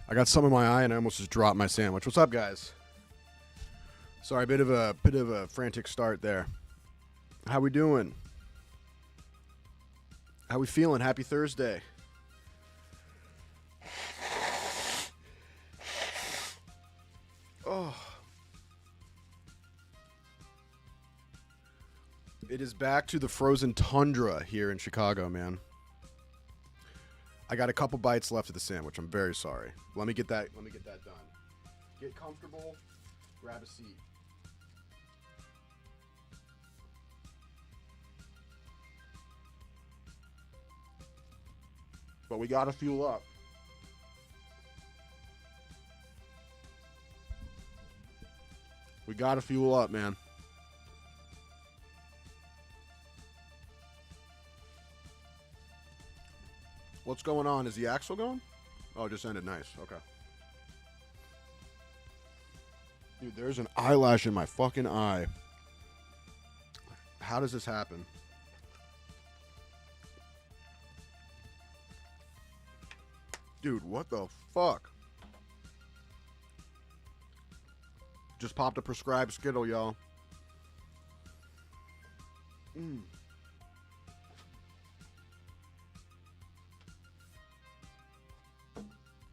I got some in my eye and I almost just dropped my sandwich. What's up, guys? Sorry, bit of a frantic start there. How we doing? How we feeling? Happy Thursday. Oh. It is back to the frozen tundra here in Chicago, man. I got a couple bites left of the sandwich. I'm very sorry. Let me get that done. Get comfortable. Grab a seat. But we gotta fuel up. We gotta fuel up, man. What's going on? Is the axle going? Oh, it just ended. Nice. Okay. Dude, there's an eyelash in my fucking eye. How does this happen? Dude, what the fuck? Just popped a prescribed Skittle, y'all.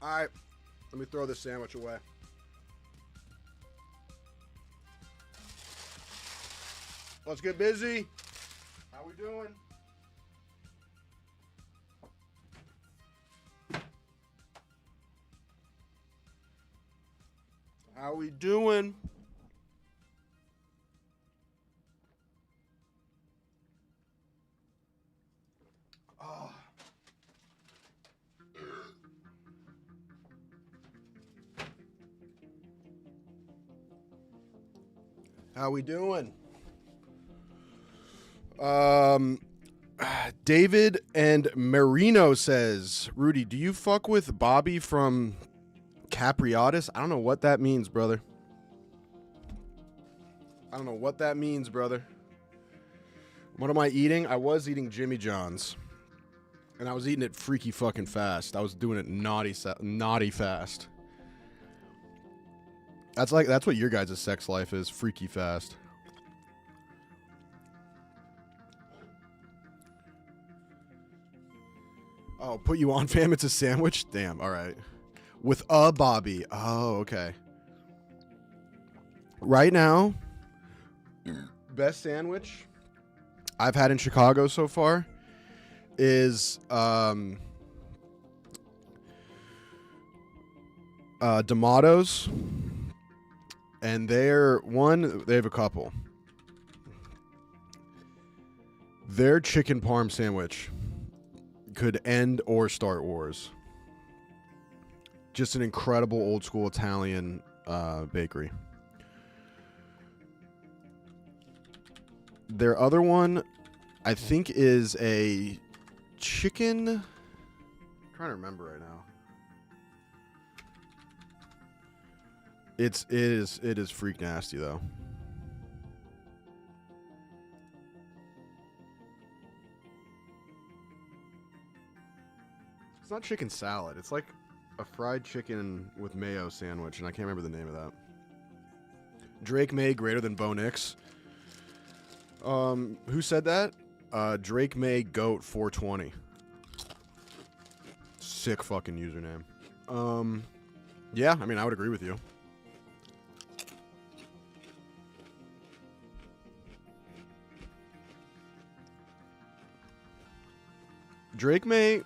Alright, let me throw this sandwich away. Let's get busy. How we doing? How we doing? Oh. How we doing? David and Marino says, Rudy, do you fuck with Bobby from Capriatis? I don't know what that means, brother. I don't know what that means, brother. What am I eating? I was eating Jimmy John's. And I was eating it freaky fucking fast. I was doing it naughty fast. That's what your guys' sex life is, freaky fast. Oh, put you on, fam. It's a sandwich? Damn, all right. With a Bobby. Oh, okay. Right now, best sandwich I've had in Chicago so far is D'Amato's. And they have a couple. Their chicken parm sandwich could end or start wars. Just an incredible old school Italian bakery. Their other one, I think, is a chicken. I'm trying to remember right now. It is freak nasty though. It's not chicken salad. It's like a fried chicken with mayo sandwich, and I can't remember the name of that. Drake May greater than Bo Nix. Who said that? Drake May Goat 420. Sick fucking username. Yeah, I mean, I would agree with you. Drake May.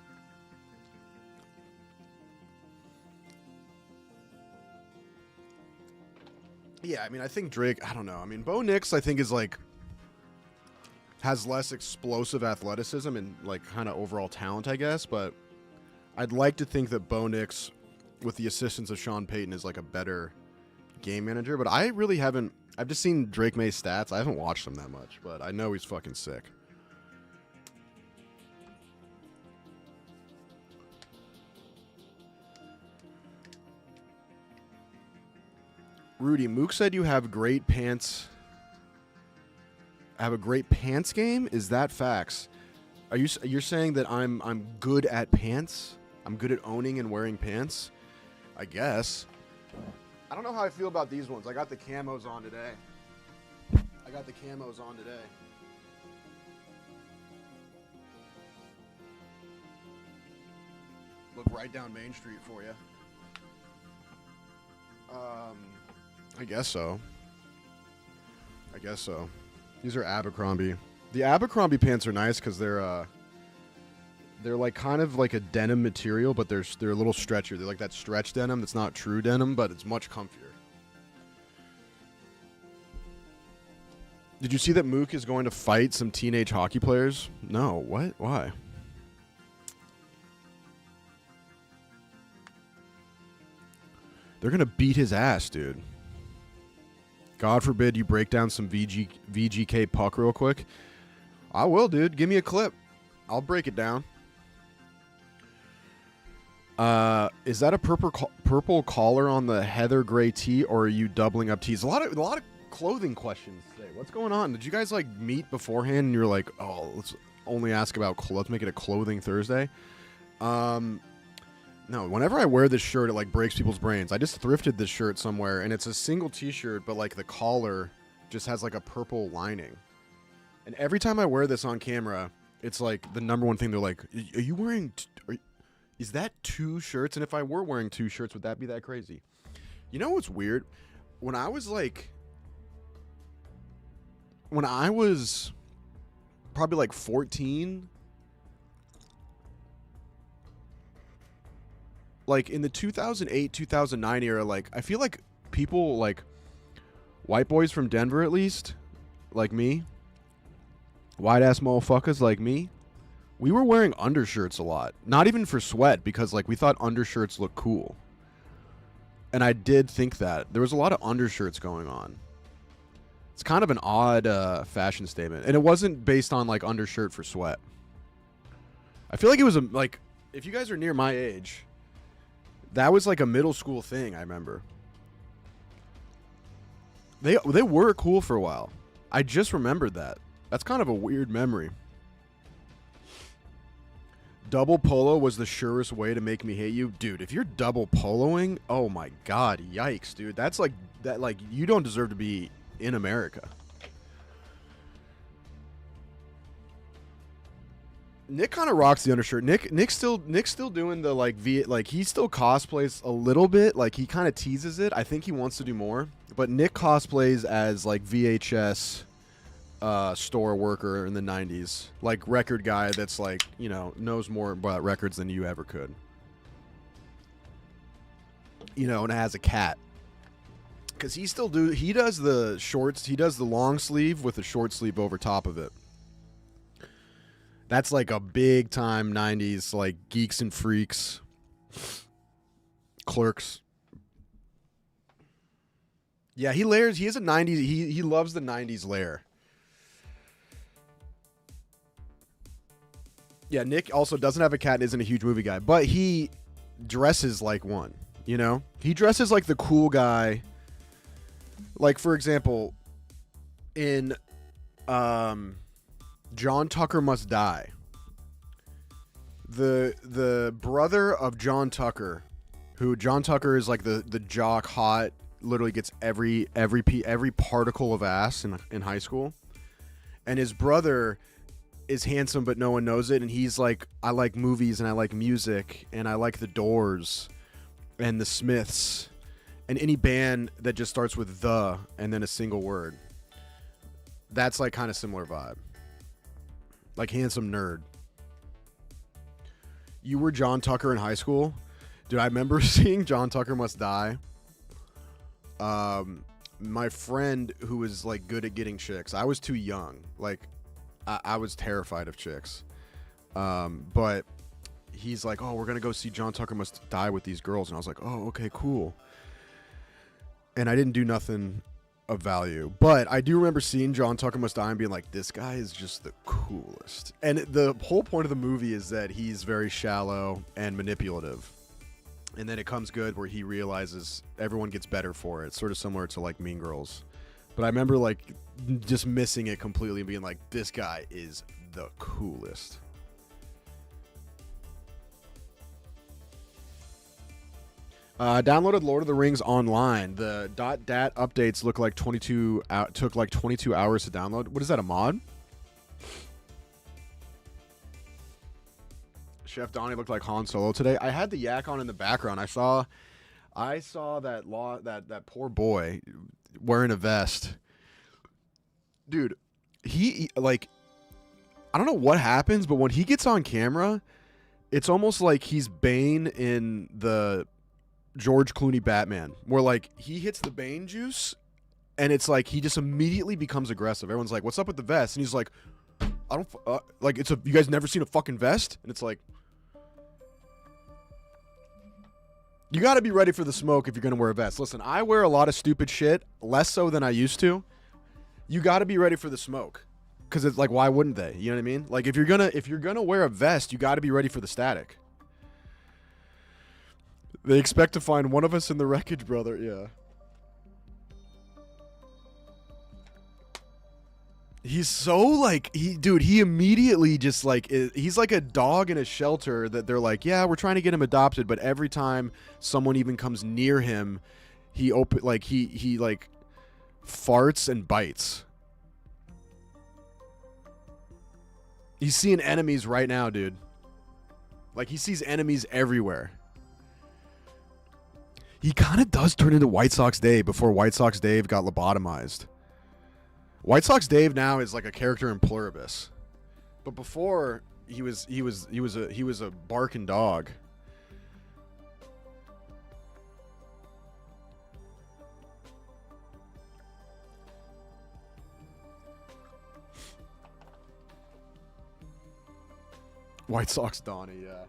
Yeah, I mean, I think Drake, I don't know. I mean, Bo Nix, I think, is like, has less explosive athleticism and like kind of overall talent, I guess. But I'd like to think that Bo Nix, with the assistance of Sean Payton, is like a better game manager. But I really haven't, I've just seen Drake May's stats. I haven't watched him that much, but I know he's fucking sick. Rudy, Mook said you have great pants. Have a great pants game? Is that facts? You're saying that I'm good at pants? I'm good at owning and wearing pants? I guess. I don't know how I feel about these ones. I got the camos on today. Look right down Main Street for you. I guess so. These are Abercrombie. The Abercrombie pants are nice because they're like kind of like a denim material, but they're a little stretchier. They're like that stretch denim that's not true denim, but it's much comfier. Did you see that Mook is going to fight some teenage hockey players? No. What? Why? They're going to beat his ass, dude. God forbid you break down some VGK puck real quick. I will, dude. Give me a clip. I'll break it down. Is that a purple collar on the heather gray tee, or are you doubling up tees? A lot of clothing questions today. What's going on? Did you guys like meet beforehand and you're like, oh, let's only ask about let's make it a clothing Thursday? No, whenever I wear this shirt, it like breaks people's brains. I just thrifted this shirt somewhere, and it's a single t-shirt, but like the collar just has like a purple lining. And every time I wear this on camera, it's like the number one thing they're like, are you wearing, is that 2 shirts? And if I were wearing 2 shirts, would that be that crazy? You know what's weird? When I was probably like 14, like in the 2008, 2009 era, like I feel like people like white boys from Denver, at least, like me, white ass motherfuckers like me, we were wearing undershirts a lot. Not even for sweat, because like we thought undershirts looked cool. And I did think that. There was a lot of undershirts going on. It's kind of an odd fashion statement. And it wasn't based on like undershirt for sweat. I feel like it was like, if you guys are near my age, that was like a middle school thing, I remember. They were cool for a while. I just remembered that. That's kind of a weird memory. Double polo was the surest way to make me hate you. Dude, if you're double poloing, oh my god, yikes, dude. That's like, that like, you don't deserve to be in America. Nick kind of rocks the undershirt. Nick's still doing the like he still cosplays a little bit. Like he kind of teases it. I think he wants to do more. But Nick cosplays as like VHS store worker in the 90s. Like record guy that's like, you know, knows more about records than you ever could. You know, and has a cat. Cuz he does the shorts, he does the long sleeve with the short sleeve over top of it. That's like a big time 90s, like Geeks and Freaks, Clerks. Yeah, he layers. He is a 90s. He loves the 90s layer. Yeah, Nick also doesn't have a cat and isn't a huge movie guy, but he dresses like one, you know? He dresses like the cool guy. Like, for example, in John Tucker Must Die. The brother of John Tucker, who John Tucker is like the jock, hot, literally gets every particle of ass in high school. And his brother is handsome, but no one knows it. And he's like, I like movies and I like music and I like the Doors and the Smiths and any band that just starts with the and then a single word. That's like kind of similar vibe. Like handsome nerd. You were John Tucker in high school? Dude, I remember seeing John Tucker Must Die. My friend who was like good at getting chicks. I was too young. Like, I was terrified of chicks. But he's like, oh, we're going to go see John Tucker Must Die with these girls. And I was like, oh, okay, cool. And I didn't do nothing of value. But I do remember seeing John Tucker Must Die and being like, this guy is just the coolest. And the whole point of the movie is that he's very shallow and manipulative. And then it comes good where he realizes everyone gets better for it. Sort of similar to like Mean Girls. But I remember like just missing it completely and being like, this guy is the coolest. Downloaded Lord of the Rings online. The .dat updates look like took like 22 hours to download. What is that, a mod? Chef Donnie looked like Han Solo today. I had the yak on in the background. I saw that poor boy wearing a vest. Dude, he like, I don't know what happens, but when he gets on camera, it's almost like he's Bane in the George Clooney Batman, where like he hits the Bane juice and it's like he just immediately becomes aggressive. Everyone's like, "What's up with the vest?" And he's like, "I don't like it's a you guys never seen a fucking vest?" And it's like, you got to be ready for the smoke if you're going to wear a vest. Listen, I wear a lot of stupid shit, less so than I used to. You got to be ready for the smoke, cuz it's like, why wouldn't they? You know what I mean? Like if you're going to wear a vest, you got to be ready for the static. They expect to find one of us in the wreckage, brother. Yeah. He's so like, he immediately just like, he's like a dog in a shelter that they're like, yeah, we're trying to get him adopted. But every time someone even comes near him, he farts and bites. He's seeing enemies right now, dude. Like he sees enemies everywhere. He kind of does turn into White Sox Dave before White Sox Dave got lobotomized. White Sox Dave now is like a character in Pluribus, but before he was a barking dog. White Sox Donnie, yeah.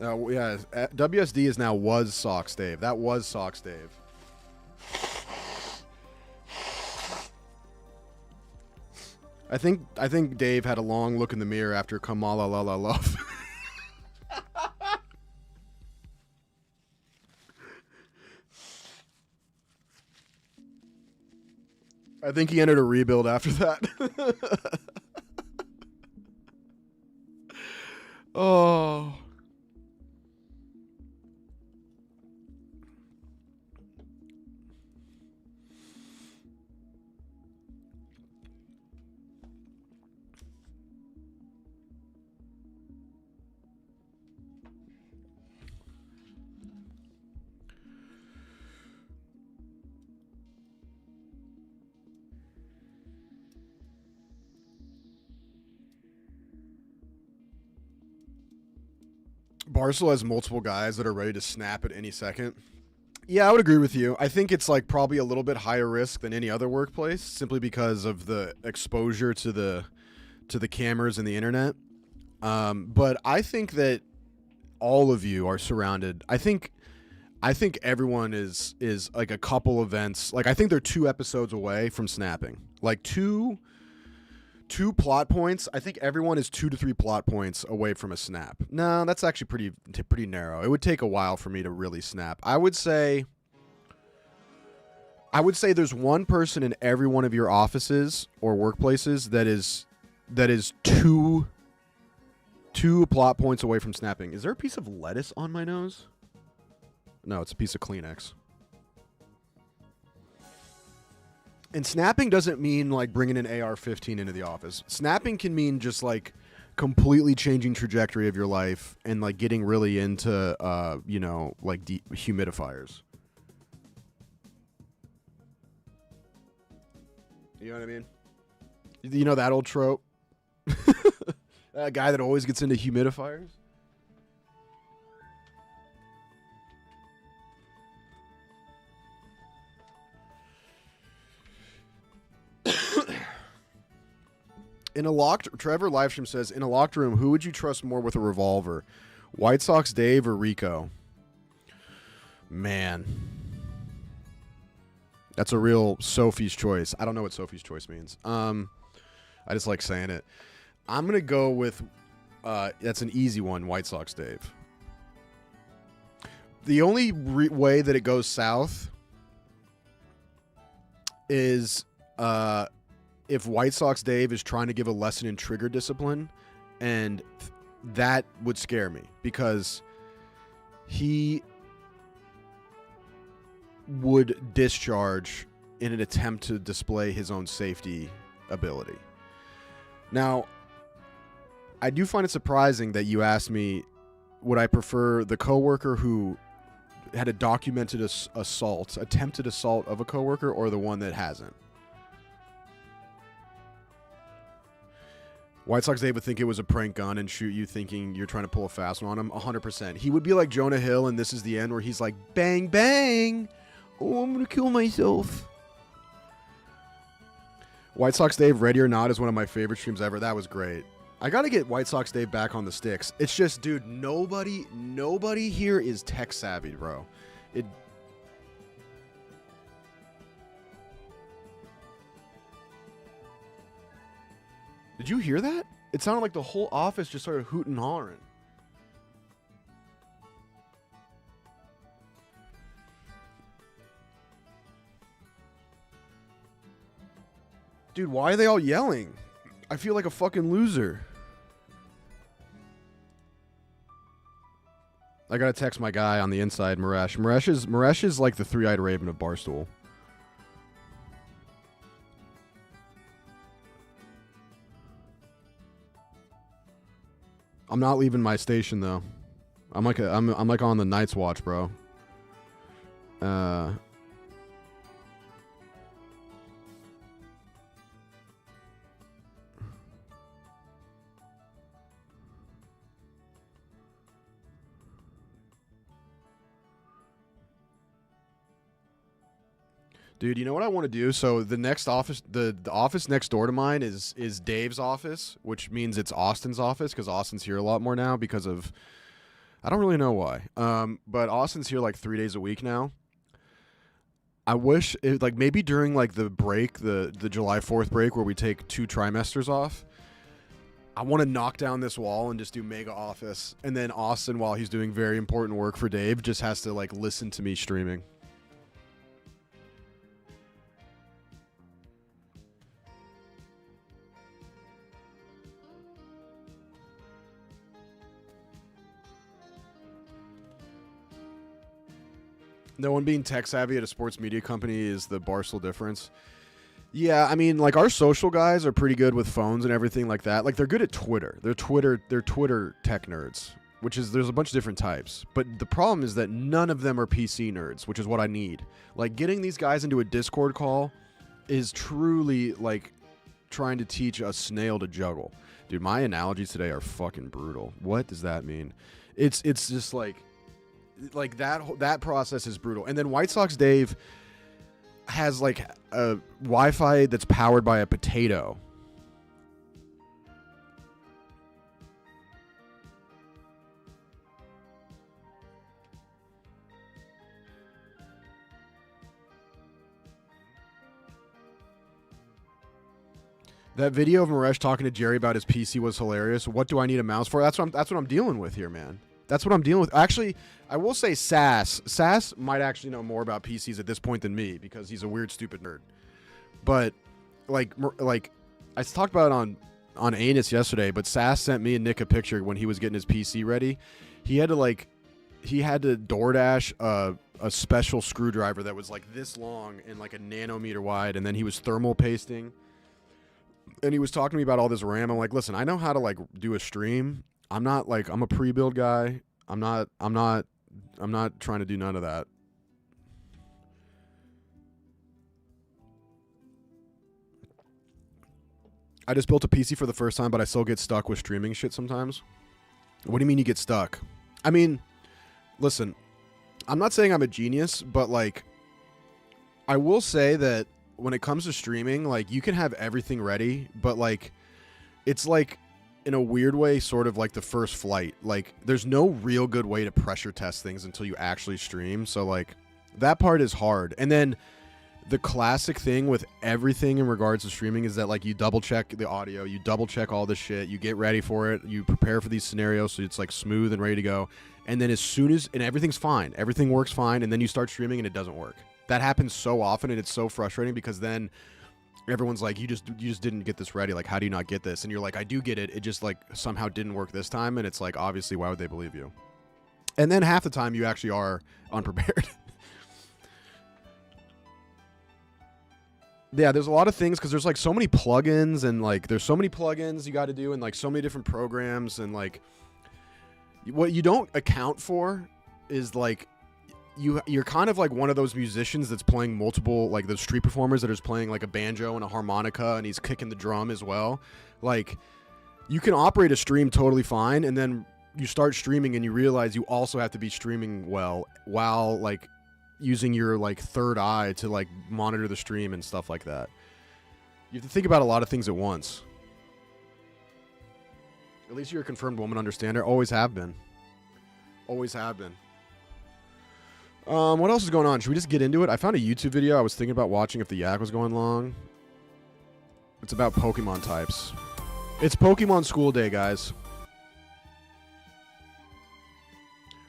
Yeah, WSD is now was Sox Dave. That was Sox Dave. I think Dave had a long look in the mirror after Kamala La La Love. I think he entered a rebuild after that. Oh. Barcel has multiple guys that are ready to snap at any second. Yeah, I would agree with you. I think it's like probably a little bit higher risk than any other workplace, simply because of the exposure to the cameras and the internet. But I think that all of you are surrounded. I think everyone is like a couple events. Like I think they're 2 episodes away from snapping. Like two plot points. I think everyone is 2 to 3 plot points away from a snap. No, that's actually pretty narrow. It would take a while for me to really snap. I would say there's one person in every one of your offices or workplaces that is two plot points away from snapping. Is there a piece of lettuce on my nose? No, it's a piece of Kleenex. And snapping doesn't mean like bringing an AR-15 into the office. Snapping can mean just like completely changing trajectory of your life and like getting really into, like humidifiers. You know what I mean? You know that old trope? That guy that always gets into humidifiers? Trevor Livestream says, in a locked room, who would you trust more with a revolver? White Sox Dave or Rico? Man. That's a real Sophie's choice. I don't know what Sophie's choice means. I just like saying it. I'm going to go with, that's an easy one, White Sox Dave. The only way that it goes south is if White Sox Dave is trying to give a lesson in trigger discipline, and that would scare me because he would discharge in an attempt to display his own safety ability. Now, I do find it surprising that you asked me, would I prefer the coworker who had a documented attempted assault of a coworker, or the one that hasn't? White Sox Dave would think it was a prank gun and shoot you thinking you're trying to pull a fast one on him. 100%. He would be like Jonah Hill and This Is the End, where he's like, bang, bang. Oh, I'm going to kill myself. White Sox Dave, Ready or Not, is one of my favorite streams ever. That was great. I got to get White Sox Dave back on the sticks. It's just, dude, nobody here is tech savvy, bro. Did you hear that? It sounded like the whole office just started hooting and hollering. Dude, why are they all yelling? I feel like a fucking loser. I gotta text my guy on the inside, Maresh. Maresh is like the three-eyed raven of Barstool. I'm not leaving my station though. I'm like on the Night's Watch, bro. Dude, you know what I want to do? So the next office, the office next door to mine is Dave's office, which means it's Austin's office, because Austin's here a lot more now because of, I don't really know why. But Austin's here like 3 days a week now. I wish it, like maybe during like the break, the July 4th break where we take 2 trimesters off, I want to knock down this wall and just do mega office. And then Austin, while he's doing very important work for Dave, just has to like listen to me streaming. No one being tech savvy at a sports media company is the Barstool difference. Yeah, I mean, like our social guys are pretty good with phones and everything like that. Like they're good at Twitter. They're Twitter tech nerds, which is there's a bunch of different types. But the problem is that none of them are PC nerds, which is what I need. Like getting these guys into a Discord call is truly like trying to teach a snail to juggle. Dude, my analogies today are fucking brutal. What does that mean? It's just like that process is brutal. And then White Sox Dave has like a Wi-Fi that's powered by a potato. That video of Maresh talking to Jerry about his PC was hilarious. What do I need a mouse for? That's what I'm dealing with here, man. That's what I'm dealing with. Actually, I will say Sass might actually know more about PCs at this point than me because he's a weird, stupid nerd. But like I talked about it on Anus yesterday, but Sass sent me and Nick a picture when he was getting his PC ready. He had to DoorDash a special screwdriver that was like this long and like a nanometer wide, and then he was thermal pasting. And he was talking to me about all this RAM. I'm like, listen, I know how to like do a stream. I'm not like I'm a pre-build guy. I'm not trying to do none of that. I just built a PC for the first time, but I still get stuck with streaming shit sometimes. What do you mean you get stuck? I mean, listen, I'm not saying I'm a genius, but like I will say that when it comes to streaming, like you can have everything ready, but like it's like in a weird way, sort of like the first flight. Like there's no real good way to pressure test things until you actually stream. So like that part is hard. And then the classic thing with everything in regards to streaming is that like you double check the audio, you double check all this shit, you get ready for it, you prepare for these scenarios so it's like smooth and ready to go. And then as soon as, and everything's fine, everything works fine, and then you start streaming and it doesn't work. That happens so often, and it's so frustrating because then everyone's like, you just didn't get this ready. Like, how do you not get this? And you're like, I do get it. It just like somehow didn't work this time. And it's like, obviously, why would they believe you? And then half the time you actually are unprepared. Yeah, there's a lot of things because there's like so many plugins and like there's so many plugins you got to do and like so many different programs and like what you don't account for is like you're kind of like one of those musicians that's playing multiple, like those street performers that is playing like a banjo and a harmonica and he's kicking the drum as well. Like you can operate a stream totally fine and then you start streaming and you realize you also have to be streaming well while like using your like third eye to like monitor the stream and stuff like that. You have to think about a lot of things at once. At least you're a confirmed woman understander. Always have been. Always have been. What else is going on? Should we just get into it? I found a YouTube video I was thinking about watching if the yak was going long. It's about Pokemon types. It's Pokemon School Day, guys.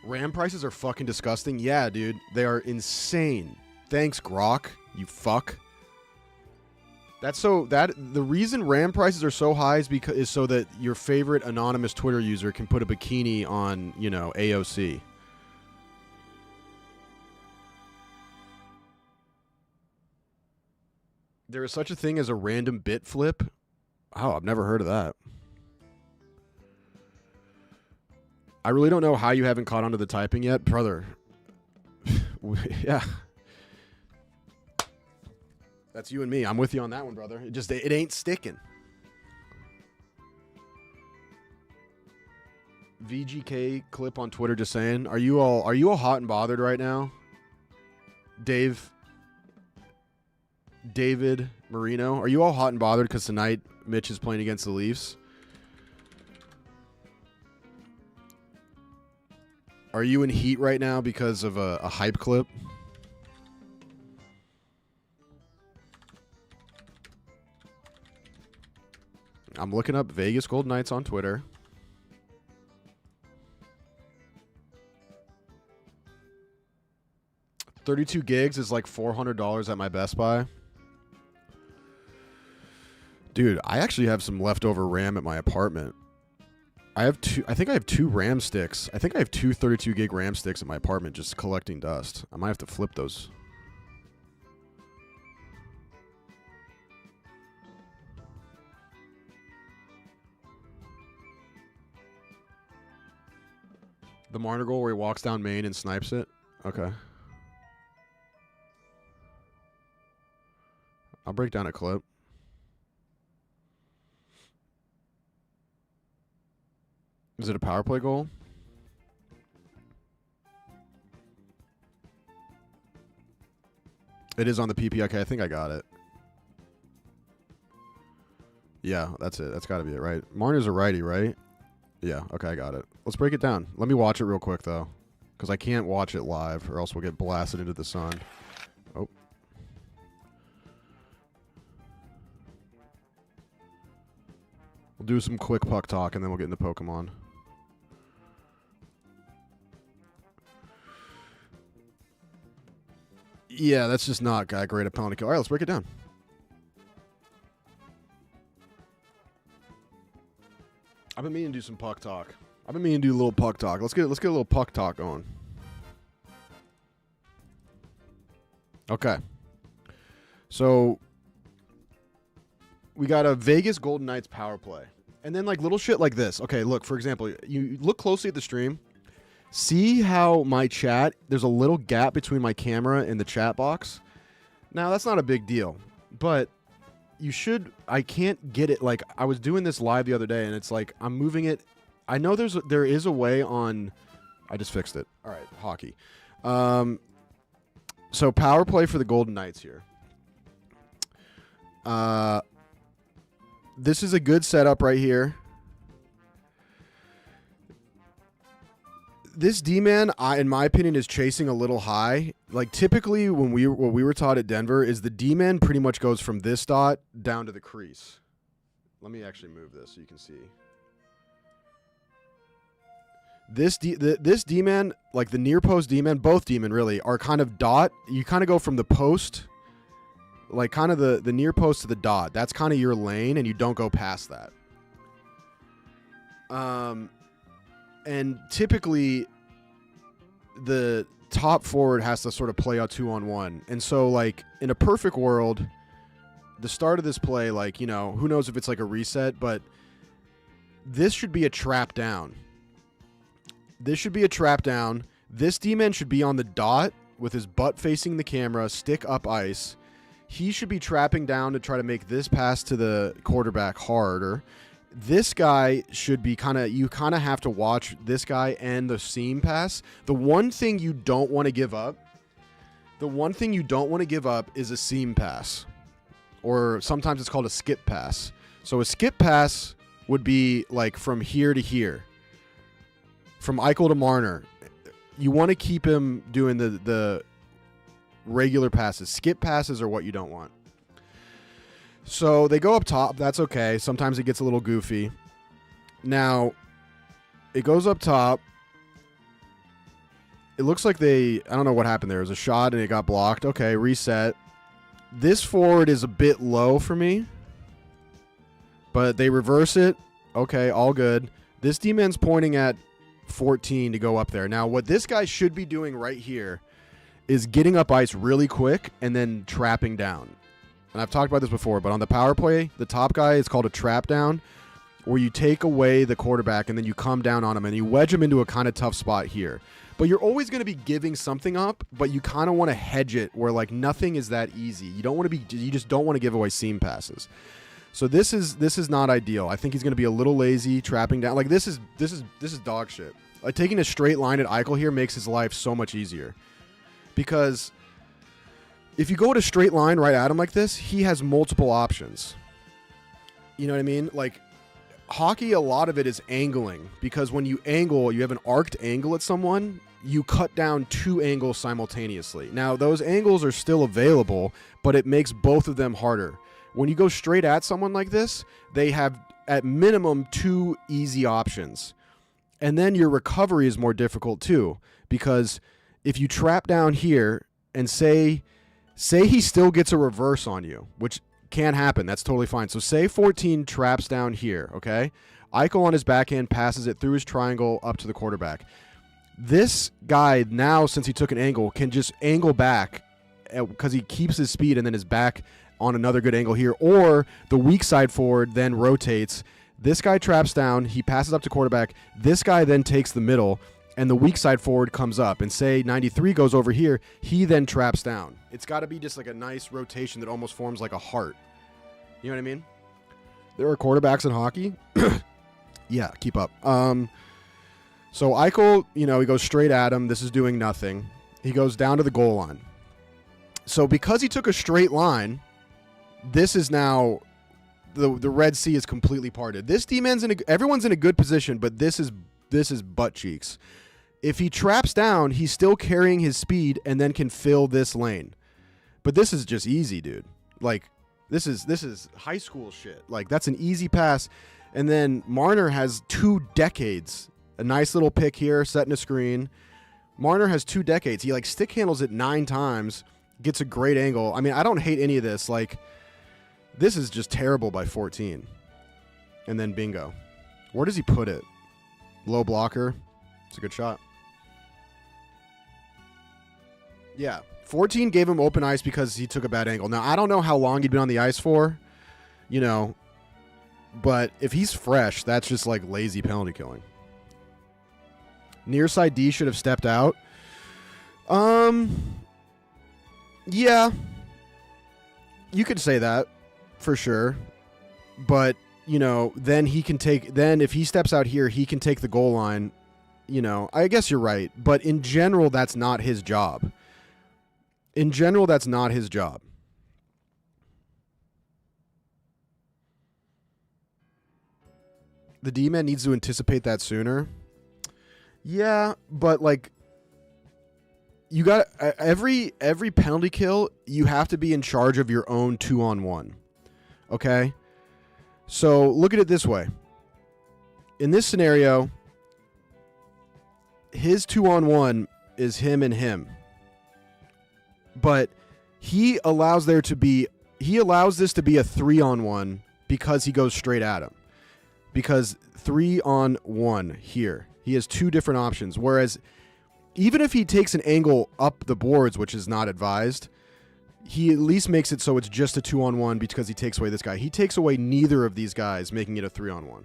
RAM prices are fucking disgusting. Yeah, dude. They are insane. Thanks, Grok. You fuck. The reason RAM prices are so high is so that your favorite anonymous Twitter user can put a bikini on, you know, AOC. There is such a thing as a random bit flip. Oh, I've never heard of that. I really don't know how you haven't caught on to the typing yet, brother. Yeah. That's you and me. I'm with you on that one, brother. It ain't sticking. VGK clip on Twitter just saying, are you all hot and bothered right now? David Marino, are you all hot and bothered because tonight Mitch is playing against the Leafs? Are you in heat right now because of a hype clip? I'm looking up Vegas Golden Knights on Twitter. $32 is like $400 at my Best Buy. Dude, I actually have some leftover RAM at my apartment. I think I have two RAM sticks. I think I have two 32 gig RAM sticks at my apartment just collecting dust. I might have to flip those. The Marner goal where he walks down Main and snipes it? Okay. I'll break down a clip. Is it a power play goal? It is on the PP. Okay, I think I got it. Yeah, that's it. That's got to be it, right? Marner's a righty, right? Yeah, okay, I got it. Let's break it down. Let me watch it real quick, though, because I can't watch it live, or else we'll get blasted into the sun. Oh. We'll do some quick puck talk, and then we'll get into Pokemon. Yeah, that's just not got great at penalty kill. All right, let's break it down. I've been meaning to do some puck talk. I've been meaning to do a little puck talk. Let's get a little puck talk going. Okay. So we got a Vegas Golden Knights power play. And then like little shit like this. Okay, look, for example, you look closely at the stream. See how my chat, there's a little gap between my camera and the chat box. Now, that's not a big deal, but I can't get it. Like, I was doing this live the other day, and it's like, I'm moving it. I know there is a way on, I just fixed it. All right, hockey. So, power play for the Golden Knights here. This is a good setup right here. This D-man, in my opinion, is chasing a little high. Like, typically, what we were taught at Denver is the D-man pretty much goes from this dot down to the crease. Let me actually move this so you can see. This D-man, like the near post D-man, both D-men really, are kind of dot. You kind of go from the post, like kind of the near post to the dot. That's kind of your lane, and you don't go past that. And typically, the top forward has to sort of play a 2-on-1. And so, like, in a perfect world, the start of this play, like, you know, who knows if it's like a reset, but this should be a trap down. This should be a trap down. This D-man should be on the dot with his butt facing the camera, stick up ice. He should be trapping down to try to make this pass to the quarterback harder. This guy should be you kind of have to watch this guy and the seam pass. The one thing you don't want to give up, is a seam pass. Or sometimes it's called a skip pass. So a skip pass would be like from here to here. From Eichel to Marner. You want to keep him doing the regular passes. Skip passes are what you don't want. So they go up top. That's okay. Sometimes it gets a little goofy. Now, it goes up top. It looks like I don't know what happened there. It was a shot and it got blocked. Okay, reset. This forward is a bit low for me. But they reverse it. Okay, all good. This D-man's pointing at 14 to go up there. Now, what this guy should be doing right here is getting up ice really quick and then trapping down. And I've talked about this before, but on the power play, the top guy is called a trap down, where you take away the quarterback and then you come down on him and you wedge him into a kind of tough spot here. But you're always going to be giving something up, but you kind of want to hedge it where like nothing is that easy. You just don't want to give away seam passes. So this is not ideal. I think he's going to be a little lazy trapping down. Like this is dog shit. Like taking a straight line at Eichel here makes his life so much easier. Because if you go at a straight line right at him like this, he has multiple options. You know what I mean? Like, hockey, a lot of it is angling. Because when you angle, you have an arced angle at someone, you cut down two angles simultaneously. Now, those angles are still available, but it makes both of them harder. When you go straight at someone like this, they have, at minimum, two easy options. And then your recovery is more difficult, too. Because if you trap down here and say he still gets a reverse on you, which can happen. That's totally fine. So say 14 traps down here, okay? Eichel on his backhand passes it through his triangle up to the quarterback. This guy now, since he took an angle, can just angle back because he keeps his speed and then his back on another good angle here. Or the weak side forward then rotates. This guy traps down. He passes up to quarterback. This guy then takes the middle. And the weak side forward comes up. And say 93 goes over here, he then traps down. It's got to be just like a nice rotation that almost forms like a heart. You know what I mean? There are quarterbacks in hockey. Yeah, keep up. So Eichel, he goes straight at him. This is doing nothing. He goes down to the goal line. So because he took a straight line, this is now the Red Sea is completely parted. This D-man's everyone's in a good position, but this is butt cheeks. If he traps down, he's still carrying his speed and then can fill this lane. But this is just easy, dude. Like, this is high school shit. Like, that's an easy pass. And then Marner has 2 decades. A nice little pick here, setting a screen. Marner has 2 decades. He, stick handles it 9 times, gets a great angle. I mean, I don't hate any of this. Like, this is just terrible by 14. And then bingo. Where does he put it? Low blocker. It's a good shot. Yeah. 14 gave him open ice because he took a bad angle. Now, I don't know how long he'd been on the ice for, but if he's fresh, that's just like lazy penalty killing. Near side D should have stepped out. Yeah. You could say that for sure. But, then if he steps out here, he can take the goal line. I guess you're right. But in general, that's not his job. The D-man needs to anticipate that sooner. Yeah, but you got every penalty kill, you have to be in charge of your own 2-on-1. Okay? So look at it this way. In this scenario, his 2-on-1 is him and him. But he allows this to be a 3-on-1 because he goes straight at him. Because 3-on-1 here. He has 2 different options. Whereas even if he takes an angle up the boards, which is not advised, he at least makes it so it's just a 2-on-1 because he takes away this guy. He takes away neither of these guys, making it a 3-on-1.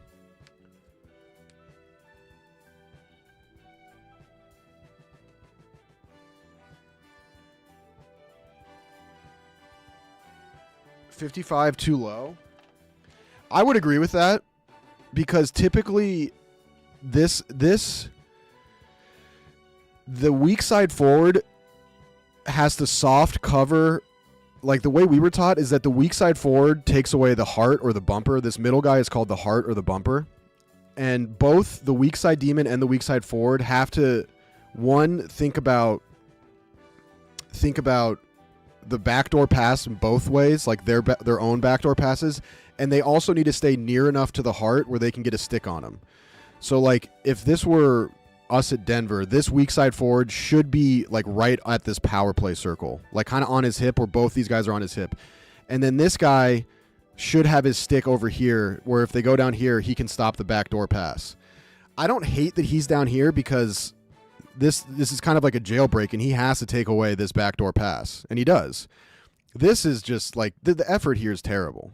$55 too low. I would agree with that because typically the weak side forward has to soft cover. Like the way we were taught is that the weak side forward takes away the heart or the bumper. This middle guy is called the heart or the bumper. And both the weak side demon and the weak side forward have to, one, think about the backdoor pass in both ways, like their own backdoor passes, and they also need to stay near enough to the heart where they can get a stick on him. So, like, if this were us at Denver, this weak side forward should be, like, right at this power play circle, like, kind of on his hip, where both these guys are on his hip. And then this guy should have his stick over here, where if they go down here, he can stop the backdoor pass. I don't hate that he's down here because this is kind of like a jailbreak, and he has to take away this backdoor pass, and he does. This is just, like, the effort here is terrible.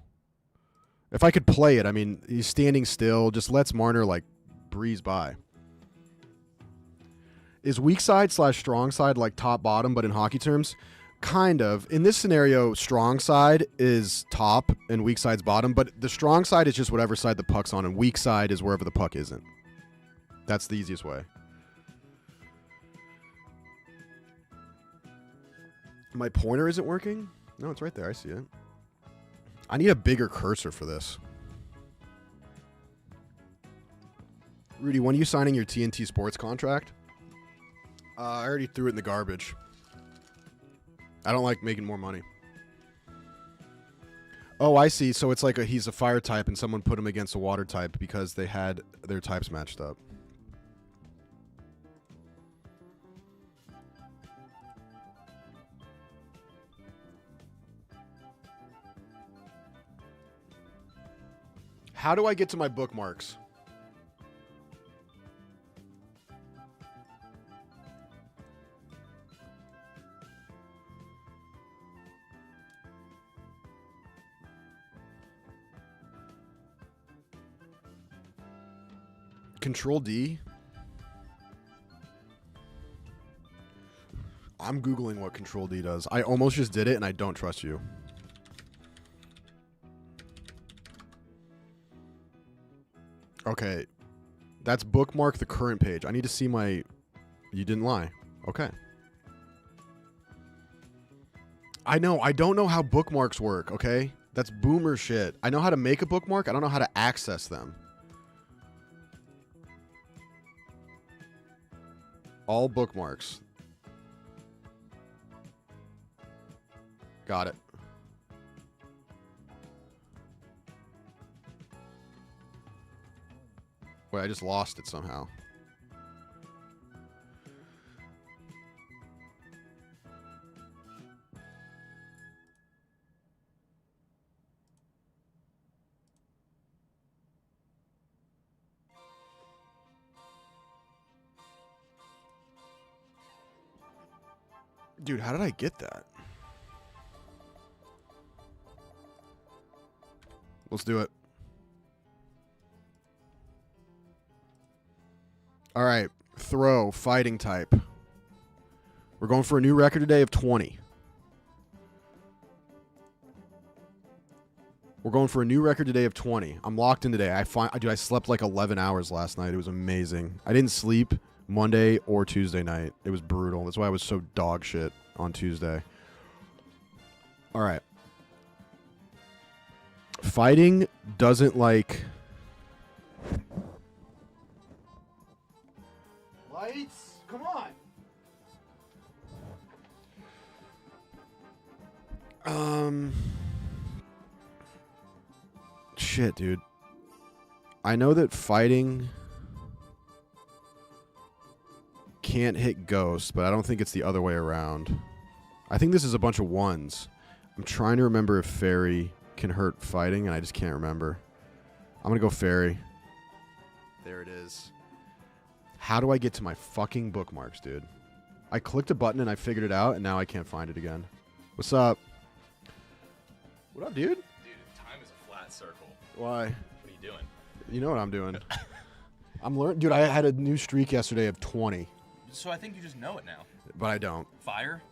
If I could play it, I mean, he's standing still, just lets Marner, like, breeze by. Is weak side / strong side like top bottom, but in hockey terms? Kind of. In this scenario, strong side is top and weak side's bottom, but the strong side is just whatever side the puck's on, and weak side is wherever the puck isn't. That's the easiest way. My pointer isn't working? No, it's right there. I see it. I need a bigger cursor for this. Rudy, when are you signing your TNT Sports contract? I already threw it in the garbage. I don't like making more money. Oh, I see. So it's like he's a fire type and someone put him against a water type because they had their types matched up. How do I get to my bookmarks? Control D. I'm Googling what Control D does. I almost just did it and I don't trust you. Okay. That's bookmark the current page. I need to see my... You didn't lie. Okay. I know. I don't know how bookmarks work, okay? That's boomer shit. I know how to make a bookmark. I don't know how to access them. All bookmarks. Got it. Wait, I just lost it somehow. Dude, how did I get that? Let's do it. All right. Throw, fighting type. We're going for a new record today of 20. We're going for a new record today of 20. I'm locked in today. I slept like 11 hours last night. It was amazing. I didn't sleep Monday or Tuesday night. It was brutal. That's why I was so dog shit on Tuesday. All right. Fighting doesn't like... Lights? Come on. Shit, dude. I know that fighting can't hit ghosts, but I don't think it's the other way around. I think this is a bunch of ones. I'm trying to remember if fairy can hurt fighting, and I just can't remember. I'm going to go fairy. There it is. How do I get to my fucking bookmarks, dude? I clicked a button and I figured it out, and now I can't find it again. What's up? What up, dude? Dude, time is a flat circle. Why? What are you doing? You know what I'm doing. I'm learning. Dude, I had a new streak yesterday of 20. So I think you just know it now. But I don't. Fire?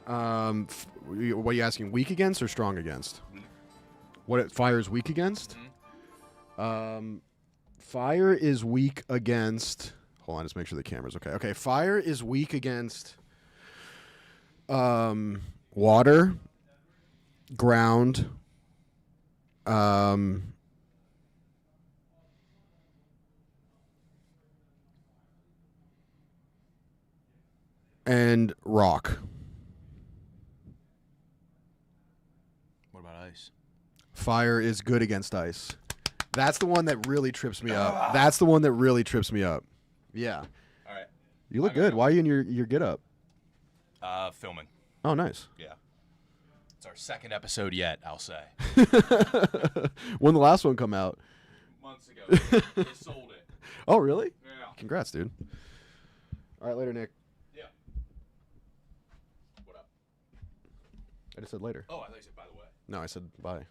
What are you asking? Weak against or strong against? Weak. What fire is weak against? Mm-hmm. Fire is weak against. Hold on, just make sure the camera's okay. Okay, fire is weak against water, ground, and rock. What about ice? Fire is good against ice. That's the one that really trips me up. That's the one that really trips me up. Yeah. All right. You look good. Why are you in your get up? Filming. Oh, nice. Yeah. It's our second episode yet, I'll say. When the last one come out? Months ago. They sold it. Oh, really? Yeah. Congrats, dude. All right, later, Nick. Yeah. What up? I just said later. Oh, I thought you said by the way. No, I said bye.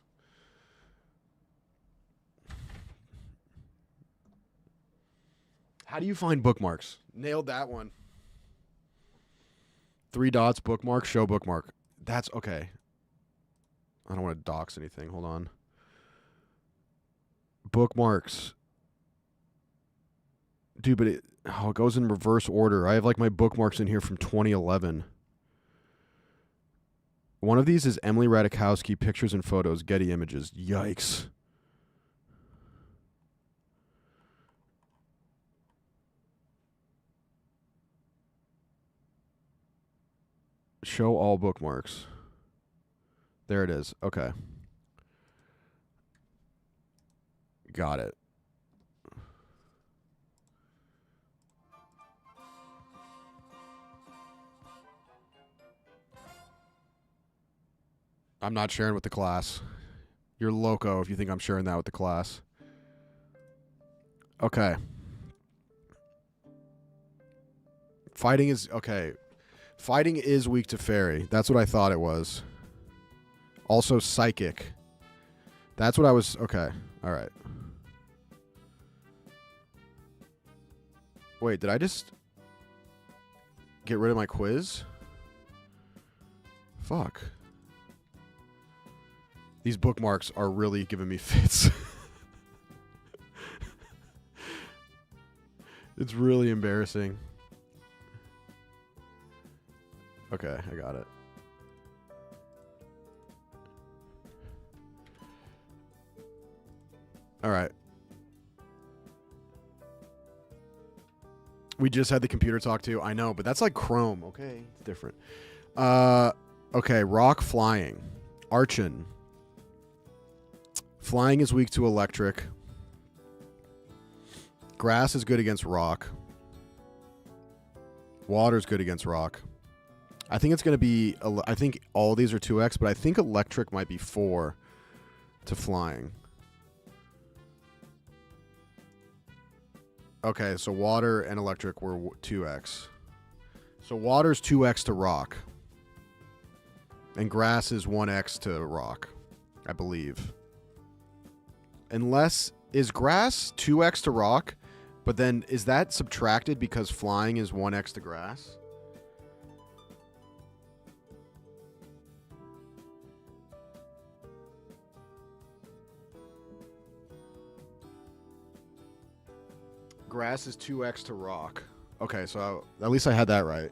How do you find bookmarks? Nailed that one. 3 dots, bookmark, show bookmark. That's okay. I don't want to dox anything. Hold on. Bookmarks. Dude, but it goes in reverse order. I have like my bookmarks in here from 2011. One of these is Emily Ratajkowski, pictures and photos, Getty Images. Yikes. Show all bookmarks. There it is. Okay. Got it. I'm not sharing with the class. You're loco if you think I'm sharing that with the class. Okay. Fighting is okay. Fighting is weak to fairy. That's what I thought it was. Also psychic. That's what I was. Okay. All right. Wait, did I just get rid of my quiz? Fuck. These bookmarks are really giving me fits. It's really embarrassing. Okay, I got it. All right. We just had the computer talk too. I know, but that's like Chrome. Okay, it's different. Okay, rock flying. Archon. Flying is weak to electric. Grass is good against rock. Water is good against rock. I think it's going to be... I think all these are 2x, but I think electric might be 4 to flying. Okay, so water and electric were 2x. So water's 2x to rock. And grass is 1x to rock, I believe. Unless... Is grass 2x to rock, but then is that subtracted because flying is 1x to grass? Grass is 2x to rock. Okay, so at least I had that right.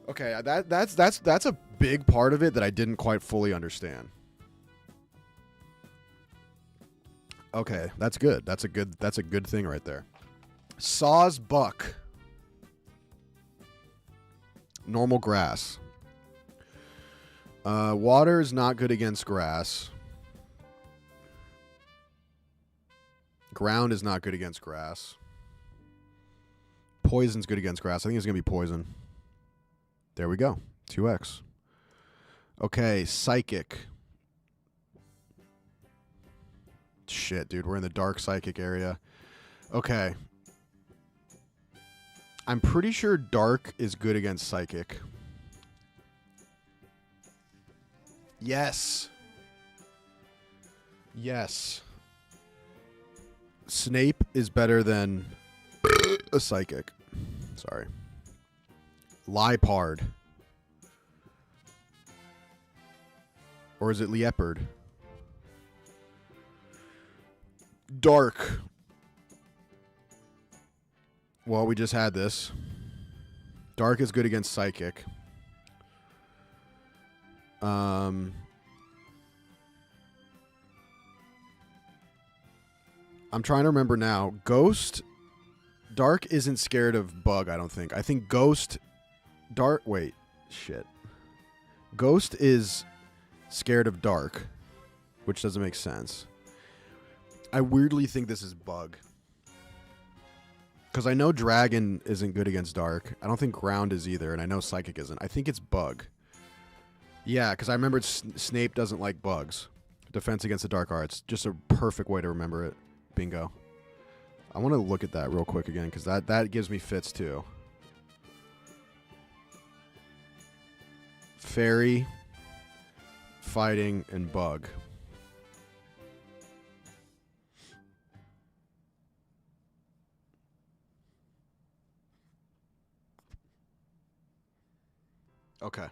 Okay, that's a big part of it that I didn't quite fully understand. Okay, that's good. That's a good thing right there. Saws buck. Normal grass. Water is not good against grass. Ground is not good against grass. Poison's good against grass. I think it's going to be poison. There we go. 2x. Okay, psychic. Shit, dude. We're in the dark psychic area. Okay. I'm pretty sure dark is good against psychic. Yes. Yes. Snape is better than a psychic. Sorry. Liepard. Or is it Liepard? Dark. Well, we just had this. Dark is good against psychic. I'm trying to remember now. Ghost. Dark isn't scared of bug, I don't think. I think Ghost. Dark. Wait. Shit. Ghost is scared of dark, which doesn't make sense. I weirdly think this is bug. Because I know dragon isn't good against dark. I don't think ground is either, and I know psychic isn't. I think it's bug. Yeah, because I remembered Snape doesn't like bugs. Defense against the dark arts. Just a perfect way to remember it. Bingo. I want to look at that real quick again, because that gives me fits too. Fairy, fighting, and bug. Okay.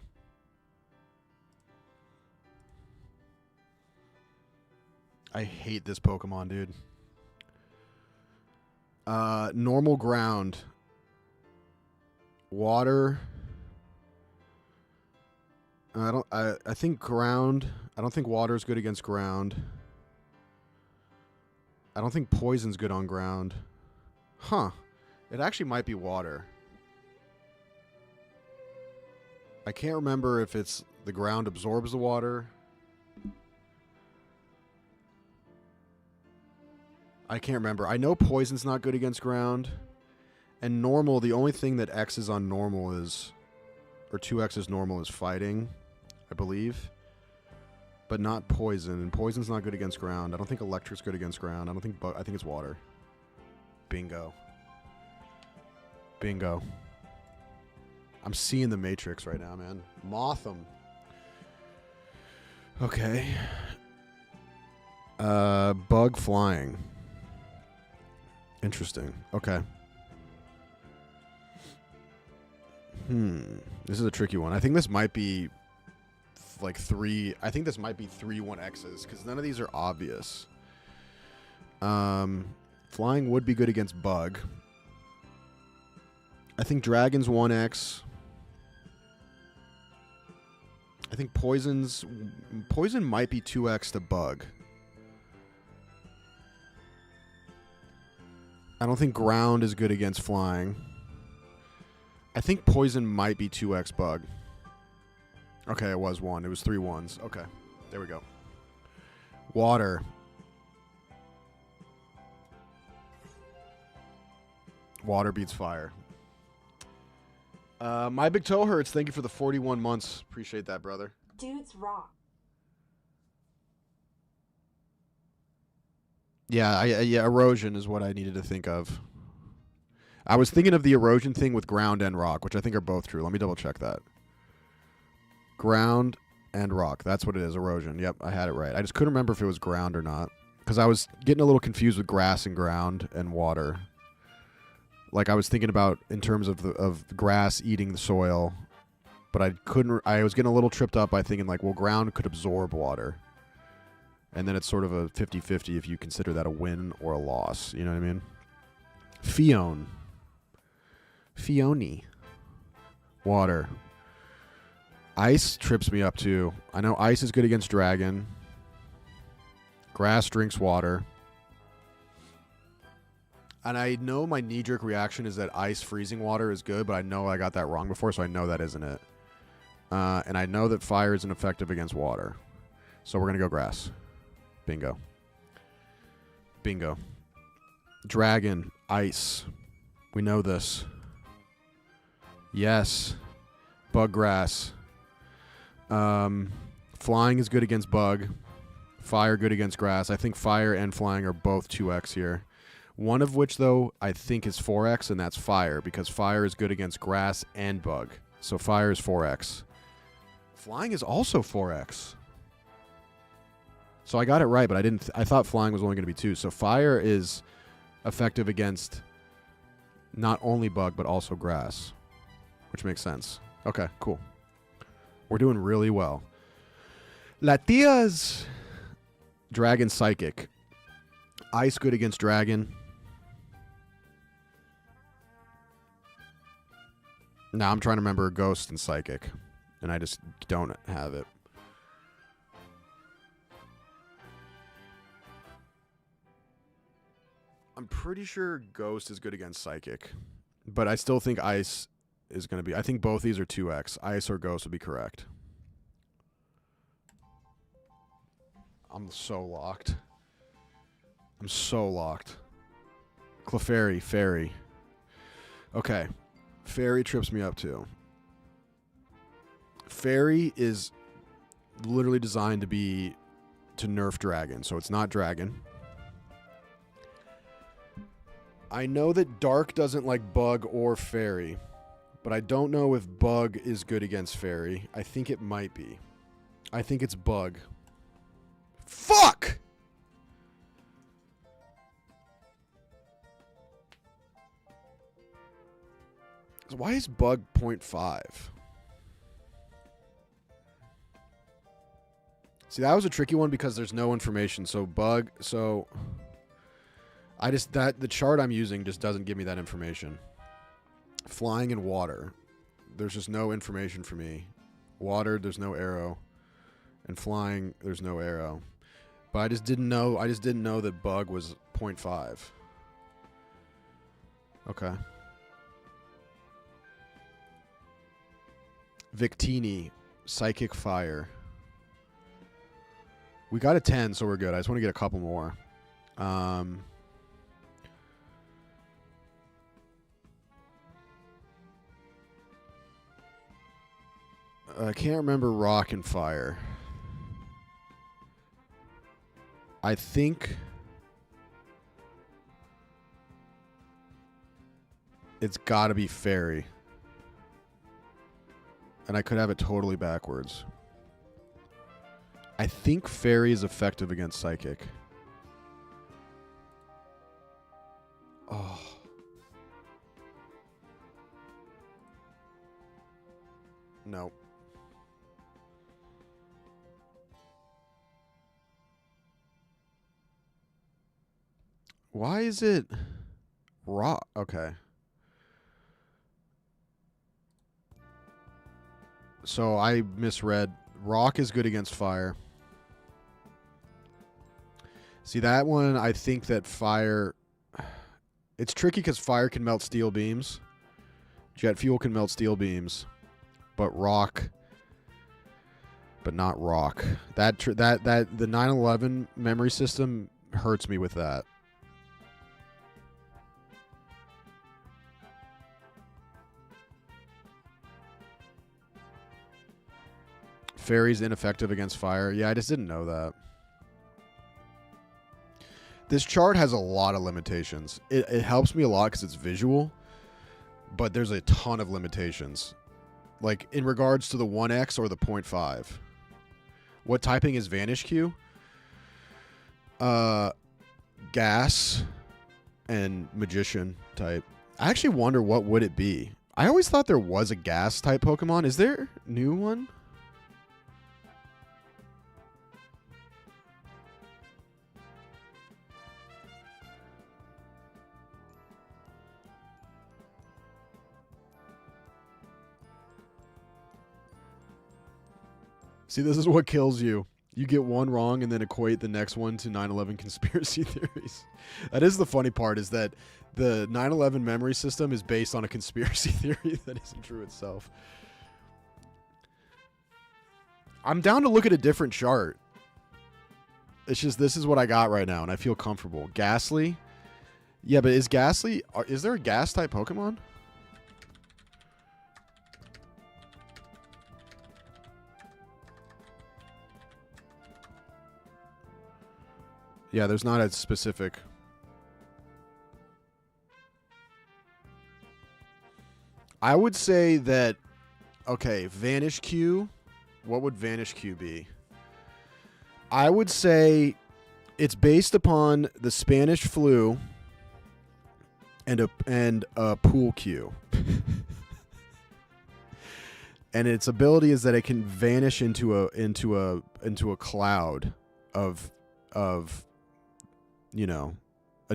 I hate this Pokemon, dude. Normal ground. Water. I think ground. I don't think water's good against ground. I don't think poison's good on ground. Huh. It actually might be water. I can't remember if it's the ground absorbs the water. I can't remember. I know poison's not good against ground. And normal, the only thing that X is on normal is, or 2X is normal is fighting, I believe. But not poison. And poison's not good against ground. I don't think electric's good against ground. I don't think, I think it's water. Bingo. Bingo. I'm seeing the Matrix right now, man. Motham. Okay. Bug flying. Interesting. Okay. This is a tricky one. I think this might be like three. I think this might be 3 1Xs because none of these are obvious. Flying would be good against bug. I think dragon's 1X. I think poison might be 2X to bug. I don't think ground is good against flying. I think poison might be 2X bug. Okay, it was 1. It was 3 1s. Okay, there we go. Water. Water beats fire. My big toe hurts. Thank you for the 41 months. Appreciate that, brother. Dude's rock. Yeah, yeah, erosion is what I needed to think of. I was thinking of the erosion thing with ground and rock, which I think are both true. Let me double check that. Ground and rock. That's what it is, erosion. Yep, I had it right. I just couldn't remember if it was ground or not. Because I was getting a little confused with grass and ground and water. Like I was thinking about in terms of the grass eating the soil, but I was getting a little tripped up by thinking like, well, ground could absorb water. And then it's sort of a 50-50 if you consider that a win or a loss. You know what I mean? Fione. Fione. Water. Ice trips me up too. I know ice is good against dragon. Grass drinks water. And I know my knee-jerk reaction is that ice freezing water is good, but I know I got that wrong before, so I know that isn't it. And I know that fire isn't effective against water. So we're going to go grass. Bingo. Bingo. Dragon. Ice. We know this. Yes. Bug grass. Flying is good against bug. Fire good against grass. I think fire and flying are both 2X here. One of which, though, I think is 4x, and that's fire, because fire is good against grass and bug. So fire is 4x. Flying is also 4x. So I got it right, but I didn't. I thought flying was only going to be 2. So fire is effective against not only bug, but also grass, which makes sense. Okay, cool. We're doing really well. Latias. Dragon Psychic. Ice good against dragon. Now I'm trying to remember Ghost and Psychic, and I just don't have it. I'm pretty sure Ghost is good against Psychic, but I still think Ice is going to be... I think both these are 2x. Ice or Ghost would be correct. I'm so locked. I'm so locked. Clefairy, Fairy. Okay. Fairy trips me up too. Fairy is literally designed to nerf dragon, so it's not dragon. I know that Dark doesn't like bug or fairy, but I don't know if bug is good against fairy. I think it might be. I think it's bug. Fuck! Why is bug 0.5? See, that was a tricky one because there's no information. So bug, the chart I'm using just doesn't give me that information. Flying and water. There's just no information for me. Water, there's no arrow. And flying, there's no arrow. But I just didn't know that bug was 0.5. Okay. Victini, Psychic Fire. We got a 10, so we're good. I just want to get a couple more. I can't remember Rock and Fire. I think it's got to be Fairy. And I could have it totally backwards. I think Fairy is effective against Psychic. Oh. No. Why is it Rock? Okay. So I misread. Rock is good against fire. See, that one, I think that fire... It's tricky because fire can melt steel beams. Jet fuel can melt steel beams. But rock... But not rock. The 9/11 memory system hurts me with that. Fairy's ineffective against fire. Yeah, I just didn't know that. This chart has a lot of limitations. It helps me a lot because it's visual, but there's a ton of limitations. Like, in regards to the 1x or the 0.5. What typing is Vanish Q? Gas and Magician type. I actually wonder what would it be. I always thought there was a gas type Pokemon. Is there a new one? See, this is what kills you. You get one wrong and then equate the next one to 9/11 conspiracy theories. That is the funny part, is that the 9/11 memory system is based on a conspiracy theory that isn't true itself. I'm down to look at a different chart. It's just, this is what I got right now, and I feel comfortable. Ghastly. Yeah, but is Ghastly... Is there a gas type Pokemon? Yeah, there's not a specific... I would say that, okay, Vanish Q. What would Vanish Q be? I would say it's based upon the Spanish flu and a pool cue. And its ability is that it can vanish into a cloud of a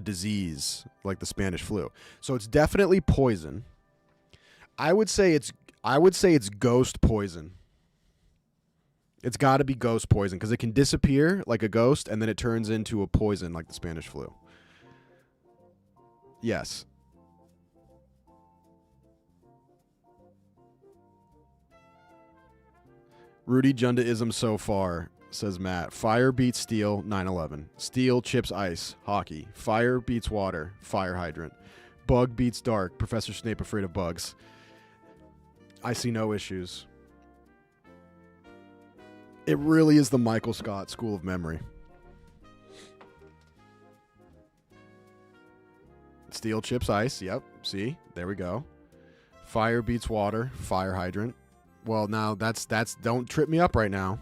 disease like the Spanish flu. So it's definitely poison. I would say it's ghost poison. It's got to be ghost poison because it can disappear like a ghost and then it turns into a poison like the Spanish flu. Yes. Rudy Junda-ism so far, says Matt. Fire beats steel, 9/11. Steel chips ice, hockey. Fire beats water, fire hydrant. Bug beats dark, Professor Snape afraid of bugs. I see no issues. It really is the Michael Scott School of Memory. Steel chips ice, yep, see? There we go. Fire beats water, fire hydrant. Well, now that's don't trip me up right now.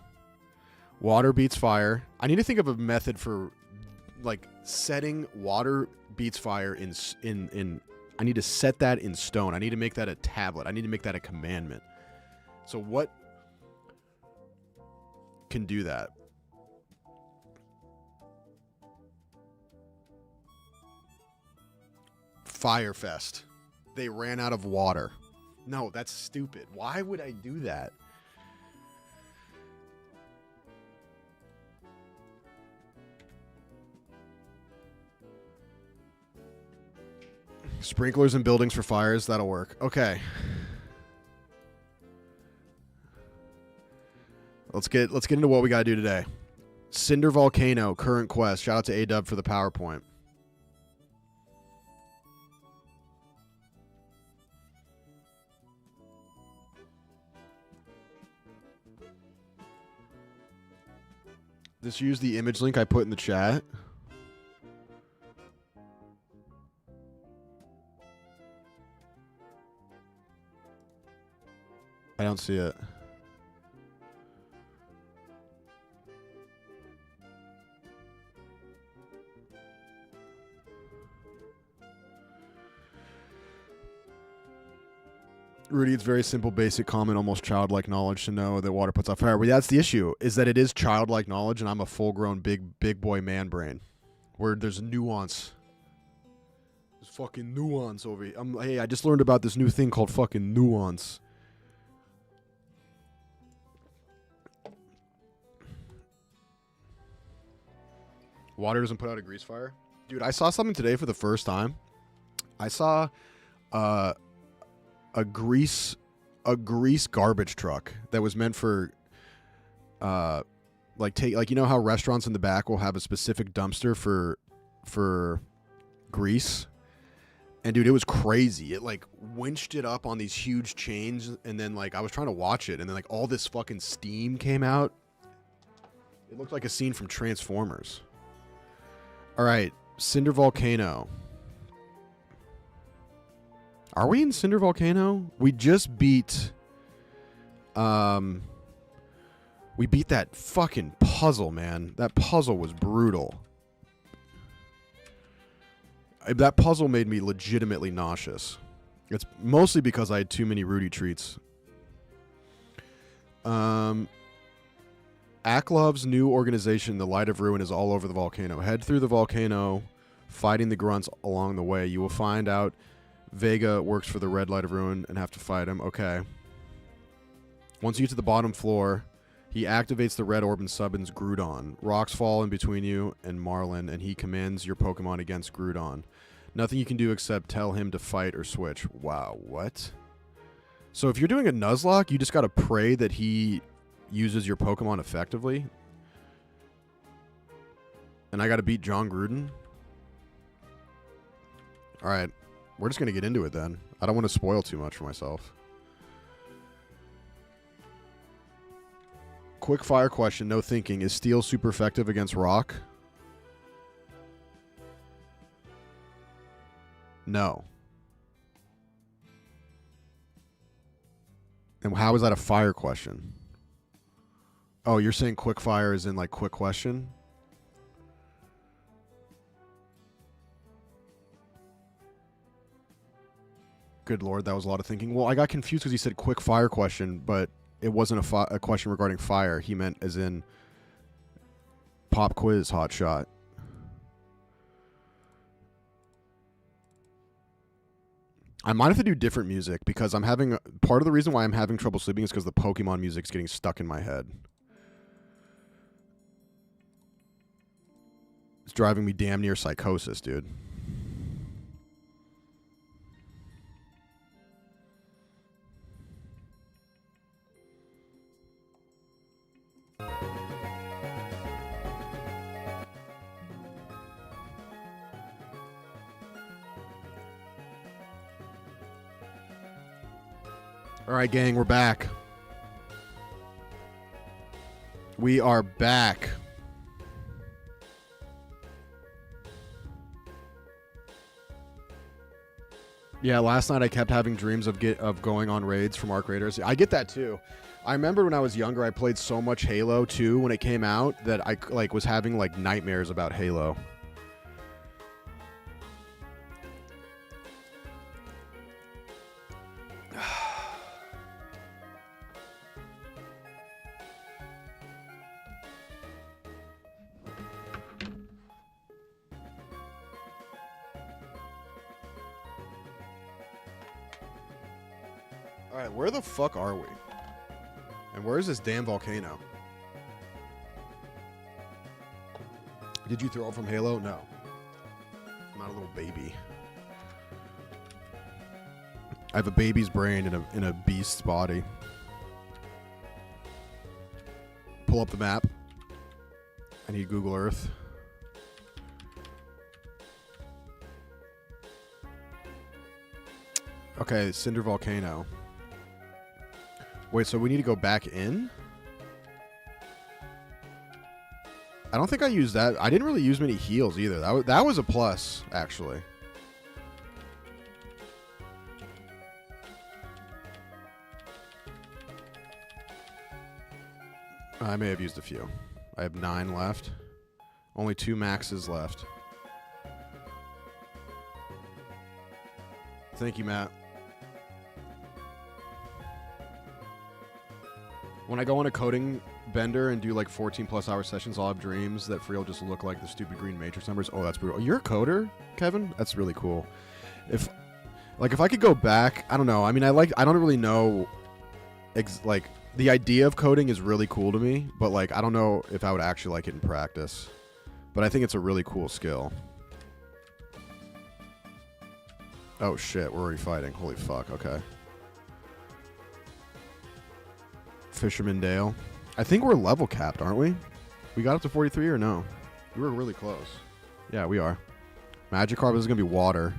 Water beats fire. I need to think of a method for like setting water beats fire in I need to set that in stone. I need to make that a tablet. I need to make that a commandment. So what can do that? Firefest. They ran out of water. No, that's stupid. Why would I do that? Sprinklers in buildings for fires, that'll work. Okay. Let's get into what we gotta do today. Cinder Volcano, current quest. Shout out to A-Dub for the PowerPoint. Just use the image link I put in the chat. I don't see it. Rudy, it's very simple, basic, common, almost childlike knowledge to know that water puts out fire. But that's the issue, is that it is childlike knowledge, and I'm a full-grown big boy man brain, where there's nuance. There's fucking nuance over here. Hey, I just learned about this new thing called fucking nuance. Water doesn't put out a grease fire? Dude, I saw something today for the first time. I saw a grease garbage truck that was meant for you know how restaurants in the back will have a specific dumpster for grease? And dude, it was crazy. It like winched it up on these huge chains, and then like I was trying to watch it, and then like all this fucking steam came out. It looked like a scene from Transformers. All right, Cinder Volcano. Are we in Cinder Volcano? We just beat we beat that fucking puzzle, man. That puzzle was brutal. That puzzle made me legitimately nauseous. It's mostly because I had too many Rudy treats. Aklov's new organization, the Light of Ruin, is all over the volcano. Head through the volcano, fighting the grunts along the way. You will find out Vega works for the Red Light of Ruin and have to fight him. Okay. Once you get to the bottom floor, he activates the red orb and summons Groudon. Rocks fall in between you and Marlin, and he commands your Pokemon against Groudon. Nothing you can do except tell him to fight or switch. Wow, what? So if you're doing a Nuzlocke, you just gotta pray that he uses your Pokemon effectively? And I gotta beat John Gruden? Alright. We're just going to get into it then. I don't want to spoil too much for myself. Quick fire question, no thinking. Is steel super effective against rock? No. And how is that a fire question? Oh, you're saying quick fire is in like quick question? Good Lord, that was a lot of thinking. Well, I got confused because he said quick fire question, but it wasn't a question regarding fire. He meant as in pop quiz hot shot. I might have to do different music because I'm having part of the reason why I'm having trouble sleeping is because the Pokemon music's getting stuck in my head. It's driving me damn near psychosis, dude. All right, gang, we're back. We are back. Yeah, last night I kept having dreams of going on raids from Arc Raiders. I get that too. I remember when I was younger, I played so much Halo 2 when it came out that I like was having like nightmares about Halo. All right, where the fuck are we? And where is this damn volcano? Did you throw it from Halo? No. I'm not a little baby. I have a baby's brain in a beast's body. Pull up the map. I need Google Earth. Okay, Cinder Volcano. Wait, so we need to go back in? I don't think I used that. I didn't really use many heals either. That was a plus, actually. I may have used a few. I have 9 left. Only 2 maxes left. Thank you, Matt. When I go on a coding bender and do like 14 plus hour sessions, I'll have dreams that Free will just look like the stupid green matrix numbers. Oh, that's brutal. You're a coder, Kevin? That's really cool. If I could go back, I don't know. I mean, I don't really know like the idea of coding is really cool to me, but like I don't know if I would actually like it in practice. But I think it's a really cool skill. Oh shit, we're already fighting. Holy fuck, okay. Fisherman Dale. I think we're level capped, aren't we? We got up to 43 or no? We were really close. Yeah, we are. Magikarp is going to be water.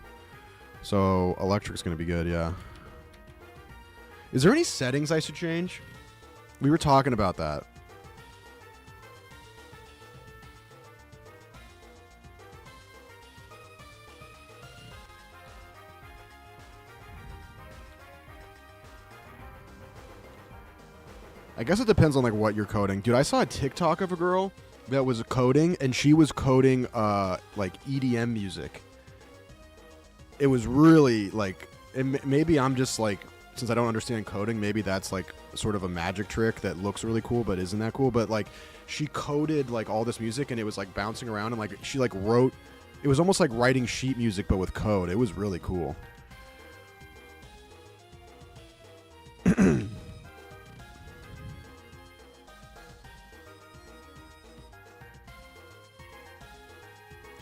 So electric's going to be good, yeah. Is there any settings I should change? We were talking about that. I guess it depends on like what you're coding. Dude, I saw a TikTok of a girl that was coding and she was coding like EDM music. It was really like maybe I'm just like, since I don't understand coding, maybe that's like sort of a magic trick that looks really cool but isn't that cool. But like she coded like all this music and it was like bouncing around and like she like wrote, it was almost like writing sheet music but with code. It was really cool.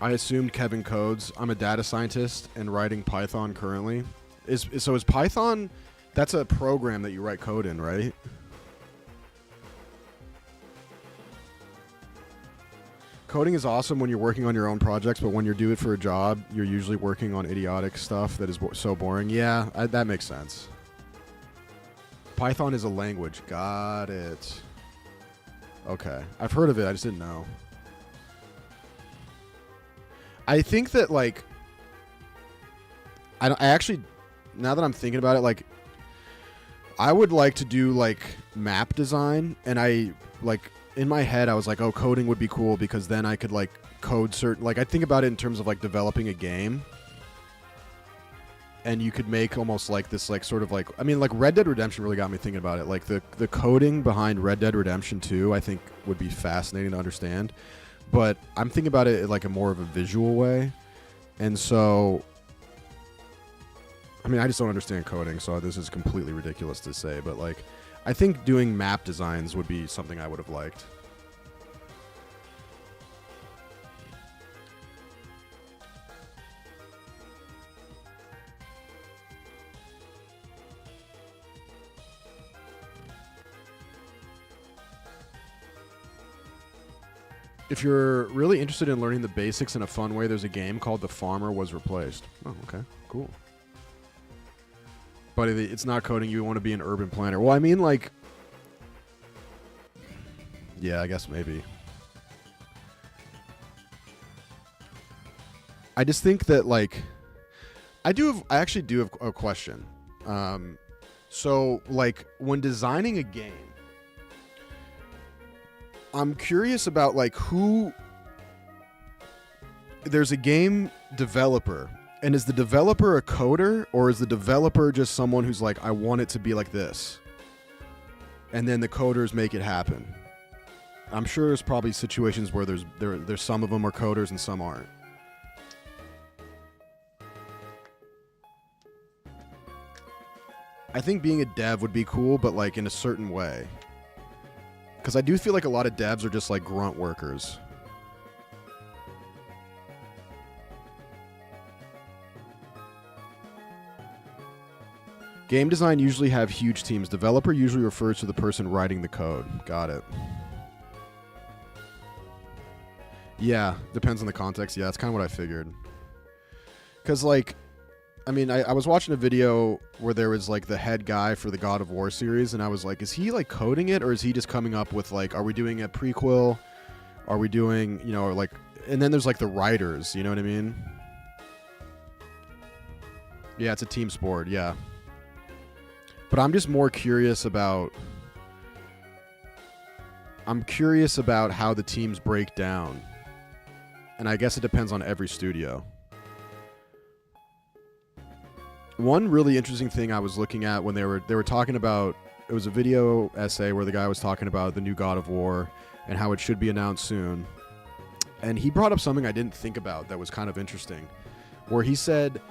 I assumed Kevin codes. I'm a data scientist and writing Python currently. Is Python, that's a program that you write code in, right? Coding is awesome when you're working on your own projects, but when you do it for a job, you're usually working on idiotic stuff that is so boring. Yeah, that makes sense. Python is a language. Got it. Okay. I've heard of it. I just didn't know. I think that, like, I actually, now that I'm thinking about it, like, I would like to do like map design, and I like in my head I was like, oh, coding would be cool because then I could like code certain, like I think about it in terms of like developing a game, and you could make almost like this like sort of like, I mean, like Red Dead Redemption really got me thinking about it. Like the coding behind Red Dead Redemption 2 I think would be fascinating to understand, but I'm thinking about it in like a more of a visual way. And so I mean, I just don't understand coding, so this is completely ridiculous to say, but like I think doing map designs would be something I would have liked. If you're really interested in learning the basics in a fun way, there's a game called The Farmer Was Replaced. Oh, okay. Cool. But it's not coding. You want to be an urban planner. Well, I mean, like... Yeah, I guess maybe. I just think that, like... I actually do have a question. So, like, when designing a game, I'm curious about like who. There's a game developer, and is the developer a coder, or is the developer just someone who's like, I want it to be like this, and then the coders make it happen? I'm sure there's probably situations where there's some of them are coders and some aren't. I think being a dev would be cool, but like in a certain way. Because I do feel like a lot of devs are just like grunt workers. Game design usually have huge teams. Developer usually refers to the person writing the code. Got it. Yeah, depends on the context. Yeah, that's kind of what I figured. Because like, I mean, I was watching a video where there was like the head guy for the God of War series, and I was like, is he like coding it, or is he just coming up with like, are we doing a prequel? Are we doing, you know, like, and then there's like the writers, you know what I mean? Yeah, it's a team sport, yeah. But I'm just more curious about, how the teams break down. And I guess it depends on every studio. One really interesting thing I was looking at when they were talking about, it was a video essay where the guy was talking about the new God of War and how it should be announced soon. And he brought up something I didn't think about that was kind of interesting, where he said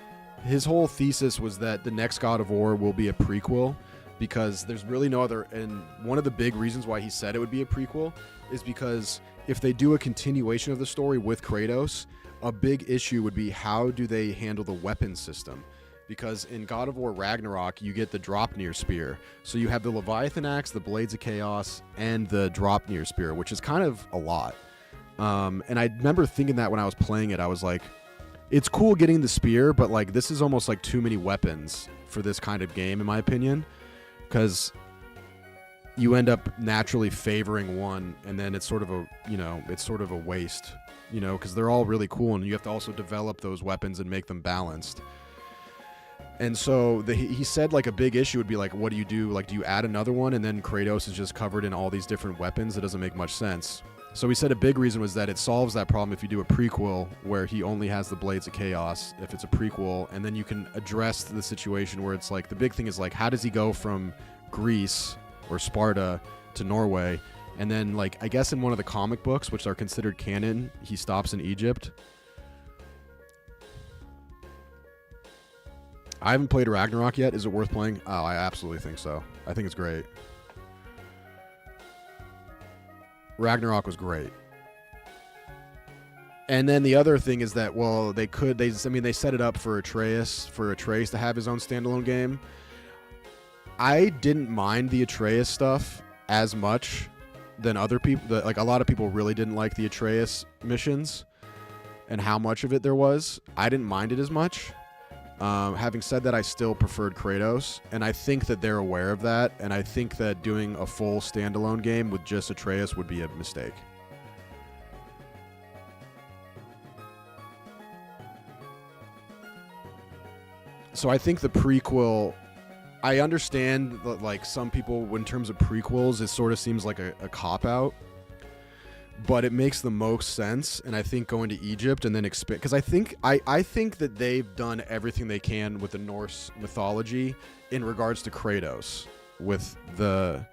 his whole thesis was that the next God of War will be a prequel because there's really no other, and one of the big reasons why he said it would be a prequel is because if they do a continuation of the story with Kratos, a big issue would be how do they handle the weapon system? Because in God of War Ragnarok, you get the Dropnir Spear. So you have the Leviathan Axe, the Blades of Chaos, and the Dropnir Spear, which is kind of a lot. And I remember thinking that when I was playing it, I was like, it's cool getting the spear, but like this is almost like too many weapons for this kind of game, in my opinion. Because you end up naturally favoring one, and then it's sort of a waste, because they're all really cool, and you have to also develop those weapons and make them balanced. And so he said like a big issue would be like, what do you do? Like, do you add another one and then Kratos is just covered in all these different weapons? It doesn't make much sense. So he said a big reason was that it solves that problem if you do a prequel where he only has the Blades of Chaos, if it's a prequel, and then you can address the situation where it's like, the big thing is like, how does he go from Greece or Sparta to Norway? And then like, I guess in one of the comic books, which are considered canon, he stops in Egypt. I haven't played Ragnarok yet. Is it worth playing? Oh, I absolutely think so. I think it's great. Ragnarok was great. And then the other thing is that, well, they set it up for Atreus to have his own standalone game. I didn't mind the Atreus stuff as much than other people. Like, a lot of people really didn't like the Atreus missions and how much of it there was. I didn't mind it as much. Having said that, I still preferred Kratos, and I think that they're aware of that, and I think that doing a full standalone game with just Atreus would be a mistake. So I think the prequel I understand that, like, some people, in terms of prequels, it sort of seems like a cop-out. But it makes the most sense, and I think going to Egypt and then expand, because I think that they've done everything they can with the Norse mythology in regards to Kratos with the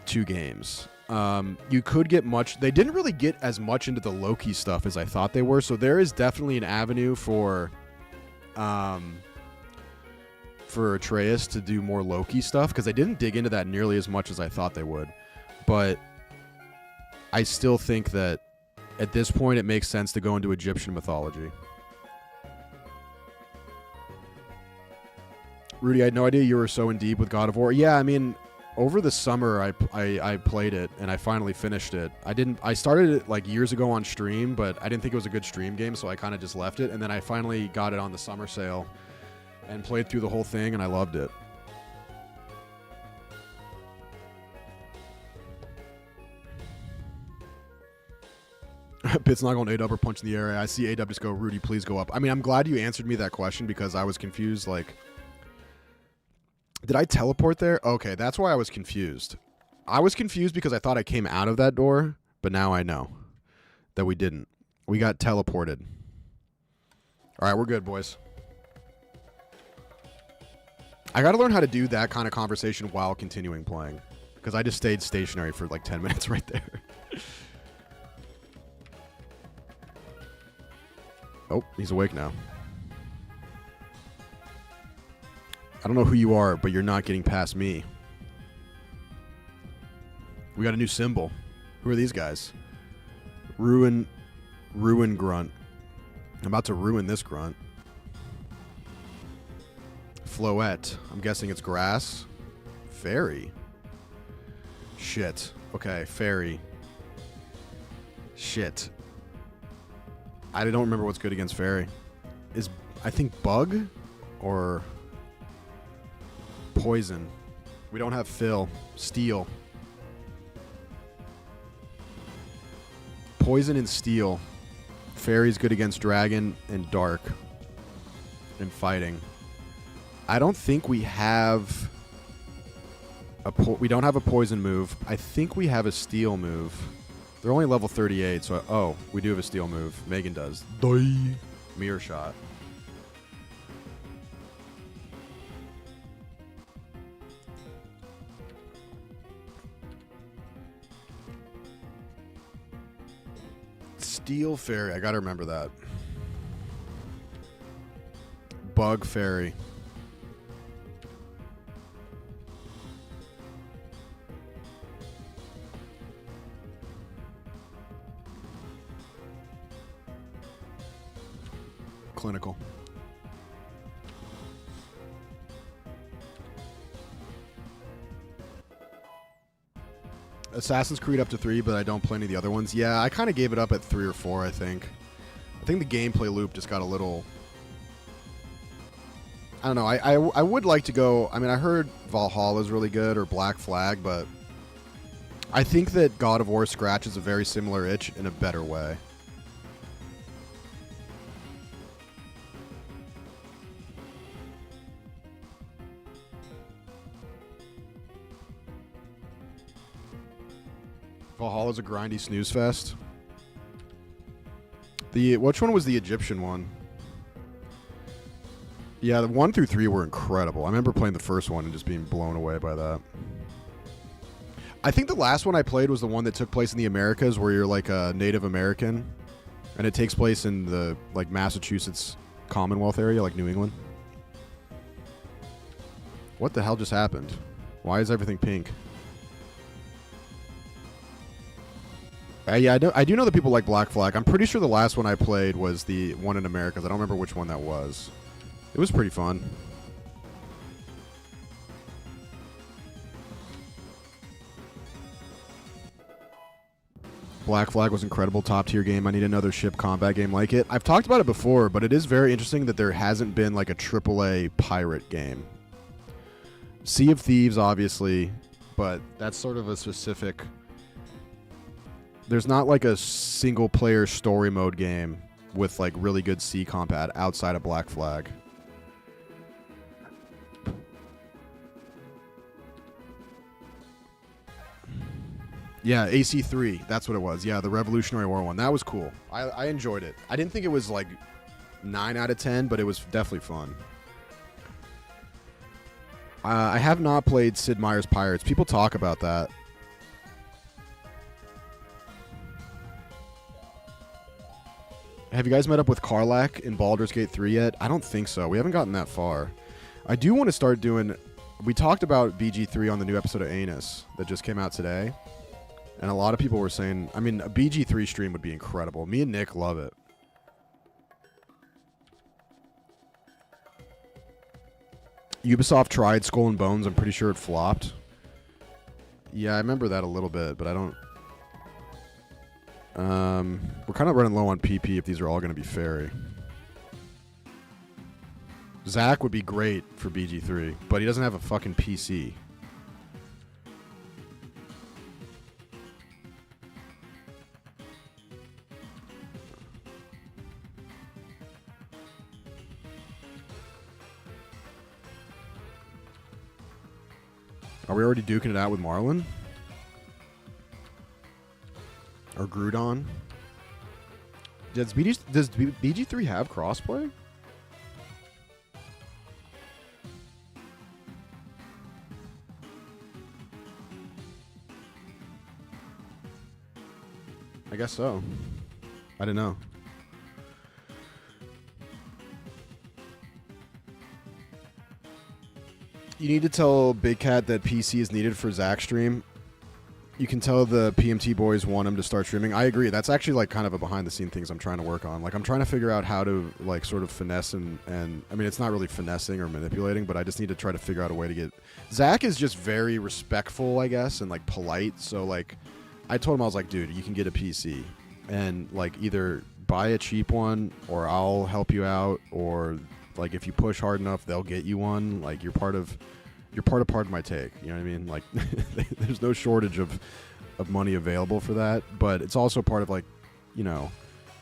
2 games. You could get much. They didn't really get as much into the Loki stuff as I thought they were, so there is definitely an avenue for Atreus to do more Loki stuff, because they didn't dig into that nearly as much as I thought they would. But I still think that at this point it makes sense to go into Egyptian mythology. Rudy, I had no idea you were so in deep with God of War. Yeah, I mean, over the summer I played it and I finally finished it. I started it like years ago on stream, but I didn't think it was a good stream game, so I kind of just left it, and then I finally got it on the summer sale and played through the whole thing, and I loved it. Pit's not going A-Dub or punch in the air. I see A-Dub just go, Rudy, please go up. I mean, I'm glad you answered me that question, because I was confused. Like, did I teleport there? Okay, that's why I was confused. I was confused because I thought I came out of that door, but now I know that we didn't. We got teleported. All right, we're good, boys. I got to learn how to do that kind of conversation while continuing playing, because I just stayed stationary for like 10 minutes right there. Oh, he's awake now. I don't know who you are, but you're not getting past me. We got a new symbol. Who are these guys? Ruin grunt. I'm about to ruin this grunt. Floette. I'm guessing it's grass. Fairy. Shit. Okay, fairy. Shit. I don't remember what's good against fairy. I think bug or poison. We don't have fill. Steel. Poison and steel. Fairy's good against dragon and dark and fighting. I don't think we have we don't have a poison move. I think we have a steel move. They're only level 38, so we do have a steel move. Megan does. Die. Mirror shot. Steel fairy. I gotta remember that. Bug fairy. Clinical. Assassin's Creed up to 3, but I don't play any of the other ones. Yeah, I kind of gave it up at 3 or 4, I think. I think the gameplay loop just got a little... I don't know. I would like to go... I mean, I heard Valhalla is really good, or Black Flag, but I think that God of War scratches a very similar itch in a better way. Valhalla's a grindy snooze fest. Which one was the Egyptian one? Yeah, the 1 through 3 were incredible. I remember playing the first one and just being blown away by that. I think the last one I played was the one that took place in the Americas, where you're like a Native American, and it takes place in the like Massachusetts Commonwealth area, like New England. What the hell just happened? Why is everything pink? Yeah, I do know that people like Black Flag. I'm pretty sure the last one I played was the one in Americas. I don't remember which one that was. It was pretty fun. Black Flag was incredible. Top tier game. I need another ship combat game like it. I've talked about it before, but it is very interesting that there hasn't been like a AAA pirate game. Sea of Thieves, obviously, but that's sort of a specific... There's not like a single player story mode game with like really good sea combat outside of Black Flag. Yeah, AC3. That's what it was. Yeah, the Revolutionary War one. That was cool. I enjoyed it. I didn't think it was like 9 out of 10, but it was definitely fun. I have not played Sid Meier's Pirates. People talk about that. Have you guys met up with Karlak in Baldur's Gate 3 yet? I don't think so. We haven't gotten that far. I do want to start doing... We talked about BG3 on the new episode of Anus that just came out today. And a lot of people were saying... I mean, a BG3 stream would be incredible. Me and Nick love it. Ubisoft tried Skull and Bones. I'm pretty sure it flopped. Yeah, I remember that a little bit, but I don't... we're kind of running low on PP if these are all going to be fairy. Zach would be great for BG3, but he doesn't have a fucking PC. Are we already duking it out with Marlon? Or Groudon? Does BG3 have crossplay? I guess so. I didn't know. You need to tell Big Cat that PC is needed for Zach's stream. You can tell the PMT boys want him to start streaming. I agree. That's actually like kind of a behind the scene things I'm trying to work on. Like I'm trying to figure out how to like sort of finesse and I mean it's not really finessing or manipulating, but I just need to try to figure out a way to get Zach is just very respectful, I guess, and like polite. So like I told him I was like, dude, you can get a PC and like either buy a cheap one or I'll help you out, or like if you push hard enough, they'll get you one. Like you're part of my take. You know what I mean? Like there's no shortage of money available for that, but it's also part of like, you know,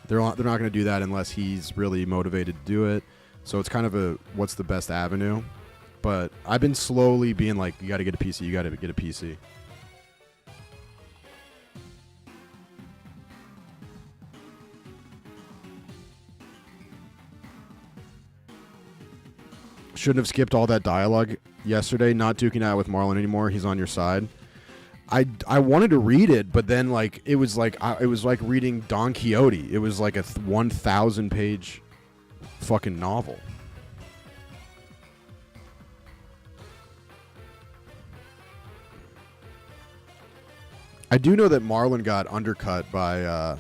they're not going to do that unless he's really motivated to do it. So it's kind of a what's the best avenue. But I've been slowly being like, you got to get a PC. You got to get a PC. Shouldn't have skipped all that dialogue yesterday. Not duking out with Marlon anymore. He's on your side. I wanted to read it, but then like it was like reading Don Quixote. It was like a 1,000 page fucking novel. I do know that Marlon got undercut by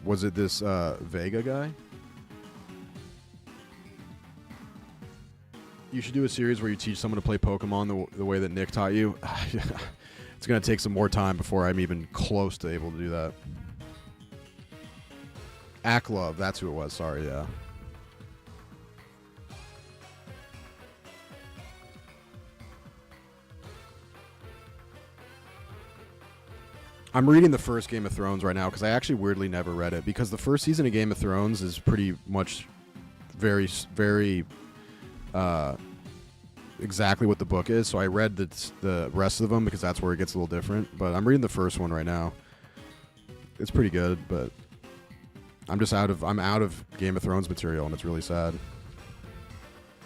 was it this Vega guy? You should do a series where you teach someone to play Pokemon the way that Nick taught you. It's going to take some more time before I'm even close to able to do that. Aklov, that's who it was. Sorry, yeah. I'm reading the first Game of Thrones right now because I actually weirdly never read it, because the first season of Game of Thrones is pretty much very, very... exactly what the book is, so I read the rest of them because that's where it gets a little different. But I'm reading the first one right now. It's pretty good, but I'm out of Game of Thrones material, and it's really sad.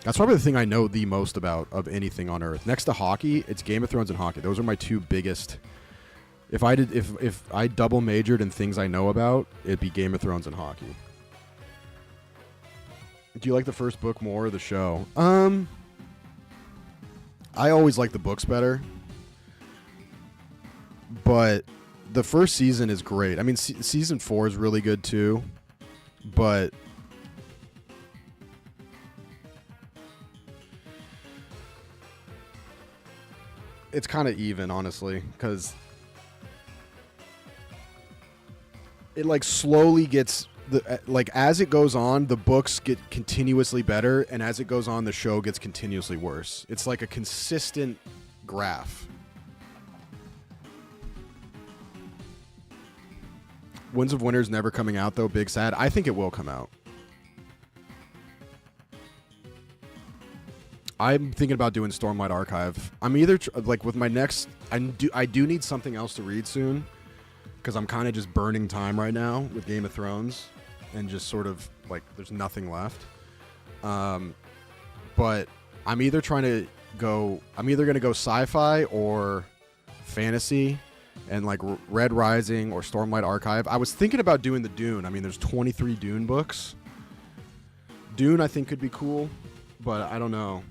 That's probably the thing I know the most about of anything on Earth. Next to hockey, it's Game of Thrones and hockey. Those are my two biggest. If I double majored in things I know about, it'd be Game of Thrones and hockey. Do you like the first book more or the show? I always like the books better, but the first season is great. I mean, season 4 is really good too, but it's kind of even, honestly, because it like slowly gets like as it goes on, the books get continuously better, and as it goes on, the show gets continuously worse. It's like a consistent graph. Winds of Winter's never coming out though. Big sad. I think it will come out. I'm thinking about doing Stormlight Archive. I'm either like with my next. I do need something else to read soon, because I'm kind of just burning time right now with Game of Thrones, and just sort of like there's nothing left. But I'm either trying to go. I'm either gonna go sci-fi or fantasy, and like Red Rising or Stormlight Archive. I was thinking about doing the Dune. I mean, there's 23 Dune books. Dune, I think, could be cool, but I don't know.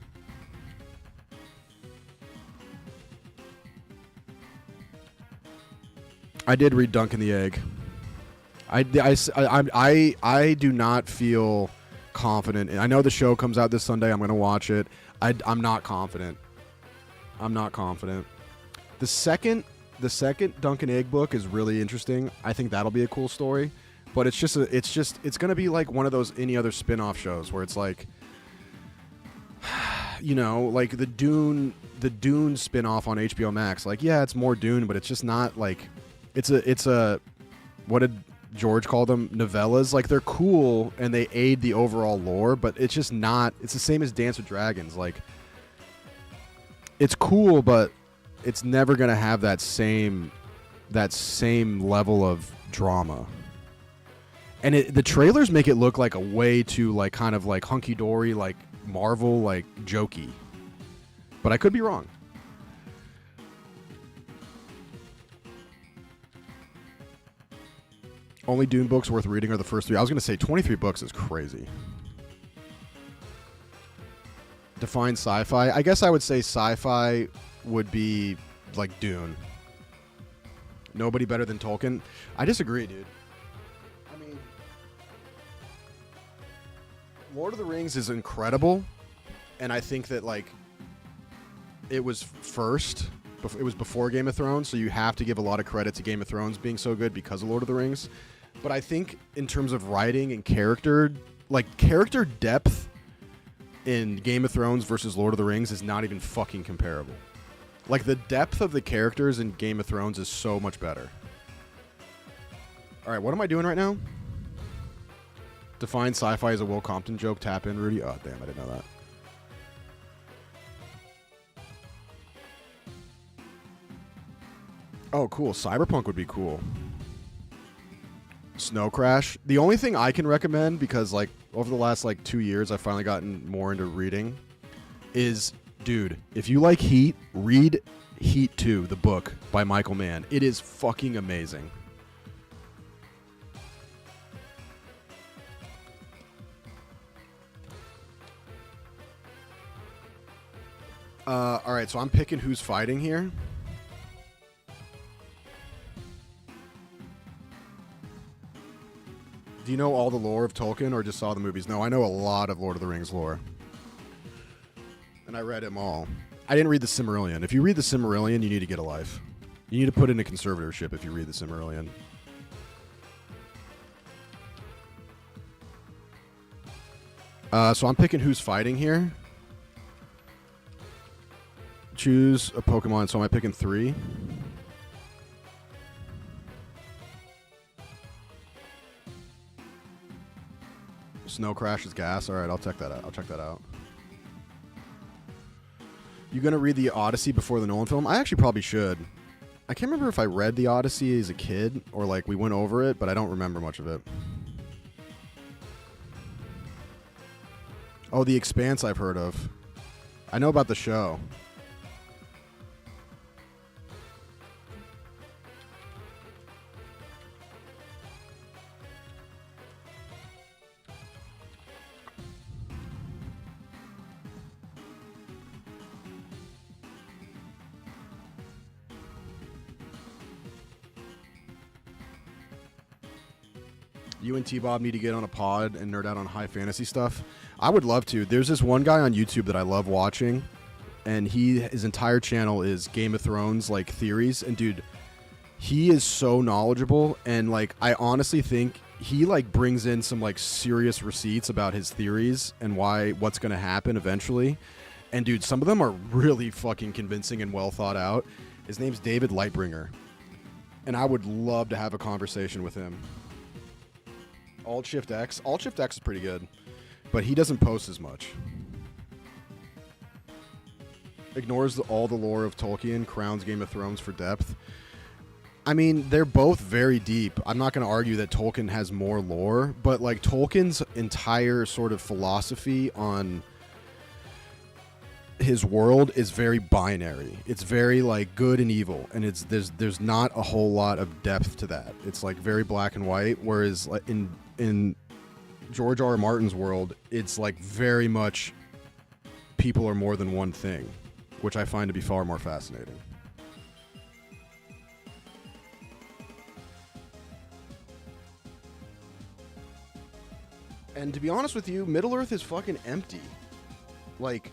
I did read Dunk in the Egg. I do not feel confident. I know the show comes out this Sunday. I'm going to watch it. I'm not confident. I'm not confident. The second Dunk and Egg book is really interesting. I think that'll be a cool story. But it's going to be like one of those any other spin-off shows where it's like, you know, like the Dune spin-off on HBO Max. Like, yeah, it's more Dune, but it's just not like it's a what did George call them? Novellas. Like, they're cool and they aid the overall lore, but it's just not. It's the same as Dance with Dragons. Like, it's cool, but it's never gonna have that same level of drama. And the trailers make it look like a way too like kind of like hunky dory, like Marvel, like jokey. But I could be wrong. Only Dune books worth reading are the first 3. I was going to say 23 books is crazy. Define sci-fi. I guess I would say sci-fi would be like Dune. Nobody better than Tolkien. I disagree, dude. I mean, Lord of the Rings is incredible, and I think that like it was first. It was before Game of Thrones, so you have to give a lot of credit to Game of Thrones being so good because of Lord of the Rings. But I think in terms of writing and character, like character depth in Game of Thrones versus Lord of the Rings is not even fucking comparable. Like, the depth of the characters in Game of Thrones is so much better. All right, what am I doing right now? Define sci-fi as a Will Compton joke. Tap in, Rudy. Oh, damn, I didn't know that. Oh, cool. Cyberpunk would be cool. Snow Crash. The only thing I can recommend, because like over the last like 2 years I've finally gotten more into reading, is, dude, if you like Heat, read Heat 2, the book by Michael Mann. It is fucking amazing. All right, so I'm picking who's fighting here. Do you know all the lore of Tolkien or just saw the movies? No, I know a lot of Lord of the Rings lore. And I read them all. I didn't read the Silmarillion. If you read the Silmarillion, you need to get a life. You need to put in a conservatorship if you read the Silmarillion. So I'm picking who's fighting here. Choose a Pokemon. So am I picking 3? Snow Crash is gas. All right, I'll check that out. You gonna read the Odyssey before the Nolan film? I actually probably should. I can't remember if I read the Odyssey as a kid or like we went over it, but I don't remember much of it. Oh, The Expanse I've heard of. I know about the show. You and T-Bob need to get on a pod and nerd out on high fantasy stuff. I would love to. There's this one guy on YouTube that I love watching, and his entire channel is Game of Thrones like theories. And dude, he is so knowledgeable, and like I honestly think he like brings in some like serious receipts about his theories and what's going to happen eventually. And dude, some of them are really fucking convincing and well thought out. His name's David Lightbringer, and I would love to have a conversation with him. Alt-Shift-X. Alt-Shift-X is pretty good, but he doesn't post as much. ignores all the lore of Tolkien, crowns Game of Thrones for depth. I mean, they're both very deep. I'm not going to argue that Tolkien has more lore, but like Tolkien's entire sort of philosophy on his world is very binary. It's very like good and evil, and there's not a whole lot of depth to that. It's like very black and white. Whereas like in George R. R. Martin's world, it's like very much people are more than one thing, which I find to be far more fascinating. And to be honest with you, Middle-earth is fucking empty. Like,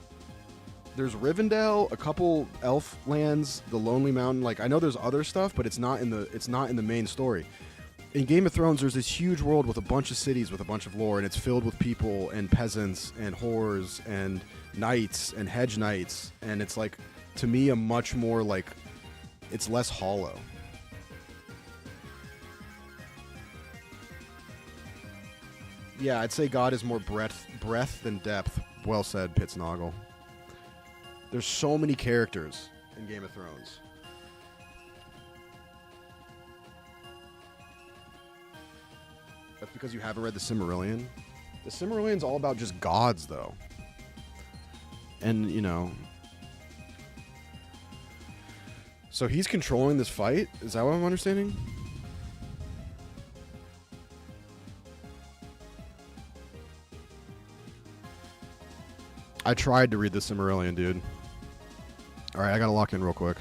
there's Rivendell, a couple elf lands, the Lonely Mountain. Like, I know there's other stuff, but it's not in the main story. In Game of Thrones, there's this huge world with a bunch of cities with a bunch of lore, and it's filled with people and peasants and whores and knights and hedge knights. And it's like, to me, a much more like, it's less hollow. Yeah, I'd say God is more breadth than depth. Well said, Pitsnoggle. There's so many characters in Game of Thrones. That's because you haven't read the Silmarillion. The Silmarillion's all about just gods, though. And, you know... So he's controlling this fight? Is that what I'm understanding? I tried to read the Silmarillion, dude. Alright, I gotta lock in real quick.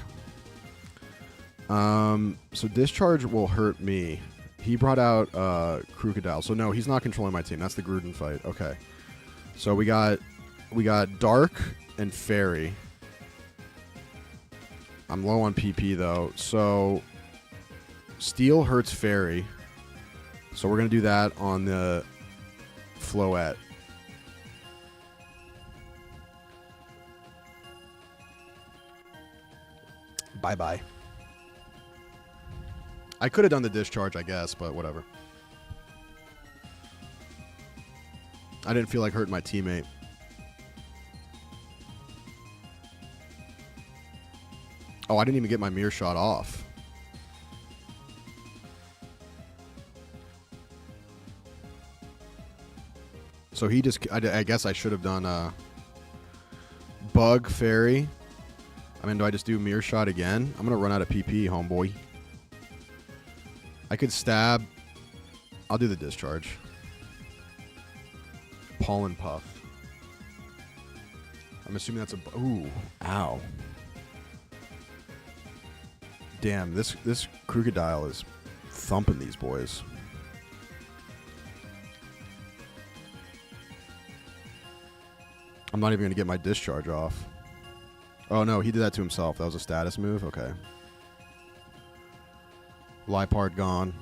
So Discharge will hurt me. He brought out Crocodile. So no, he's not controlling my team. That's the Gruden fight. Okay. So we got Dark and Fairy. I'm low on PP though. So Steel hurts Fairy. So we're gonna do that on the Floette. Bye-bye. I could have done the Discharge, I guess, but whatever. I didn't feel like hurting my teammate. Oh, I didn't even get my mirror shot off. So he just... I guess I should have done Bug Fairy. I mean, do I just do mirror shot again? I'm going to run out of PP, homeboy. I could stab. I'll do the Discharge. Pollen Puff. I'm assuming that's a... Ooh. Ow. Damn, this Crocodile is thumping these boys. I'm not even going to get my Discharge off. Oh, no, he did that to himself. That was a status move? Okay. Lipard gone.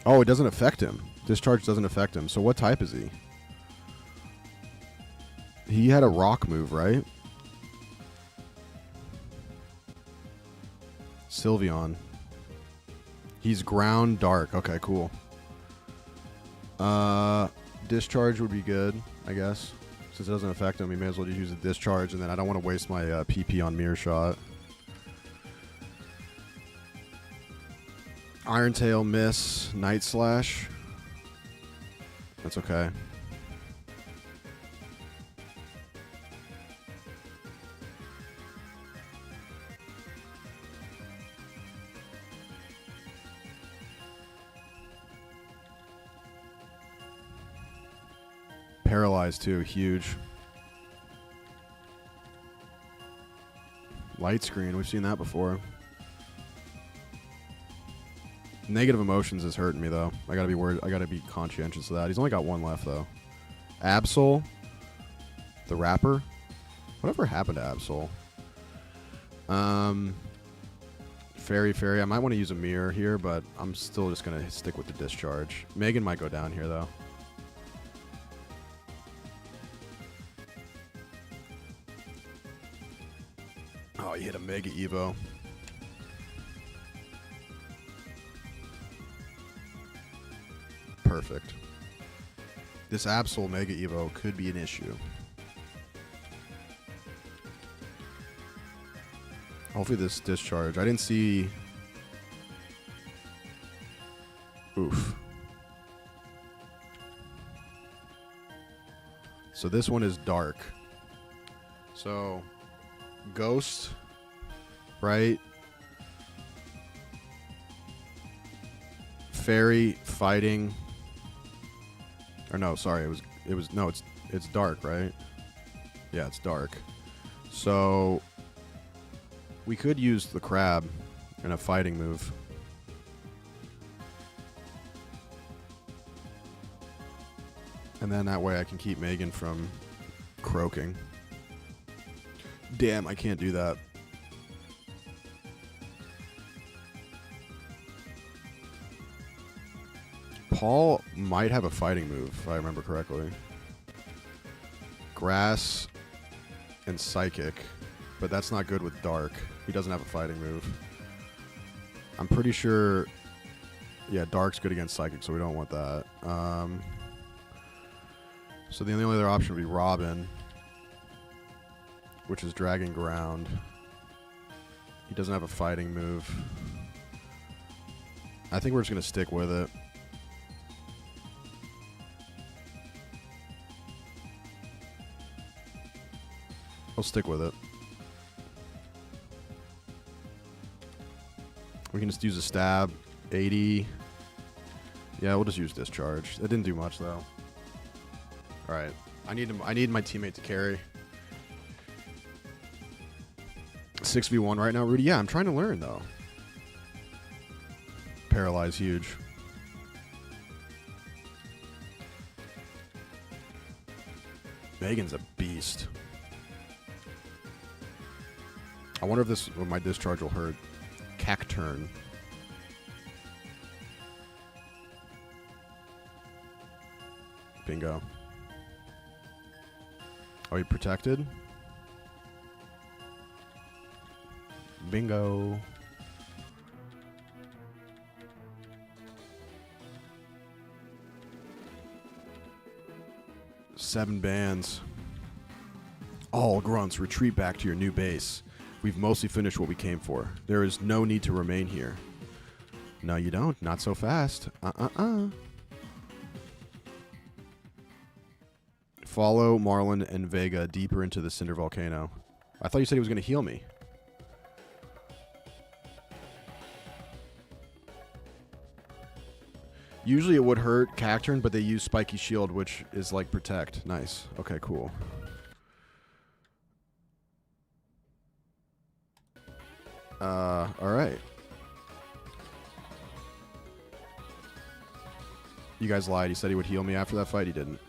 Oh, it doesn't affect him. Discharge doesn't affect him. So what type is he? He had a rock move, right? Sylveon. He's ground dark. Okay, cool. Discharge would be good, I guess. Since it doesn't affect him, he may as well just use a Discharge, and then I don't want to waste my PP on Mirror Shot. Iron Tail, miss. Night Slash. That's okay. Paralyzed too, huge. Light Screen, we've seen that before. Negative Emotions is hurting me though. I gotta be worried. I gotta be conscientious of that. He's only got one left though. Absol, the rapper. Whatever happened to Absol? Fairy. I might want to use a mirror here, but I'm still just gonna stick with the Discharge. Megan might go down here though. Oh, you hit a Mega Evo. Perfect. This Absol Mega Evo could be an issue. Hopefully this discharge. I didn't see... Oof. So this one is dark. So, Ghost, right? Fairy, Fighting. Or no, sorry, it's dark, right? Yeah, it's dark. So we could use the crab in a fighting move. And then that way I can keep Megan from croaking. Damn, I can't do that. Paul might have a fighting move, if I remember correctly. Grass and Psychic, but that's not good with Dark. He doesn't have a fighting move. I'm pretty sure... Yeah, Dark's good against Psychic, so we don't want that. So the only other option would be Robin, which is Dragon Ground. He doesn't have a fighting move. I think we're just going to stick with it. I'll stick with it. We can just use a stab. 80. Yeah, we'll just use discharge. It didn't do much though. Alright. I need my teammate to carry. 6v1 right now, Rudy. Yeah, I'm trying to learn though. Paralyze huge. Megan's a beast. I wonder if my discharge will hurt. Cacturn. Bingo. Are you protected? Bingo. Seven bands. All grunts, retreat back to your new base. We've mostly finished what we came for. There is no need to remain here. No, you don't. Not so fast. Follow Marlin and Vega deeper into the Cinder Volcano. I thought you said he was going to heal me. Usually it would hurt Cacturn, but they use Spiky Shield, which is like Protect. Nice. Okay, cool. Alright. You guys lied. He said he would heal me after that fight. He didn't.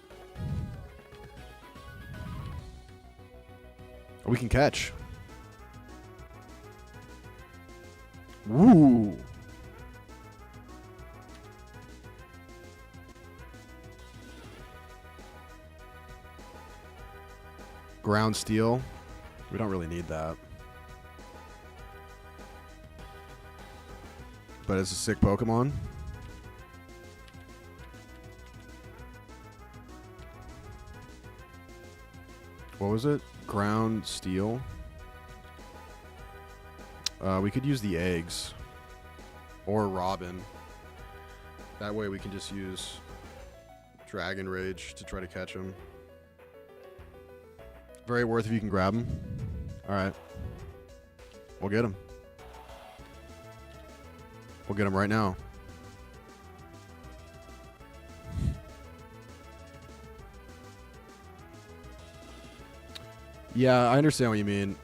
We can catch. Woo! Ground Steel. We don't really need that. But it's a sick Pokemon. What was it? Ground Steel. We could use the eggs. Or Robin. That way we can just use Dragon Rage to try to catch him. Very worth if you can grab him. Alright. We'll get him. We'll get him right now. Yeah, I understand what you mean.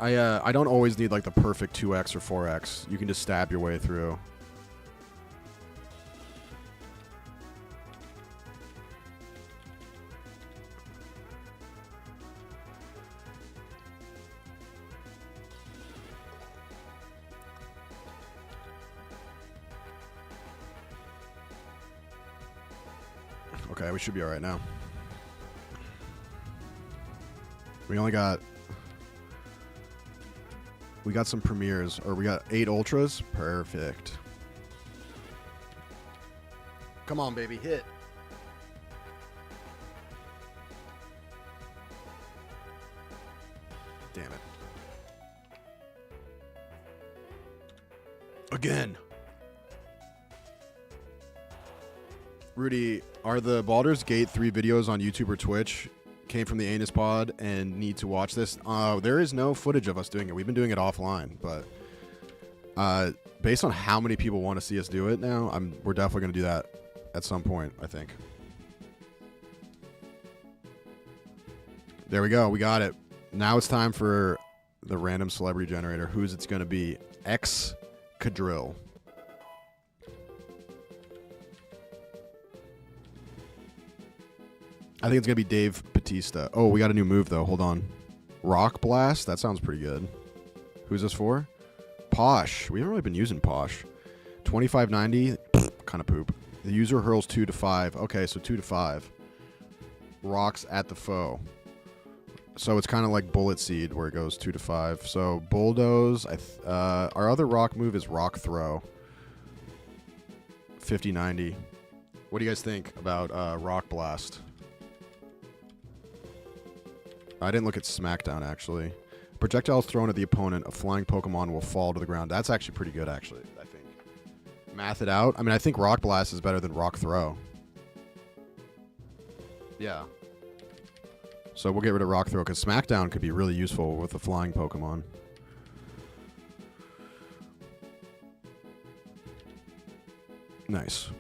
I don't always need like the perfect 2x or 4x. You can just stab your way through. Okay, we should be alright now. We got some premieres, or we got 8 ultras. Perfect. Come on, baby, hit. again. Rudy, are the Baldur's Gate 3 videos on YouTube or Twitch came from the Anus Pod and need to watch this? There is no footage of us doing it. We've been doing it offline, but based on how many people want to see us do it now, we're definitely going to do that at some point, I think. There we go. We got it. Now it's time for the random celebrity generator. Who's it's going to be? X Cadrill. I think it's going to be Dave Bautista. Oh, we got a new move, though. Hold on. Rock Blast? That sounds pretty good. Who's this for? Posh. We haven't really been using Posh. 2590. Kind of poop. The user hurls 2 to 5. Okay, so 2 to 5. Rocks at the foe. So it's kind of like Bullet Seed, where it goes 2 to 5. So Bulldoze. Our other rock move is Rock Throw. 5090. What do you guys think about Rock Blast? I didn't look at SmackDown, actually. Projectiles thrown at the opponent, a flying Pokemon will fall to the ground. That's actually pretty good, actually, I think. Math it out. I mean, I think Rock Blast is better than Rock Throw. Yeah. So we'll get rid of Rock Throw, because SmackDown could be really useful with a flying Pokemon. Nice.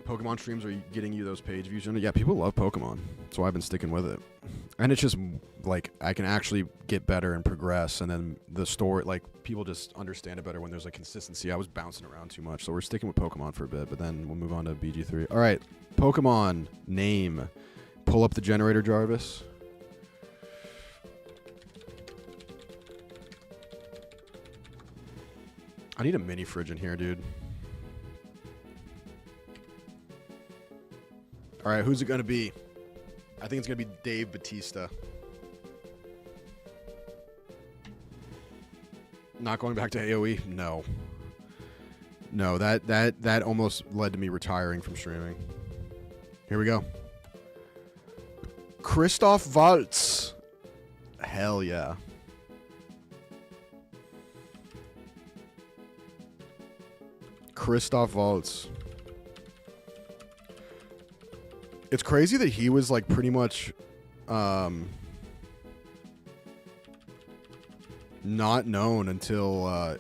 Pokemon streams are getting you those page views. Yeah, people love Pokemon. That's why I've been sticking with it. And it's just, like, I can actually get better and progress. And then the story, like, people just understand it better when there's, like, consistency. I was bouncing around too much. So we're sticking with Pokemon for a bit. But then we'll move on to BG3. All right. Pokemon name. Pull up the generator, Jarvis. I need a mini fridge in here, dude. All right, who's it going to be? I think it's going to be Dave Bautista. Not going back to AoE? No. No, that almost led to me retiring from streaming. Here we go. Christoph Waltz. Hell yeah. Christoph Waltz. It's crazy that he was, like, pretty much not known until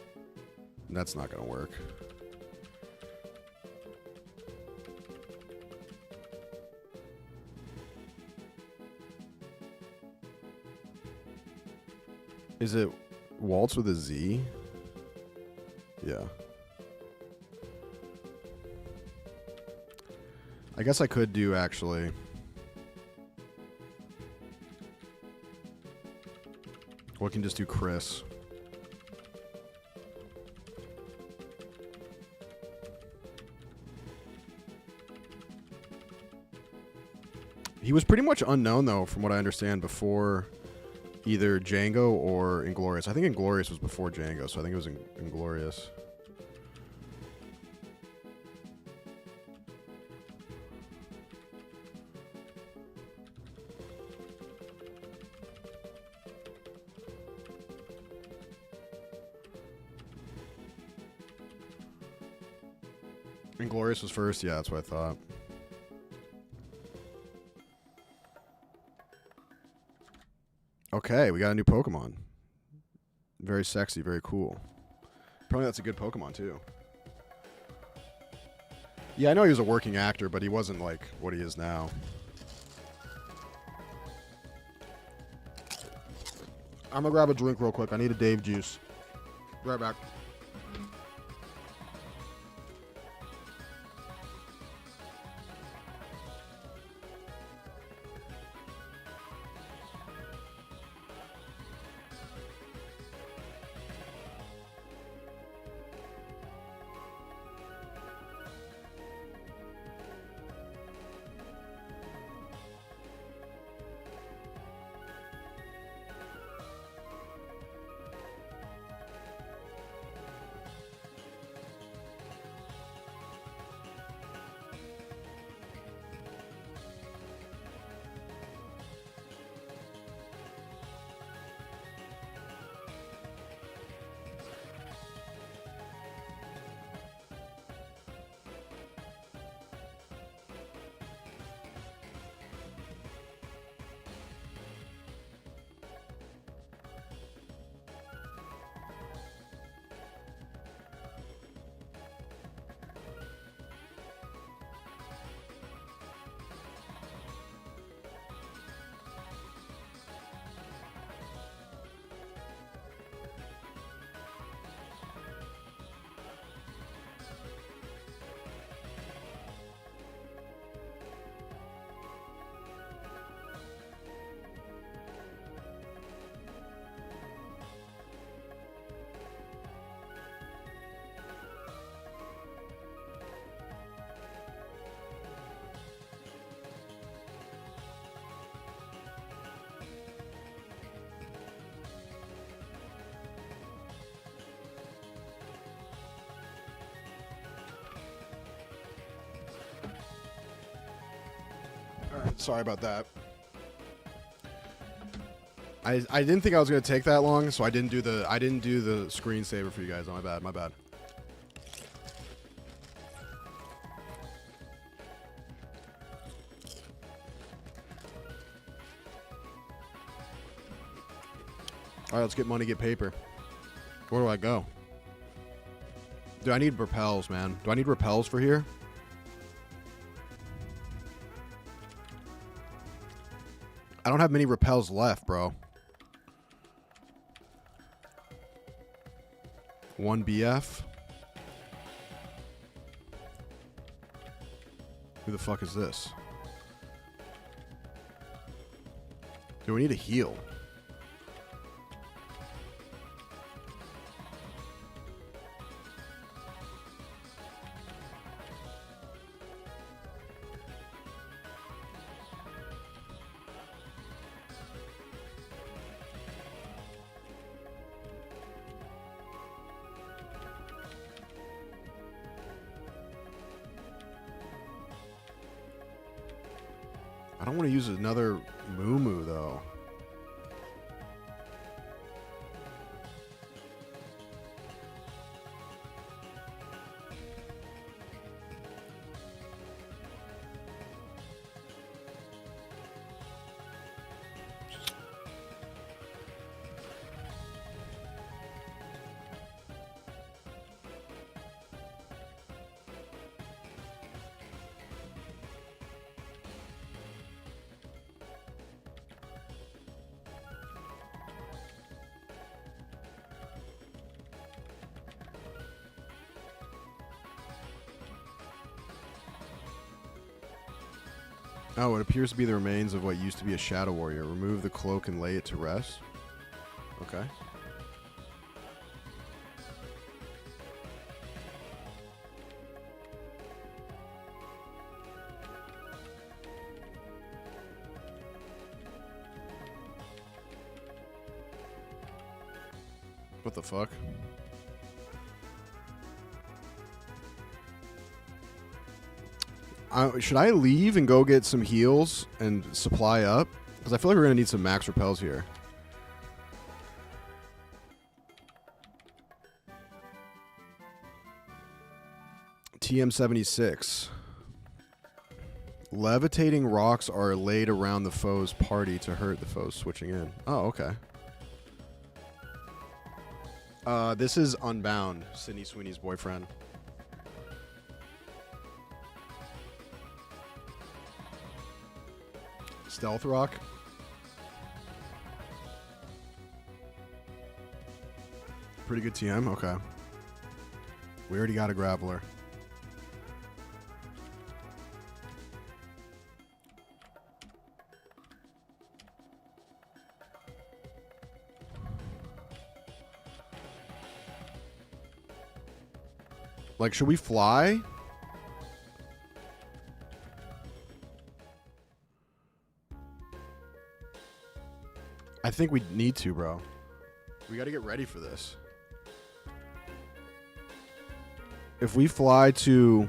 that's not gonna work. Is it Waltz with a Z? Yeah. I guess I could do, actually. We can just do Chris. He was pretty much unknown, though, from what I understand, before either Django or Inglorious. I think Inglorious was before Django, so I think it was Inglorious. Inglorious was first? Yeah, that's what I thought. Okay, we got a new Pokemon. Very sexy, very cool. Probably that's a good Pokemon, too. Yeah, I know he was a working actor, but he wasn't, like, what he is now. I'm gonna grab a drink real quick. I need a Dave juice. Be right back. Sorry about that. I didn't think I was gonna take that long, so I didn't do the screensaver for you guys. Oh, my bad. My bad. All right, let's get money, get paper. Where do I go? Dude, I need repels, man. Do I need repels for here? I don't have many repels left, bro. 1 BF. Who the fuck is this? Do we need a heal? I don't want to use another Moo though. Oh, it appears to be the remains of what used to be a shadow warrior. Remove the cloak and lay it to rest. Okay. What the fuck? Should I leave and go get some heals and supply up? Because I feel like we're going to need some max repels here. TM76. Levitating rocks are laid around the foe's party to hurt the foes switching in. Oh, okay. This is Unbound, Sydney Sweeney's boyfriend. Stealth Rock. Pretty good TM. Okay. We already got a Graveler. Like, should we fly? I think we need to, bro. We got to get ready for this. If we fly to...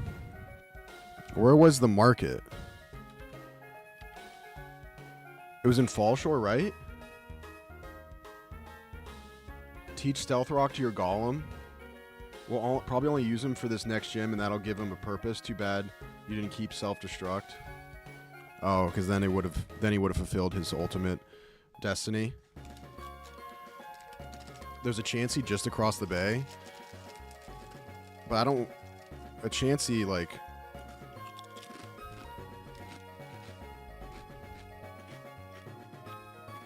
Where was the market? It was in Fallshore, right? Teach Stealth Rock to your Golem. We'll probably only use him for this next gym, and that'll give him a purpose. Too bad you didn't keep Self-Destruct. Oh, because then he would have fulfilled his ultimate destiny. There's a Chansey just across the bay. But I don't... A Chansey, like...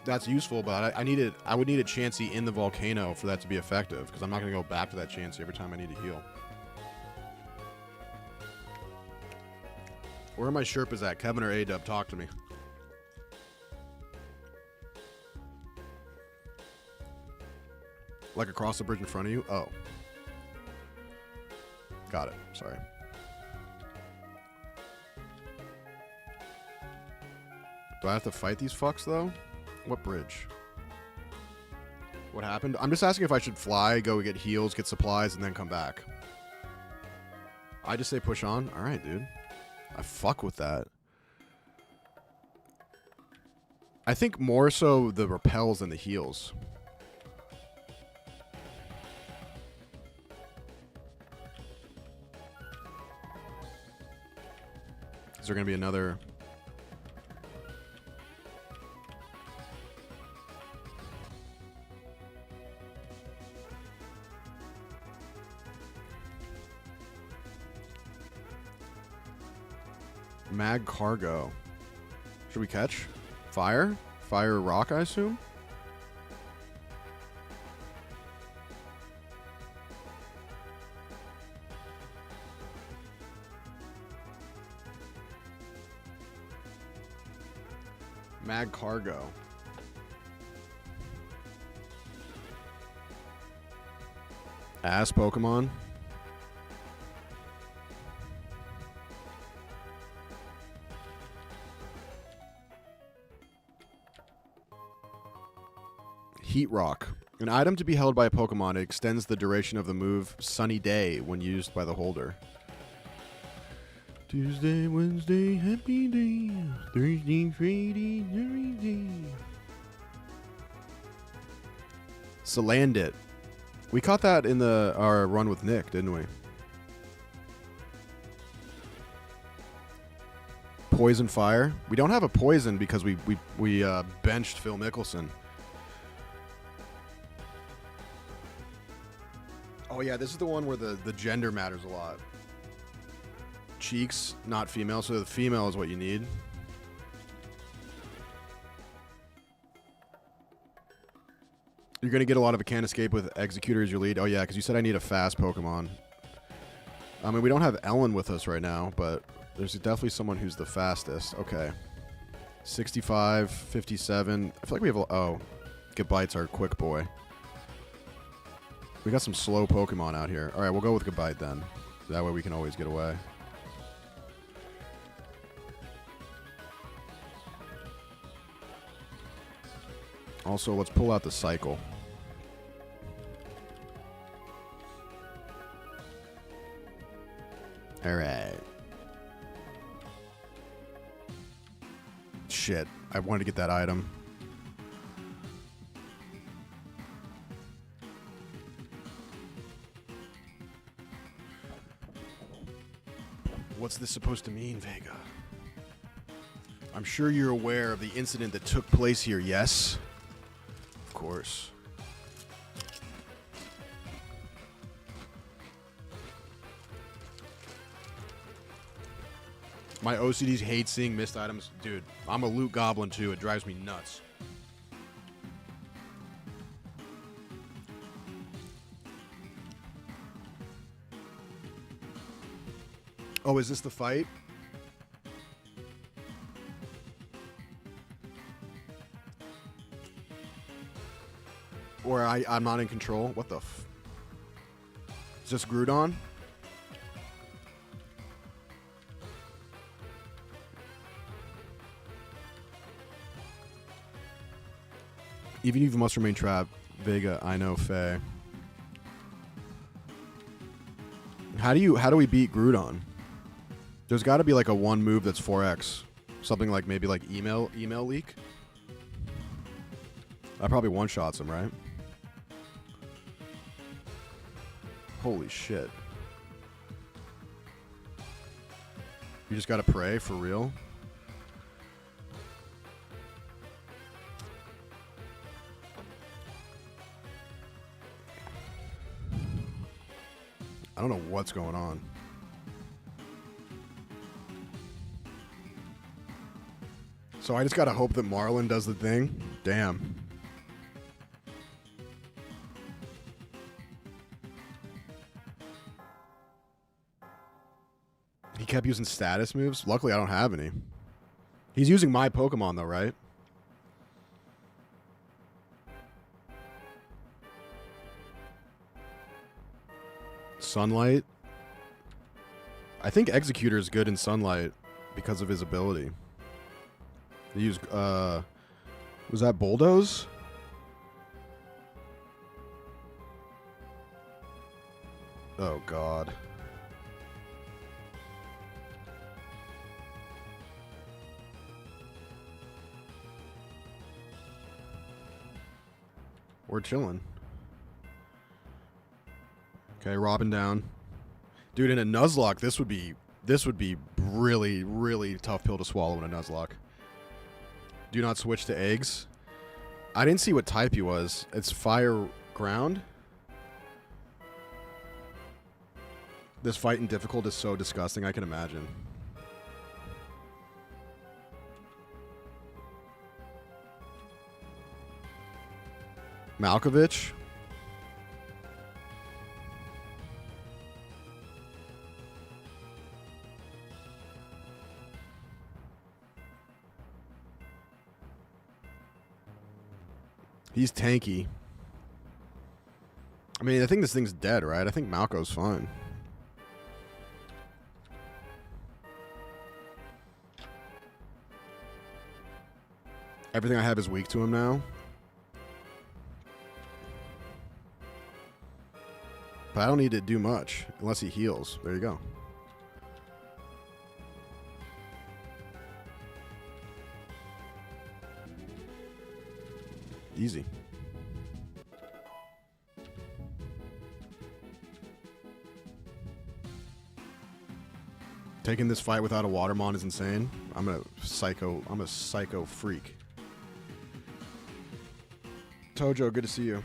That's useful, but I would need a Chansey in the volcano for that to be effective, because I'm not going to go back to that Chansey every time I need to heal. Where are my Sherpas at? Kevin or A-Dub, talk to me. Like across the bridge in front of you? Oh. Got it. Sorry. Do I have to fight these fucks, though? What bridge? What happened? I'm just asking if I should fly, go get heals, get supplies, and then come back. I just say push on? Alright, dude. I fuck with that. I think more so the repels than the heals. Is there going to be another... Mag Cargo. Should we catch? Fire? Fire rock, I assume? Mag Cargo. Ass Pokemon. Heat Rock. An item to be held by a Pokemon. It extends the duration of the move Sunny Day when used by the holder. Tuesday, Wednesday, happy day. Thursday, Friday, Thursday. Salandit. We caught that in our run with Nick, didn't we? Poison Fire. We don't have a poison because we benched Phil Mickelson. Oh yeah, this is the one where the gender matters a lot. Cheeks, not female, so the female is what you need. You're going to get a lot of a can escape with Executor as your lead. Oh yeah, because you said I need a fast Pokemon. I mean, we don't have Ellen with us right now, but there's definitely someone who's the fastest. Okay. 65, 57. I feel like we have oh, Gabite's our quick boy. We got some slow Pokemon out here. All right, we'll go with Gabite then. That way we can always get away. Also, let's pull out the cycle. All right. Shit, I wanted to get that item. What's this supposed to mean, Vega? I'm sure you're aware of the incident that took place here, yes? Of course. My OCDs hate seeing missed items. Dude, I'm a loot goblin too. It drives me nuts. Oh, is this the fight? Or I'm not in control? What the f... Is this Groudon? Even if you must remain trapped, Vega, I know, Faye. How do we beat Groudon? There's got to be like a one move that's 4x. Something like maybe like email leak. That probably one-shots him, right? Holy shit. You just gotta pray for real? I don't know what's going on. So I just gotta hope that Marlin does the thing. Damn. He kept using status moves. Luckily, I don't have any. He's using my Pokemon, though, right? Sunlight. I think Executor is good in Sunlight because of his ability. He used, was that Bulldoze? Oh, God. We're chilling. Okay, Robin down. Dude, in a Nuzlocke, this would be really, really tough pill to swallow in a Nuzlocke. Do not switch to eggs. I didn't see what type he was. It's fire ground. This fight in difficult is so disgusting, I can imagine. Malkovich. He's tanky. I mean, I think this thing's dead, right? I think Malco's fine. Everything I have is weak to him now. But I don't need to do much unless he heals. There you go. Easy. Taking this fight without a Watermon is insane. I'm a psycho freak. Tojo, good to see you.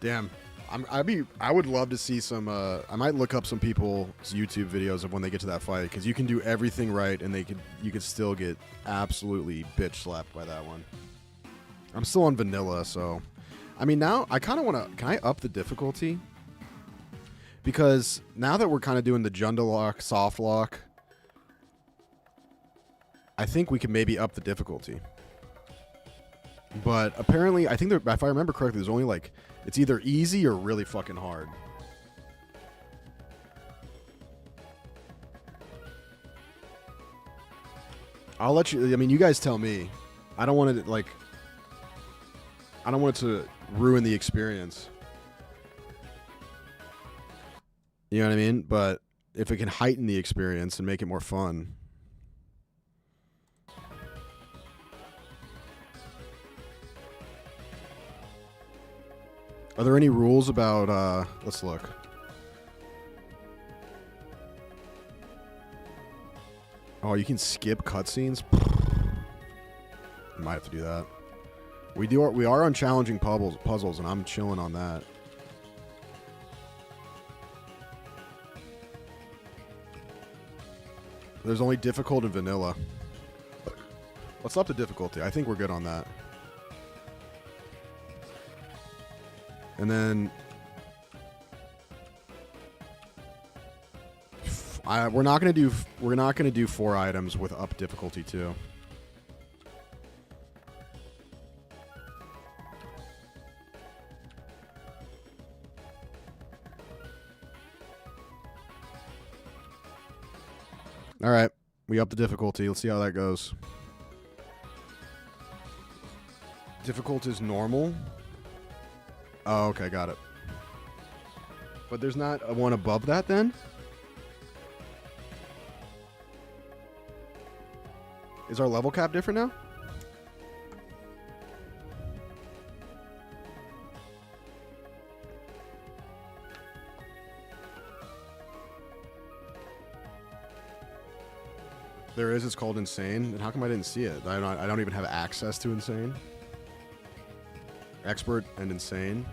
Damn. I would love to see some. I might look up some people's YouTube videos of when they get to that fight, because you can do everything right and you could still get absolutely bitch slapped by that one. I'm still on vanilla, so I mean now I kind of want to. Can I up the difficulty? Because now that we're kind of doing the Junda lock, soft lock, I think we can maybe up the difficulty. But apparently, I think if I remember correctly, there's only like, it's either easy or really fucking hard. I'll let you, I mean, you guys tell me. I don't want it like, I don't want it to ruin the experience. You know what I mean? But if it can heighten the experience and make it more fun. Are there any rules about, let's look. Oh, you can skip cutscenes? Might have to do that. We are on challenging puzzles, and I'm chilling on that. There's only difficult and vanilla. Let's up the difficulty. I think we're good on that. And then we're not gonna do 4 items with up difficulty too. All right, we up the difficulty. Let's see how that goes. Difficult is normal. Oh, okay, got it. But there's not a one above that then? Is our level cap different now? There is. It's called Insane. And how come I didn't see it? I don't even have access to Insane. Expert and Insane.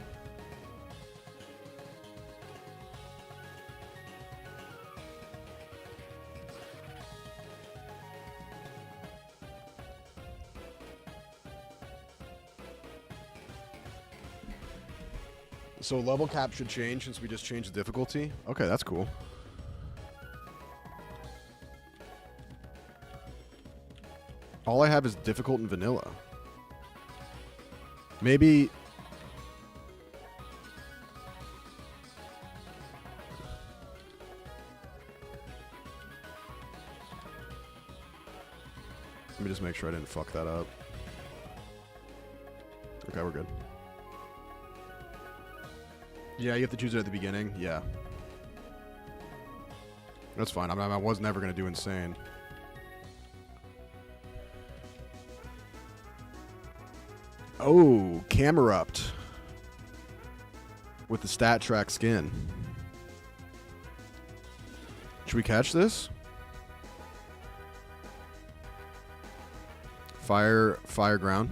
So level cap should change since we just changed the difficulty. Okay, that's cool. All I have is difficult and vanilla. Maybe... Let me just make sure I didn't fuck that up. Okay, we're good. Yeah, you have to choose it at the beginning. Yeah. That's fine. I was never going to do insane. Oh, Camerupt. With the stat track skin. Should we catch this? Fire ground.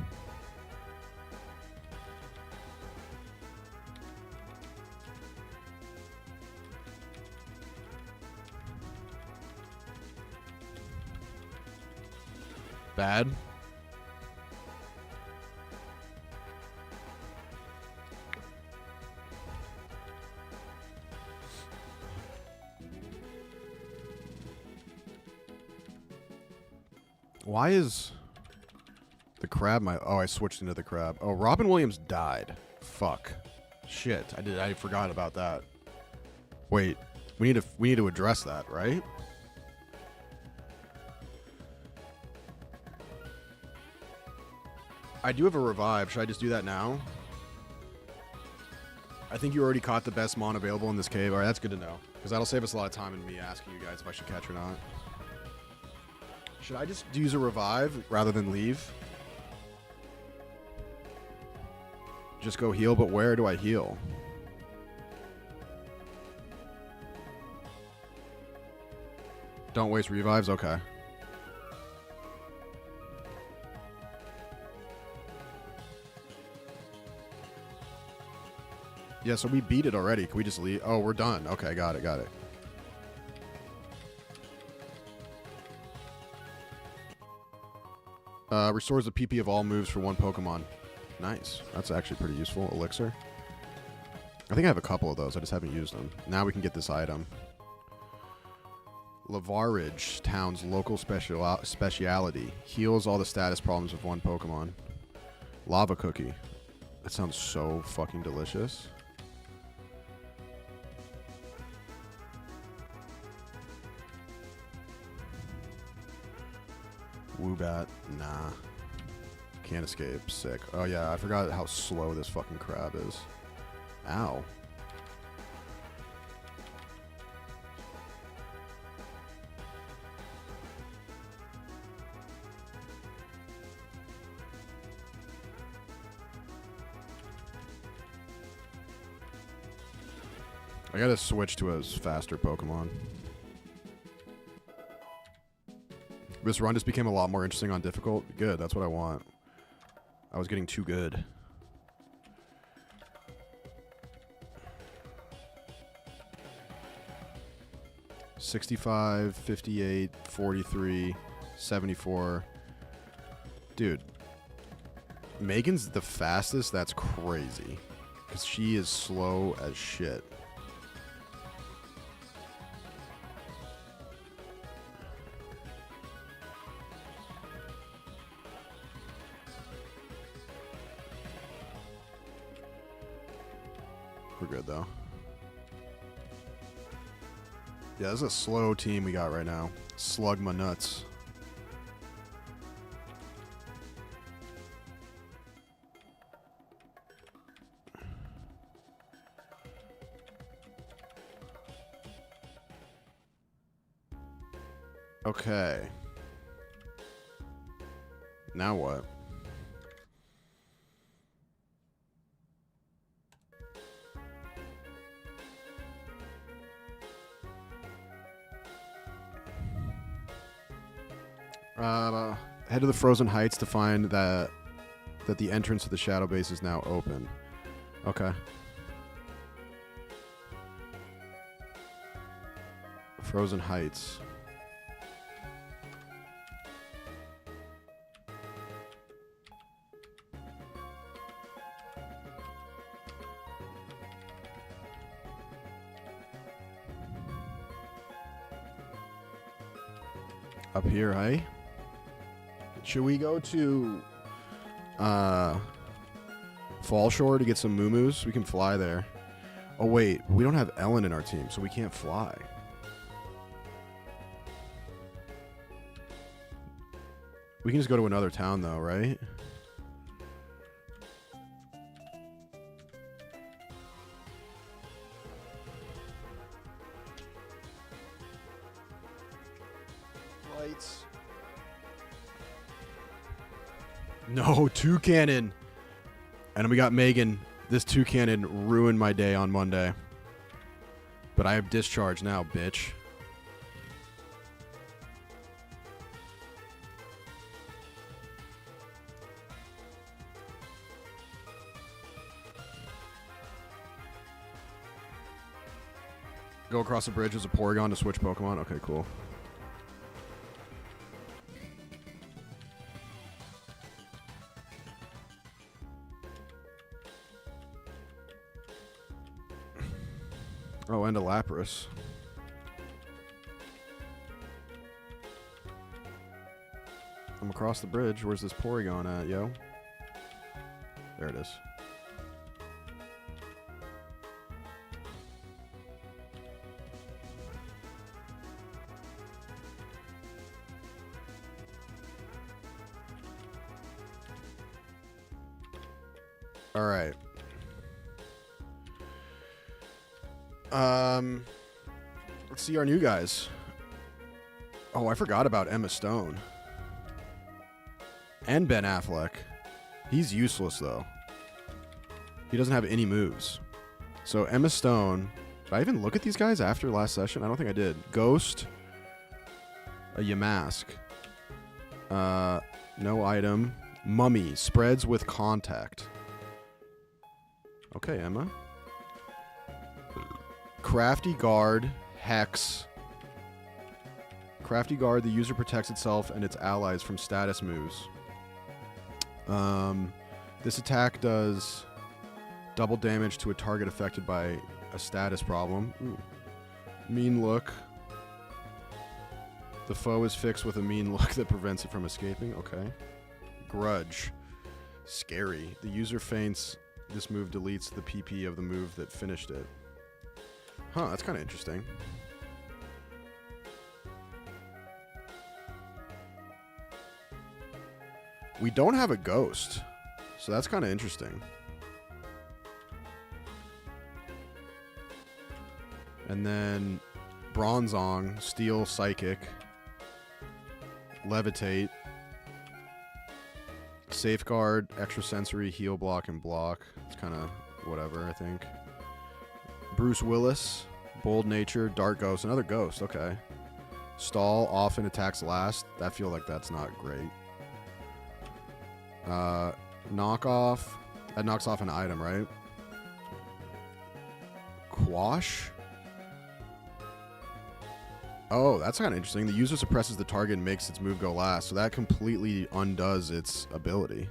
Bad. Why is the crab my... Oh, I switched into the crab. Oh, Robin Williams died. Fuck. Shit. I forgot about that. Wait. We need to address that, right? I do have a revive. Should I just do that now? I think you already caught the best mon available in this cave. All right, that's good to know. Because that'll save us a lot of time in me asking you guys if I should catch or not. Should I just use a revive rather than leave? Just go heal, but where do I heal? Don't waste revives? Okay. Yeah, so we beat it already. Can we just leave? Oh, we're done. Okay, got it. Restores the PP of all moves for one Pokemon. Nice. That's actually pretty useful. Elixir. I think I have a couple of those. I just haven't used them. Now we can get this item. Lavarage, town's local speciality. Heals all the status problems of one Pokemon. Lava Cookie. That sounds so fucking delicious. Woobat, nah. Can't escape. Sick. Oh yeah, I forgot how slow this fucking crab is. Ow. I gotta switch to a faster Pokemon. This run just became a lot more interesting on difficult. Good, that's what I want. I was getting too good. $65, $58, $43, $74. Dude. Megan's the fastest? That's crazy. Because she is slow as shit. We're good, though. Yeah, this is a slow team we got right now. Slug my nuts. Okay. Now what? Head to the Frozen Heights to find that the entrance to the Shadow Base is now open. Okay. Frozen Heights. Up here, eh? Should we go to Fall Shore to get some moo-moos? We can fly there. Oh, wait. We don't have Ellen in our team, so we can't fly. We can just go to another town, though, right? Yates. No, two cannon. And we got Megan. This two cannon ruined my day on Monday. But I have discharge now, bitch. Go across the bridge as a Porygon to switch Pokemon? Okay, cool. Oh, and a Lapras. I'm across the bridge. Where's this Porygon at, yo? There it is. All right. Let's see our new guys. Oh, I forgot about Emma Stone. And Ben Affleck. He's useless, though. He doesn't have any moves. So, Emma Stone. Did I even look at these guys after last session? I don't think I did. Ghost. A Yamask. No item. Mummy. Spreads with contact. Okay, Emma. Crafty Guard. Hex. Crafty Guard. The user protects itself and its allies from status moves. This attack does double damage to a target affected by a status problem. Ooh. Mean Look. The foe is fixed with a mean look that prevents it from escaping. Okay. Grudge. Scary. The user faints. This move deletes the PP of the move that finished it. Huh, that's kind of interesting. We don't have a ghost, so that's kind of interesting. And then Bronzong, Steel, Psychic, Levitate, Safeguard, Extrasensory, Heal, Block, and Block. It's kind of whatever, I think. Bruce Willis, Bold Nature, Dark Ghost, another ghost, okay. Stall, often attacks last. I feel like that's not great. Knockoff. That knocks off an item, right? Quash. Oh, that's kind of interesting. The user suppresses the target and makes its move go last, so that completely undoes its ability.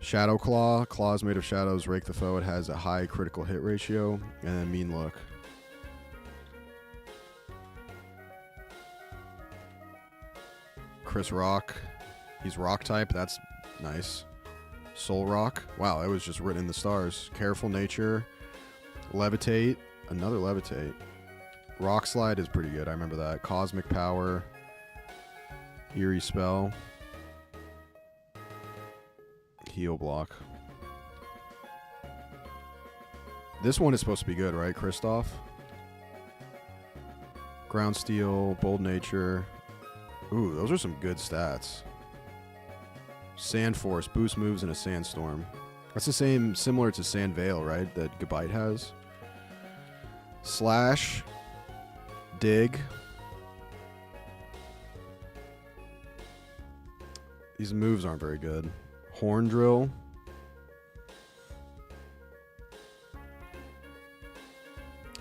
Shadow Claw. Claws made of shadows rake the foe. It has a high critical hit ratio. And then Mean Look. Chris Rock. He's rock type. That's nice. Soul Rock. Wow, that was just written in the stars. Careful Nature. Levitate. Another Levitate. Rock Slide is pretty good. I remember that. Cosmic Power. Eerie Spell. Heal Block. This one is supposed to be good, right, Kristoff? Ground Steel. Bold Nature. Ooh, those are some good stats. Sand Force, boost moves in a sandstorm. That's the same, similar to Sand Veil, right? That Gabite has. Slash. Dig. These moves aren't very good. Horn Drill.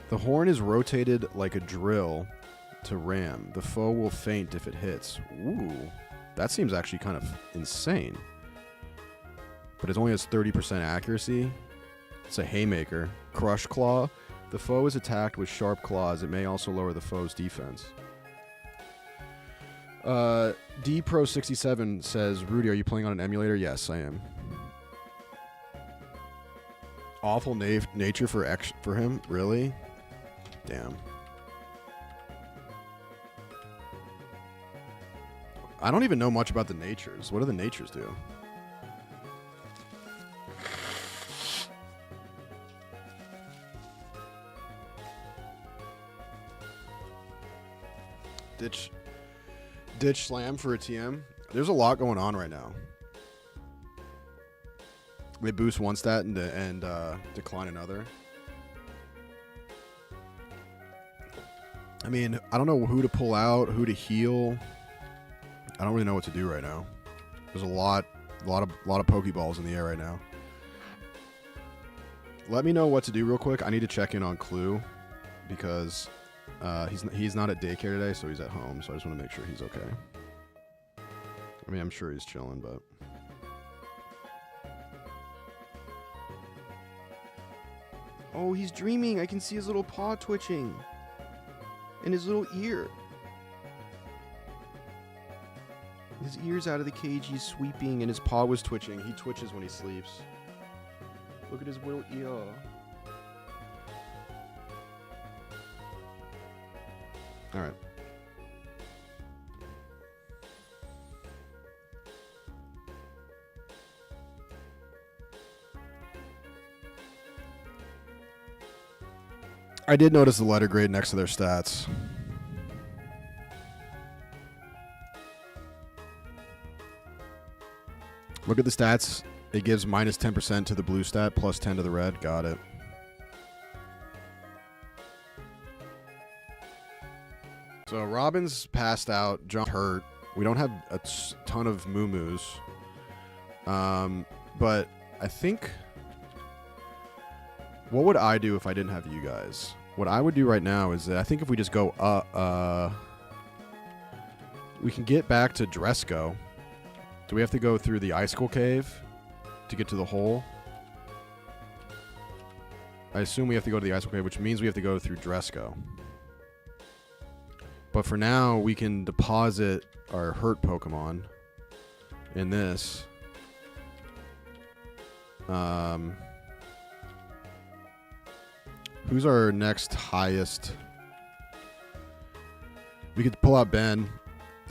The horn is rotated like a drill to ram. The foe will faint if it hits. Ooh. That seems actually kind of insane. But it only has 30% accuracy. It's a Haymaker. Crush Claw. The foe is attacked with sharp claws. It may also lower the foe's defense. DPro67 says, Rudy, are you playing on an emulator? Yes, I am. Awful nature for him? Really? Damn. I don't even know much about the natures. What do the natures do? Ditch Slam for a TM. There's a lot going on right now. They boost one stat and decline another. I mean, I don't know who to pull out, who to heal. I don't really know what to do right now. There's a lot of Pokeballs in the air right now. Let me know what to do real quick. I need to check in on Clue because he's not at daycare today, so he's at home. So I just want to make sure he's okay. I mean, I'm sure he's chilling, but. Oh, he's dreaming. I can see his little paw twitching. And his little ear. His ear's out of the cage. He's sweeping, and his paw was twitching. He twitches when he sleeps. Look at his little ear. All right. I did notice the letter grade next to their stats. Look at the stats. It gives minus 10% to the blue stat, plus 10 to the red. Got it. So Robin's passed out. John hurt. We don't have a ton of moo-moos. But I think... What would I do if I didn't have you guys? What I would do right now is that I think if we just go we can get back to Dresco. Do we have to go through the Icicle Cave to get to the hole? I assume we have to go to the Icicle Cave, which means we have to go through Dresco. But for now, we can deposit our hurt Pokemon in this. Who's our next highest? We could pull out Ben.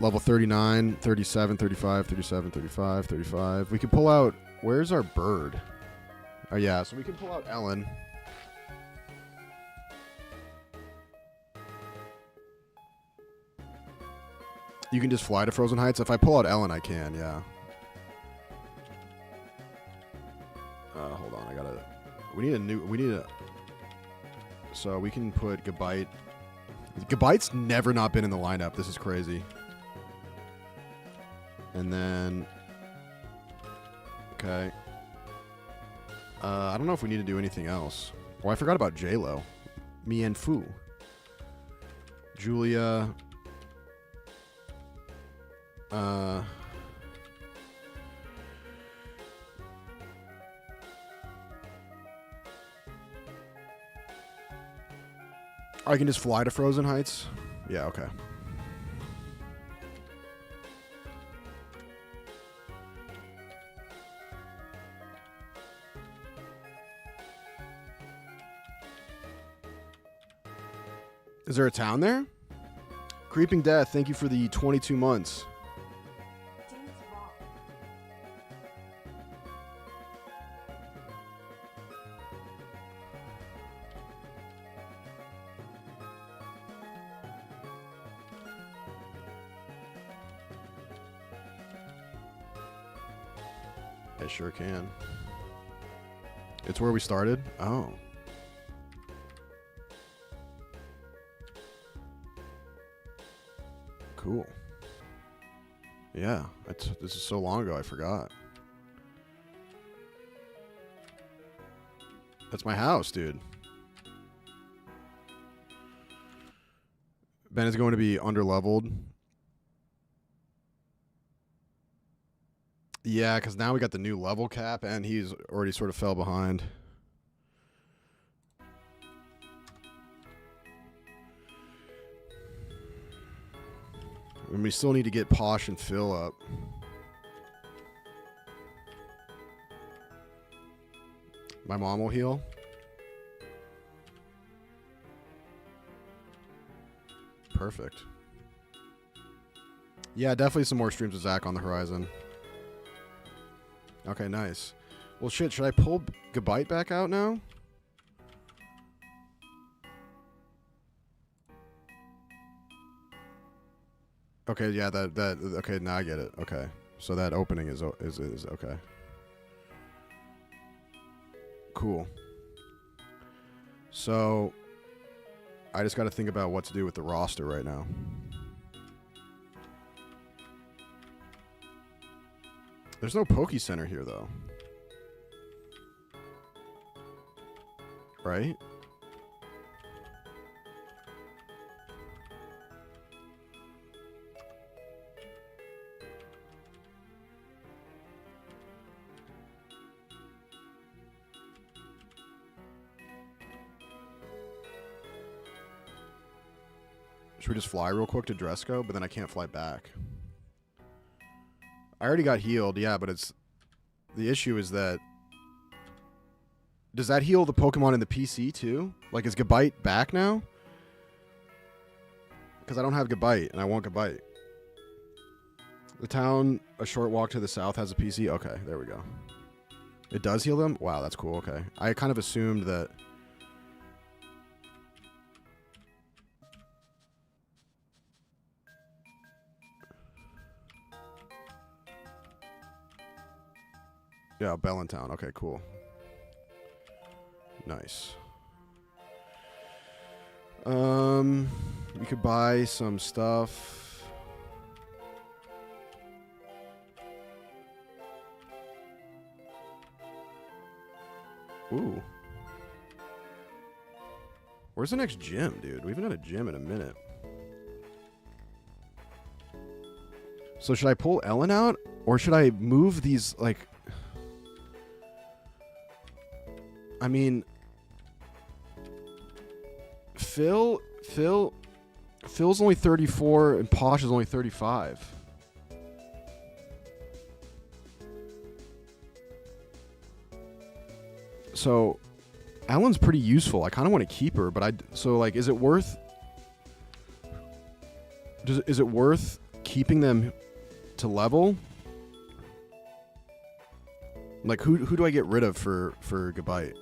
Level 39, 37, 35, 37, 35, 35. We can pull out... Where's our bird? Oh, yeah. So we can pull out Ellen. You can just fly to Frozen Heights. If I pull out Ellen, I can, yeah. Hold on. I gotta... We need a... So we can put Gabite. Gabite's never not been in the lineup. This is crazy. And then... Okay. I don't know if we need to do anything else. Oh, I forgot about J-Lo. Mien Fu. Julia. I can just fly to Frozen Heights? Yeah, okay. Is there a town there? Creeping Death, thank you for the 22 months. I sure can. It's where we started? Oh. Cool. Yeah, this is so long ago, I forgot. That's my house, dude. Ben is going to be underleveled. Yeah, because now we got the new level cap, and he's already sort of fell behind. And we still need to get Posh and Phil up. My mom will heal. Perfect. Yeah, definitely some more streams of Zach on the horizon. Okay, nice. Well, shit, should I pull Gabite back out now? Okay, yeah, okay, now I get it. Okay. So that opening is okay. Cool. So I just got to think about what to do with the roster right now. There's no Poke Center here though. Right? Should we just fly real quick to Dresco? But then I can't fly back. I already got healed, yeah, but it's... The issue is that... Does that heal the Pokemon in the PC too? Like, is Gabite back now? Because I don't have Gabite, and I want Gabite. The town a short walk to the south has a PC? Okay, there we go. It does heal them? Wow, that's cool, okay. I kind of assumed that... Yeah, Bellintown. Okay, cool. Nice. We could buy some stuff. Ooh. Where's the next gym, dude? We haven't had a gym in a minute. So should I pull Ellen out? Or should I move these, like... I mean... Phil's only 34 and Posh is only 35. So, Ellen's pretty useful. I kind of want to keep her, but so like, is it worth? Is it worth keeping them to level? Like, who do I get rid of for Gabite?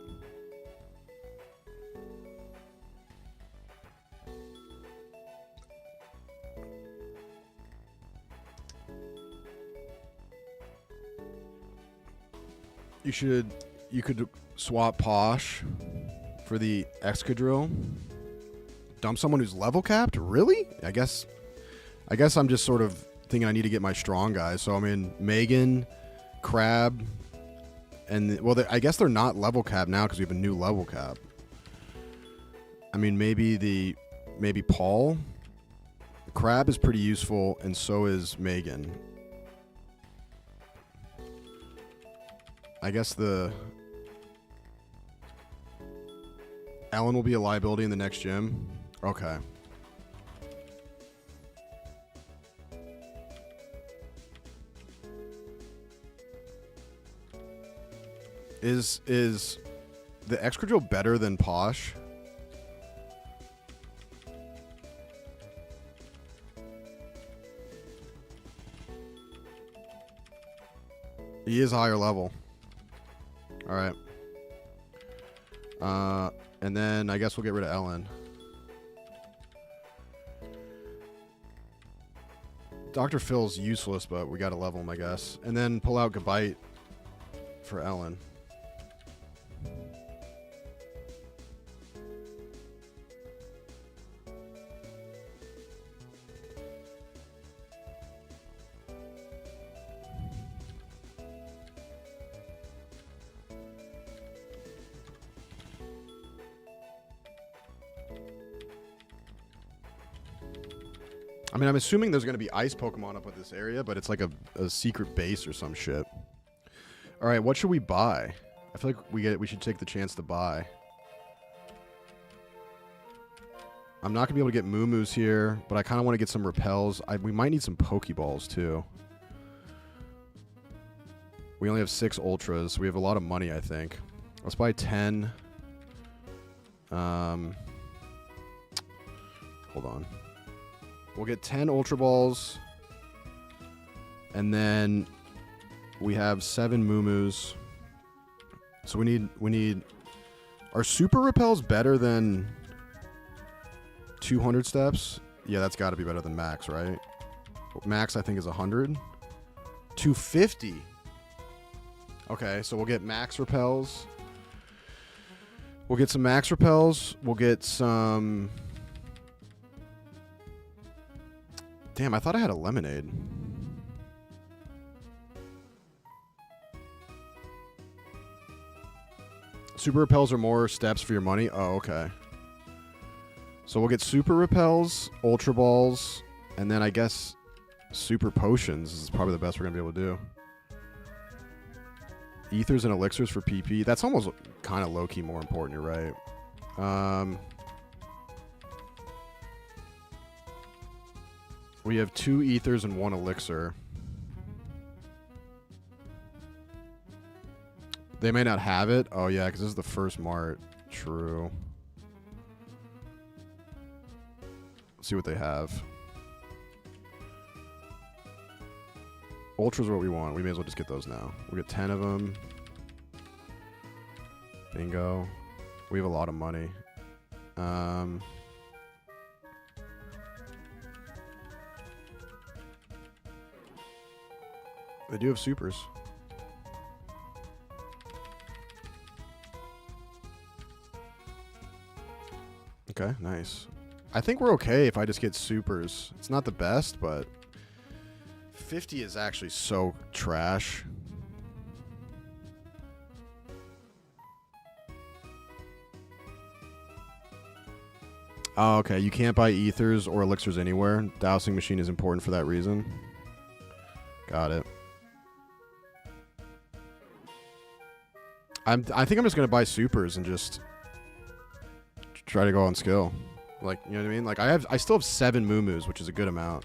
You could swap Posh for the Excadrill. Dump someone who's level capped? Really? I guess I'm just sort of thinking I need to get my strong guys. So I mean, Megan, Crab, and well, I guess they're not level capped now because we have a new level cap. I mean, maybe Paul. Crab is pretty useful, and so is Megan. I guess Ellen will be a liability in the next gym. Okay. Is the Excadrill better than Posh? He is higher level. All right. And then I guess we'll get rid of Ellen. Dr. Phil's useless, but we got to level him, I guess. And then pull out Gabite for Ellen. I mean, I'm assuming there's going to be ice Pokemon up at this area, but it's like a secret base or some shit. All right, what should we buy? I feel like we should take the chance to buy. I'm not going to be able to get Moo-Moos here, but I kind of want to get some Repels. We might need some Pokeballs, too. We only have 6 Ultras, so we have a lot of money, I think. Let's buy 10. Hold on. We'll get 10 Ultra Balls. And then we have 7 Moo-Moos. So we need... Are Super Repels better than 200 steps? Yeah, that's got to be better than Max, right? Max, I think, is 100. 250. Okay, so we'll get max repels. We'll get some max repels. We'll get some... Damn, I thought I had a lemonade. Super repels are more steps for your money. Oh, okay. So we'll get super repels, ultra balls, and then I guess super potions is probably the best we're going to be able to do. Ethers and elixirs for PP. That's almost kind of low-key more important, you're right. We have 2 ethers and 1 elixir. They may not have it. Oh, yeah, because this is the first mart. True. Let's see what they have. Ultras are what we want. We may as well just get those now. We'll get 10 of them. Bingo. We have a lot of money. They do have supers. Okay, nice. I think we're okay if I just get supers. It's not the best, but 50 is actually so trash. Oh, okay. You can't buy ethers or elixirs anywhere. Dowsing machine is important for that reason. Got it. I think I'm just gonna buy supers and just try to go on skill. Like, you know what I mean? Like I still have 7 moo-moos, which is a good amount.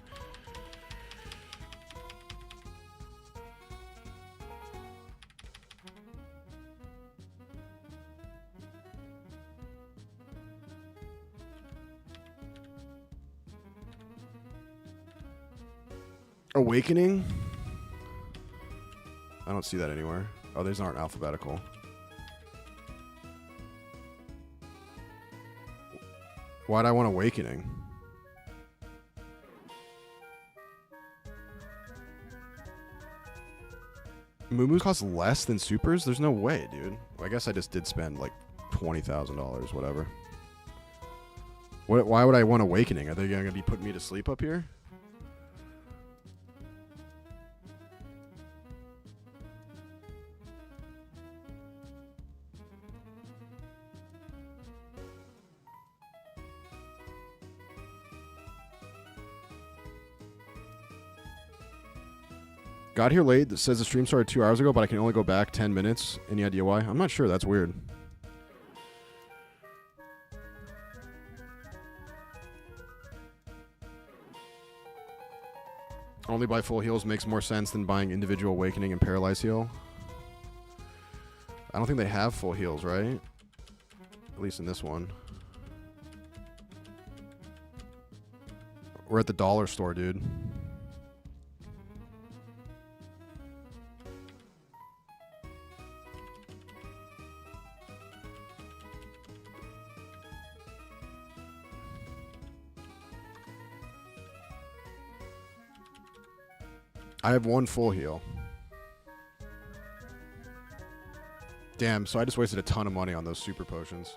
Awakening? I don't see that anywhere. Oh, these aren't alphabetical. Why'd I want Awakening? Moo-moos cost less than supers? There's no way, dude. Well, I guess I just did spend like $20,000, whatever. Why would I want Awakening? Are they going to be putting me to sleep up here? Got here late. That says the stream started 2 hours ago, but I can only go back 10 minutes. Any idea why? I'm not sure. That's weird. Only buy full heals makes more sense than buying individual awakening and paralyze heal. I don't think they have full heals, right? At least in this one. We're at the dollar store, dude. I have 1 full heal. Damn, so I just wasted a ton of money on those super potions.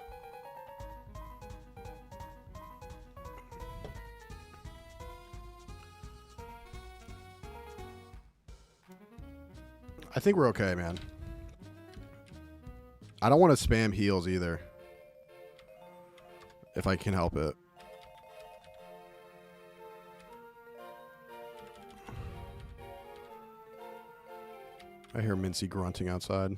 I think we're okay, man. I don't want to spam heals either. If I can help it. I hear Mincy grunting outside.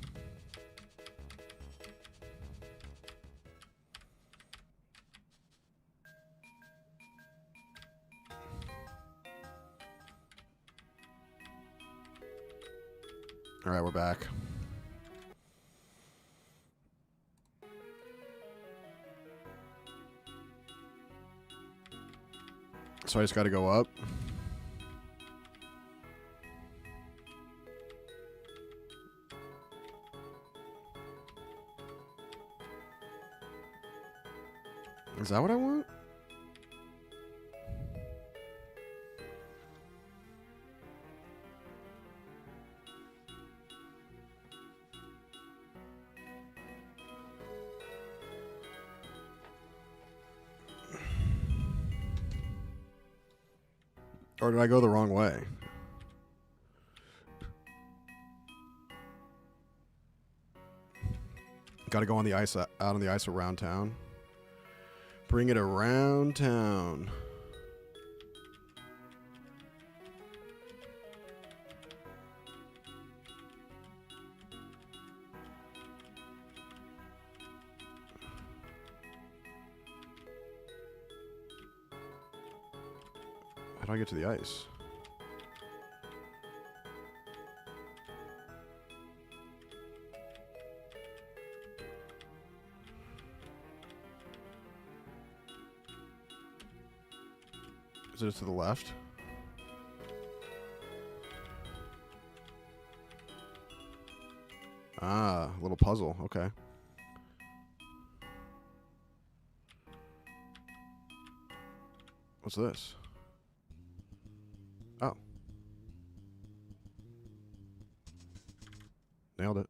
All right, we're back. So I just got to go up. Is that what I want? Or did I go the wrong way? Got to go on the ice, out on the ice around town. Bring it around town. How do I get to the ice? Is it to the left? Ah, a little puzzle. Okay. What's this? Oh. Nailed it.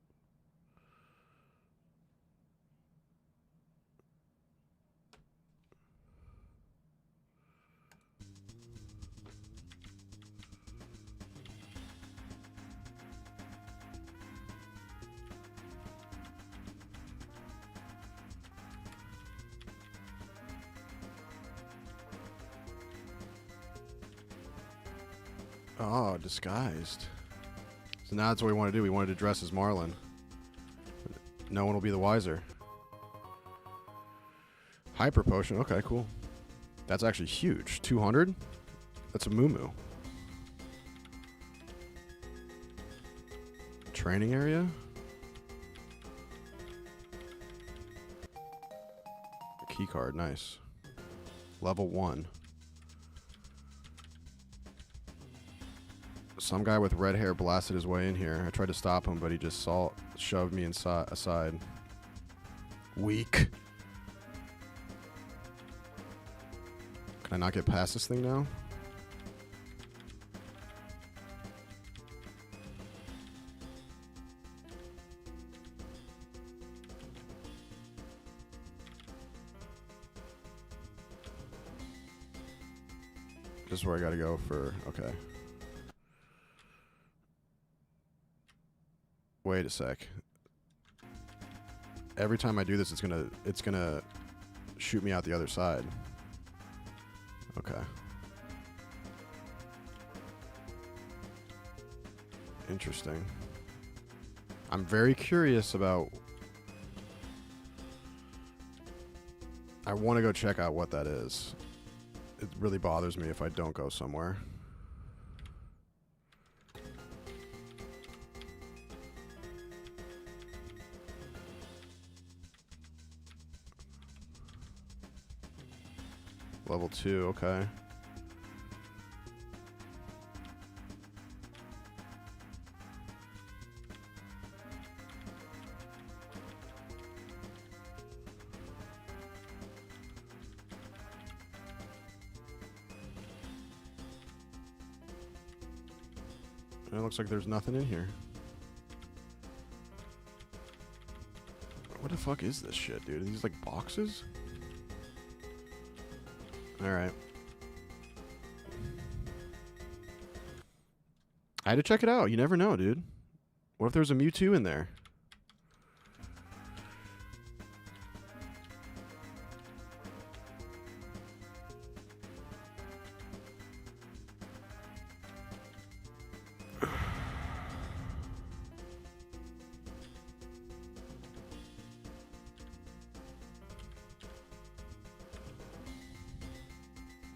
Oh, disguised. So now that's what we want to do. We wanted to dress as Marlin. No one will be the wiser. Hyper potion. Okay, cool. That's actually huge. 200? That's a moo-moo. Training area? Key card. Nice. Level 1. Some guy with red hair blasted his way in here. I tried to stop him, but he just shoved me aside. Weak. Can I not get past this thing now? This is where I gotta go for... Okay. Wait a sec. Every time I do this, it's gonna shoot me out the other side. Okay. Interesting. I'm very curious about... I want to go check out what that is. It really bothers me if I don't go somewhere. Level 2, okay. It looks like there's nothing in here. What the fuck is this shit, dude? Are these like boxes? Alright. I had to check it out. You never know, dude. What if there's a Mewtwo in there?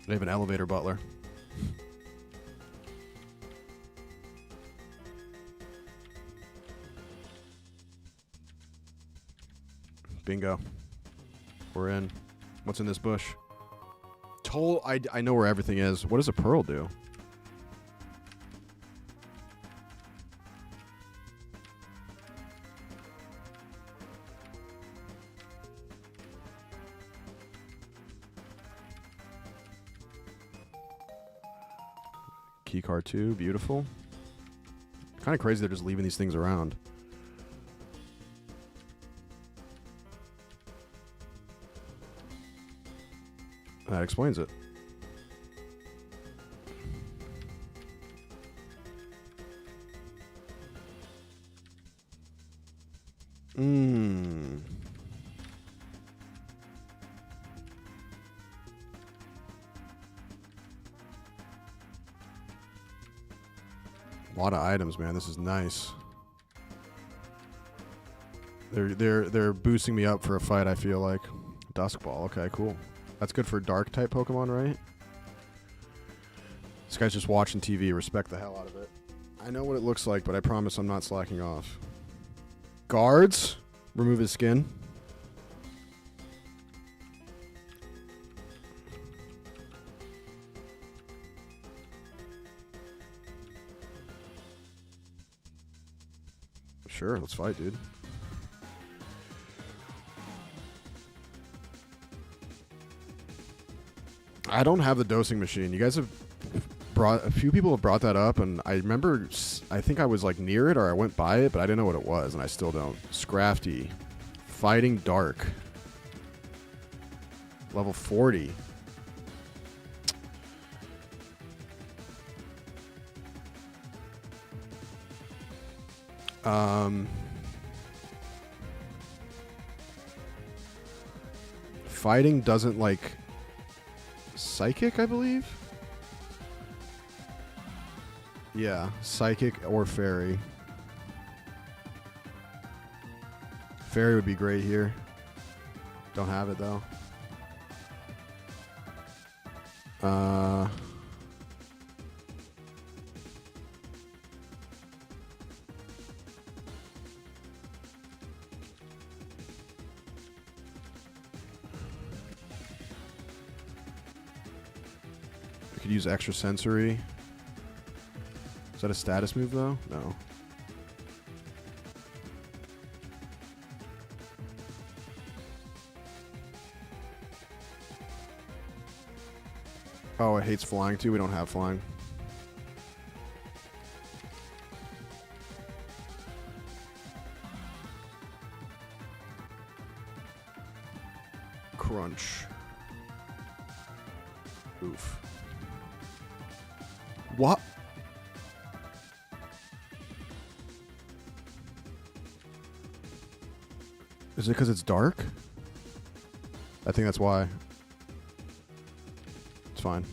They have an elevator butler. Bingo. We're in. What's in this bush? I know where everything is. What does a pearl do? Keycard 2, beautiful. Kind of crazy they're just leaving these things around. That explains it. A lot of items, man. This is nice. They're boosting me up for a fight, I feel like. Duskball. Okay, cool. That's good for dark type Pokemon, right? This guy's just watching TV. Respect the hell out of it. I know what it looks like, but I promise I'm not slacking off. Guards. Remove his skin. Sure, let's fight, dude. I don't have the dosing machine. You guys have a few people have brought that up, and I remember, I think I was like near it or I went by it, but I didn't know what it was, and I still don't. Scrafty. Fighting Dark. Level 40. Fighting doesn't like Psychic, I believe? Yeah, Psychic or Fairy. Fairy would be great here. Don't have it, though. I could use Extra Sensory. Is that a status move, though? No. Oh, it hates flying, too? We don't have flying. Crunch. Oof. What? Is it because it's dark? I think that's why. It's fine.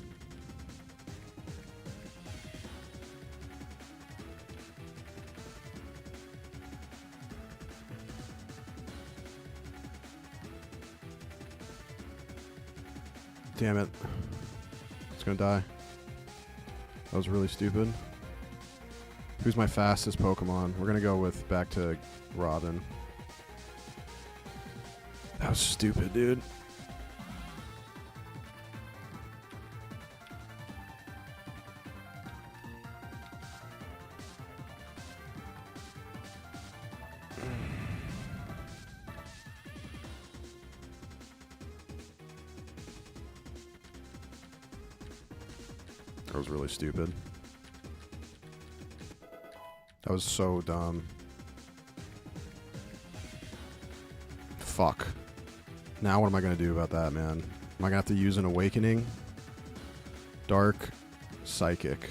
Damn it. It's gonna die. That was really stupid. Who's my fastest Pokemon? We're gonna go with back to Robin. That was stupid, dude. That was really stupid. That was so dumb. Fuck. Now what am I going to do about that, man? Am I going to have to use an Awakening? Dark. Psychic.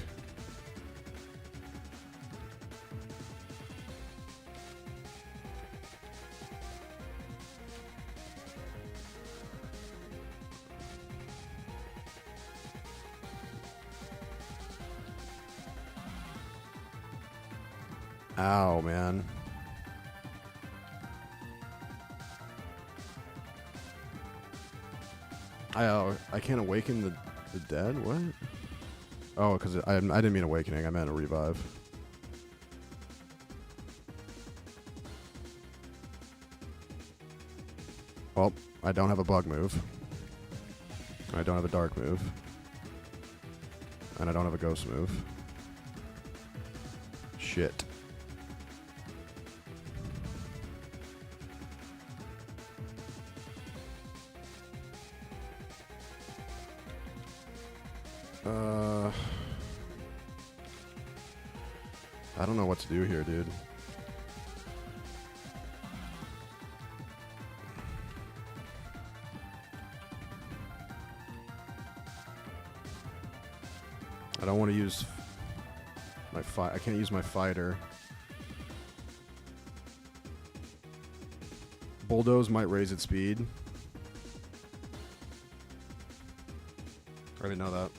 Ow, man. I can't awaken the dead? What? Oh, because I didn't mean awakening. I meant a revive. Well, I don't have a bug move. I don't have a dark move. And I don't have a ghost move. Shit. I don't know what to do here, dude. I don't want to use my I can't use my fighter. Bulldoze might raise its speed. I didn't know that.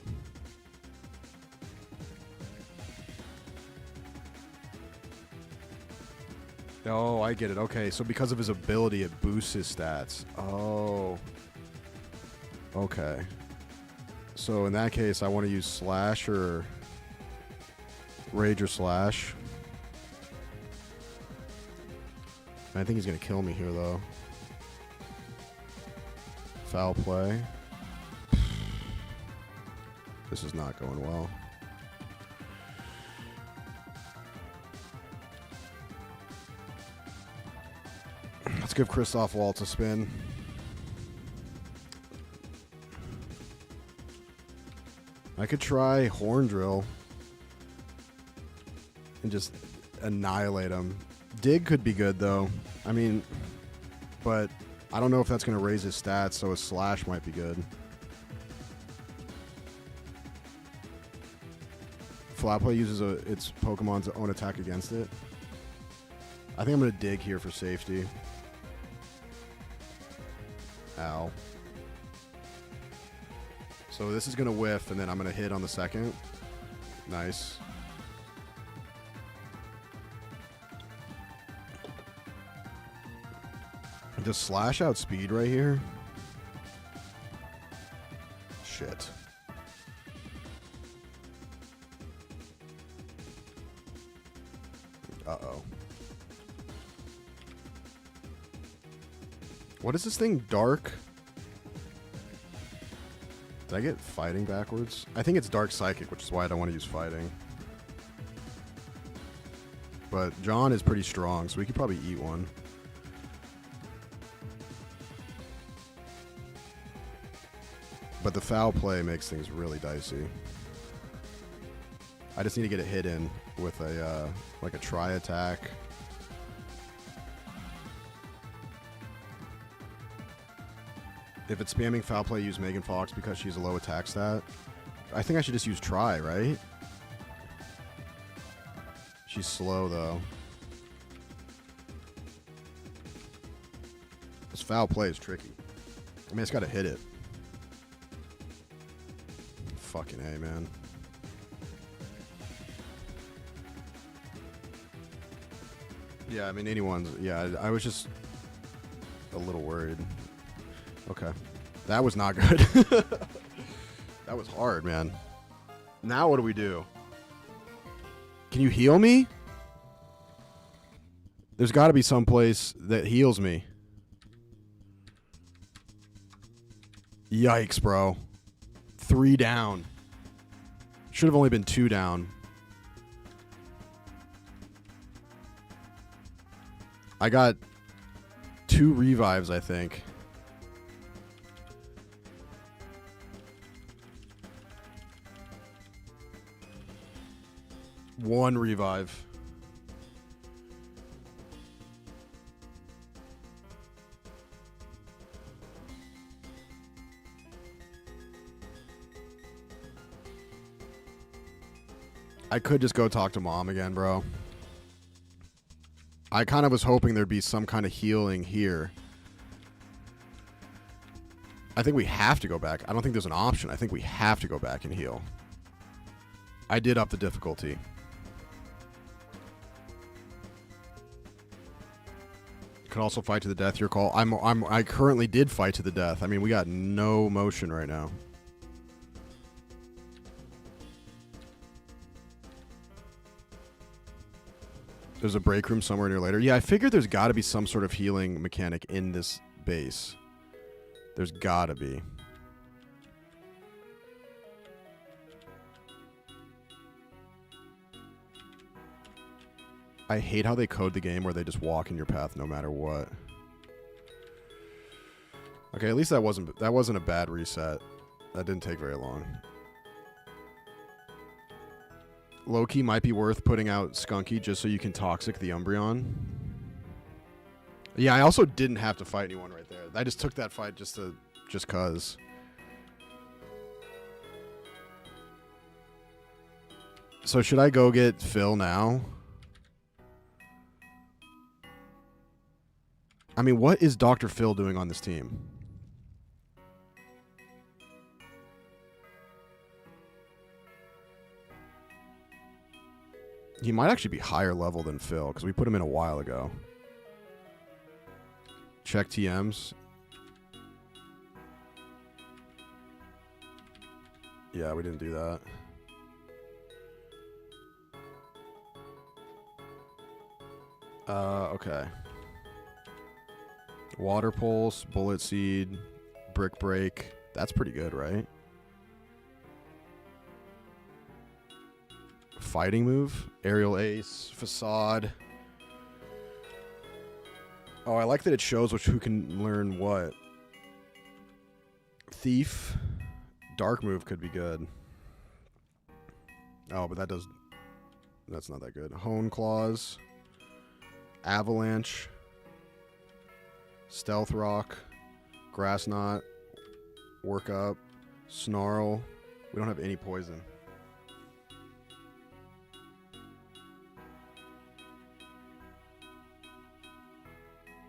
Oh, I get it. Okay, so because of his ability, it boosts his stats. Oh. Okay. So in that case, I want to use Slash or Rage or Slash. I think he's going to kill me here, though. Foul play. This is not going well. Let's give Christoph Waltz a spin. I could try Horn Drill and just annihilate him. Dig could be good, though. I mean, but I don't know if that's going to raise his stats, so a Slash might be good. Flat Play uses its Pokemon's own attack against it. I think I'm going to Dig here for safety. Ow. So this is going to whiff, and then I'm going to hit on the second. Nice. Does Slash outspeed right here? Shit. Uh-oh. What is this thing? Dark? Did I get fighting backwards? I think it's Dark Psychic, which is why I don't want to use fighting. But John is pretty strong, so we could probably eat one. But the foul play makes things really dicey. I just need to get a hit in with a like a try attack. If it's spamming foul play, use Megan Fox because she's a low attack stat. I think I should just use try, right? She's slow though. This foul play is tricky. I mean, it's got to hit it. Fucking A, man. Yeah, I mean, anyone's... Yeah, I was just a little worried. Okay. That was not good. That was hard, man. Now what do we do? Can you heal me? There's got to be some place that heals me. Yikes, bro. 3 down. Should have only been 2 down. I got 2 revives, I think. One revive. I could just go talk to Mom again, bro. I kind of was hoping there'd be some kind of healing here. I think we have to go back. I don't think there's an option. I think we have to go back and heal. I did up the difficulty. Could also fight to the death. Your call. I currently did fight to the death. I mean, we got no motion right now. There's a break room somewhere near later. Yeah, I figured there's got to be some sort of healing mechanic in this base. There's got to be. I hate how they code the game where they just walk in your path no matter what. Okay, at least that wasn't a bad reset. That didn't take very long. Low-key might be worth putting out Skunky just so you can Toxic the Umbreon. Yeah, I also didn't have to fight anyone right there. I just took that fight just cause. So should I go get Phil now? I mean, what is Dr. Phil doing on this team? He might actually be higher level than Phil, because we put him in a while ago. check TMs. Yeah, we didn't do that. Okay. Water Pulse, Bullet Seed, Brick Break. That's pretty good, right? Fighting move, Aerial Ace, Facade. Oh, I like that it shows who can learn what. Thief, Dark move could be good. Oh, but that's not that good. Hone Claws, Avalanche, Stealth Rock, Grass Knot, Work Up, Snarl. We don't have any poison.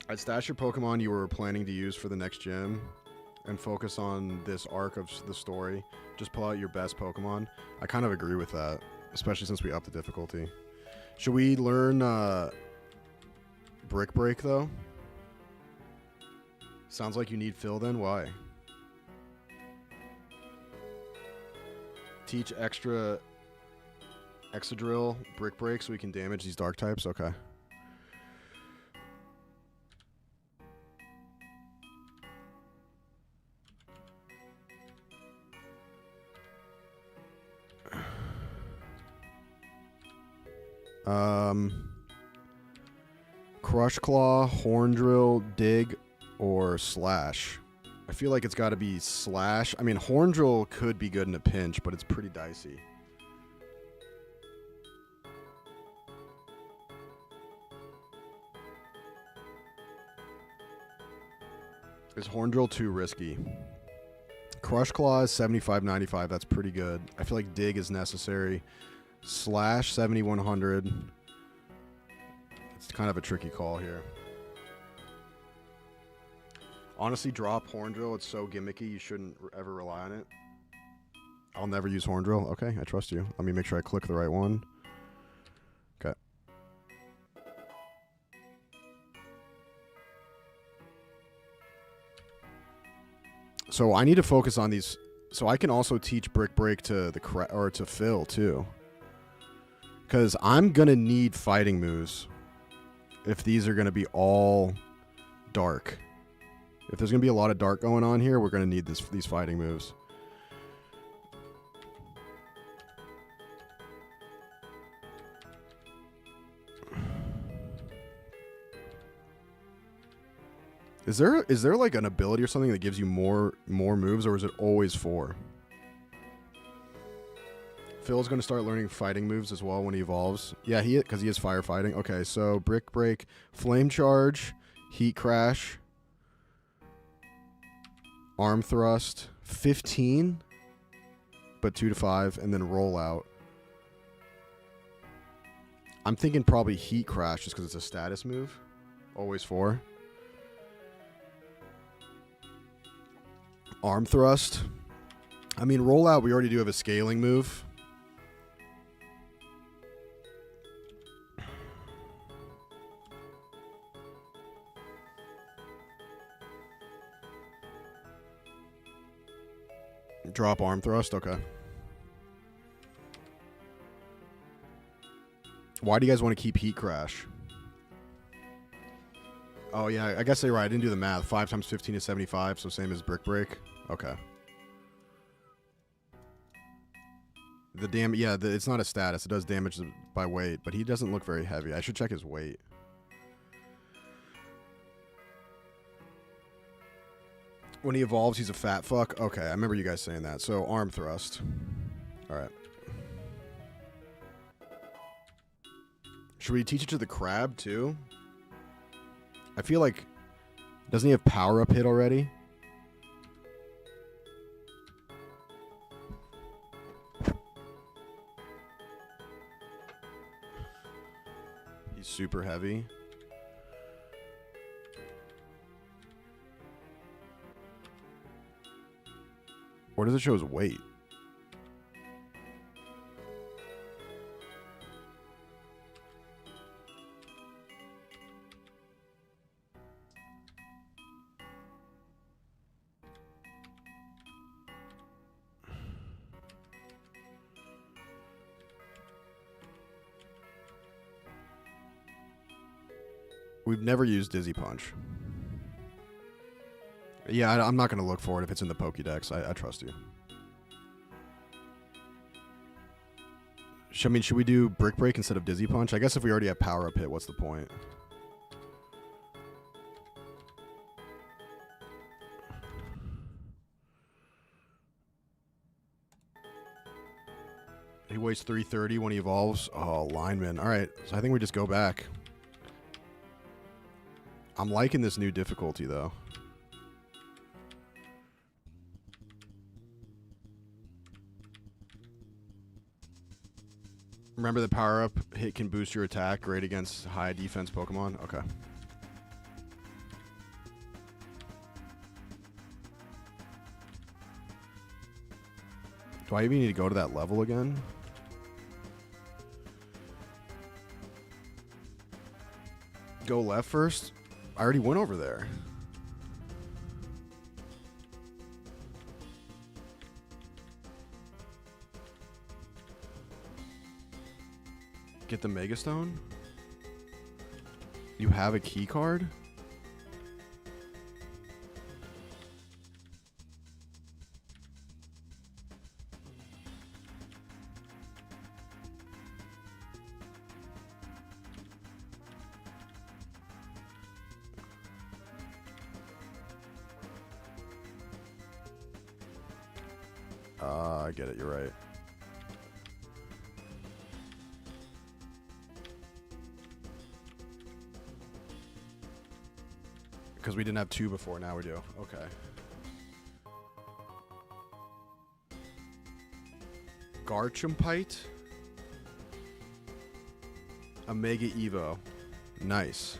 I'd stash your Pokemon you were planning to use for the next gym and focus on this arc of the story. Just pull out your best Pokemon. I kind of agree with that, especially since we upped the difficulty. Should we learn Brick Break, though? Sounds like you need Phil then. Why? Teach extra Exadrill Brick Break so we can damage these dark types? Okay. Crush Claw, Horn Drill, Dig, or Slash. I feel like it's got to be Slash. I mean, Horn Drill could be good in a pinch, but it's pretty dicey. Is Horn Drill too risky? Crush Claw is 75-95. That's pretty good. I feel like Dig is necessary. Slash 7100. It's kind of a tricky call here. Honestly, drop Horn Drill. It's so gimmicky. You shouldn't ever rely on it. I'll never use Horn Drill. Okay, I trust you. Let me make sure I click the right one. Okay. So I need to focus on these. So I can also teach Brick Break to to Phil too. Because I'm going to need fighting moves if these are going to be all dark. If there's going to be a lot of dark going on here, we're going to need these fighting moves. Is there like an ability or something that gives you more moves, or is it always 4? Phil's going to start learning fighting moves as well when he evolves. Yeah, because he is firefighting. Okay, so Brick Break, Flame Charge, Heat Crash, Arm Thrust, 15, but 2 to 5, and then Roll Out. I'm thinking probably Heat Crash just because it's a status move. Always 4. Arm Thrust. I mean, Roll Out, we already do have a scaling move. Drop Arm Thrust, okay. Why do you guys want to keep Heat Crash? Oh, yeah, I guess you're right. I didn't do the math. 5 times 15 is 75, so same as Brick Break. Okay. The damage, yeah, it's not a status. It does damage by weight, but he doesn't look very heavy. I should check his weight. When he evolves, he's a fat fuck. Okay, I remember you guys saying that. So, Arm Thrust. All right. Should we teach it to the crab, too? I feel like... Doesn't he have power-up hit already? He's super heavy. Or does it show his weight? We've never used Dizzy Punch. Yeah, I'm not going to look for it if it's in the Pokédex. I trust you. Should we do Brick Break instead of Dizzy Punch? I guess if we already have Power Up Hit, what's the point? He weighs 330 when he evolves. Oh, lineman. All right, so I think we just go back. I'm liking this new difficulty, though. Remember the power-up hit can boost your attack great against high defense Pokemon? Okay. Do I even need to go to that level again? Go left first? I already went over there. Get the Mega Stone? You have a key card? I get it, you're right. Because we didn't have 2 before, now we do. Okay. Garchompite? A Mega Evo. Nice.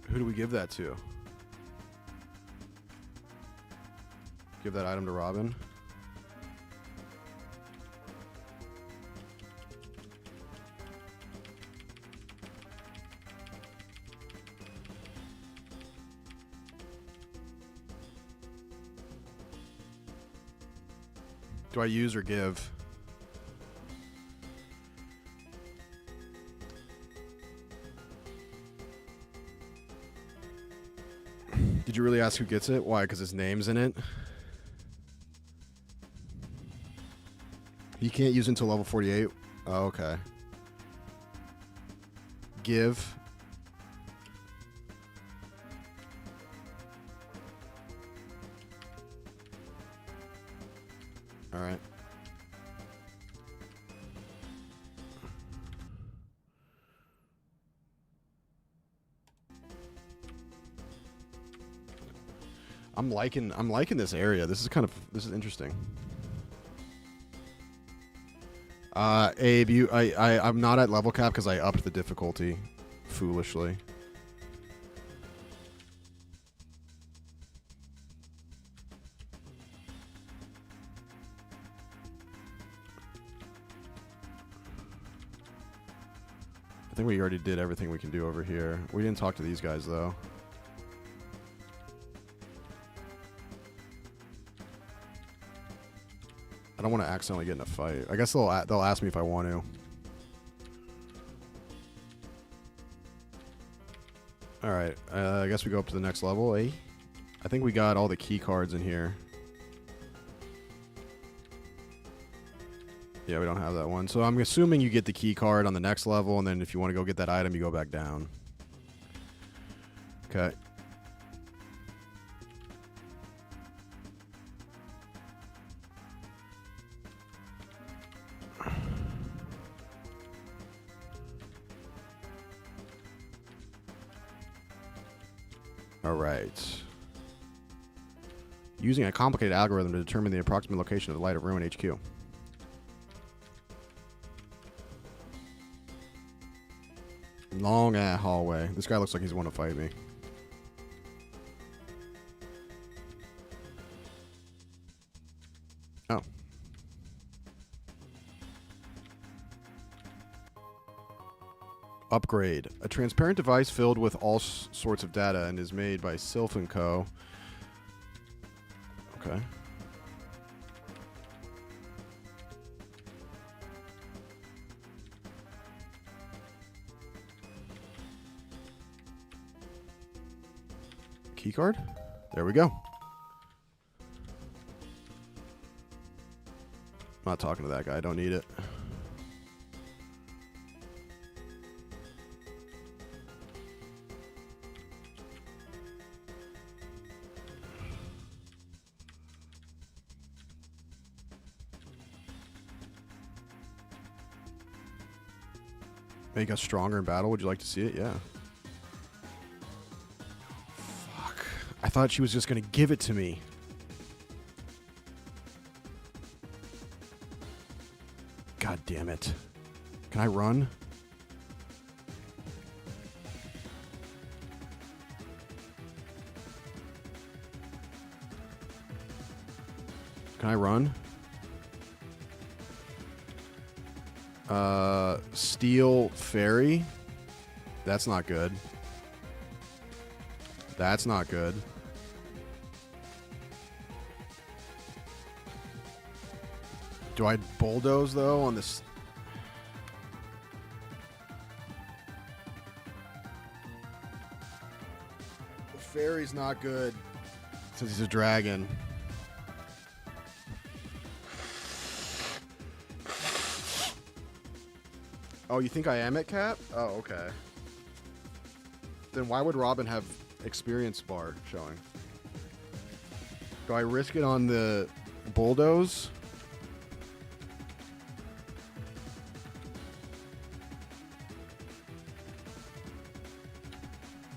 Who do we give that to? Give that item to Robin. Do I use or give? Did you really ask who gets it? Why? Because his name's in it? You can't use it until level 48? Oh, okay. Give. All right. I'm liking this area. This is interesting. Abe, I'm not at level cap because I upped the difficulty foolishly. I think we already did everything we can do over here. We didn't talk to these guys though. I don't want to accidentally get in a fight. I guess they'll ask me if I want to. All right. I guess we go up to the next level, eh? I think we got all the key cards in here. Yeah, we don't have that one. So I'm assuming you get the key card on the next level, and then if you want to go get that item, you go back down. Okay. All right. Using a complicated algorithm to determine the approximate location of the Light of Ruin HQ. Long hallway. This guy looks like he's want to fight me. Oh. Upgrade. A transparent device filled with all sorts of data and is made by Sylph & Co. Okay. Keycard? There we go. I'm not talking to that guy. I don't need it. Make us stronger in battle. Would you like to see it? Yeah. Fuck. I thought she was just going to give it to me. God damn it. Can I run? Can I run? Steel Fairy. That's not good. That's not good. Do I bulldoze, though, on this? The Fairy's not good since he's a dragon. Oh, you think I am at cap? Oh, okay. Then why would Robin have experience bar showing? Do I risk it on the bulldoze?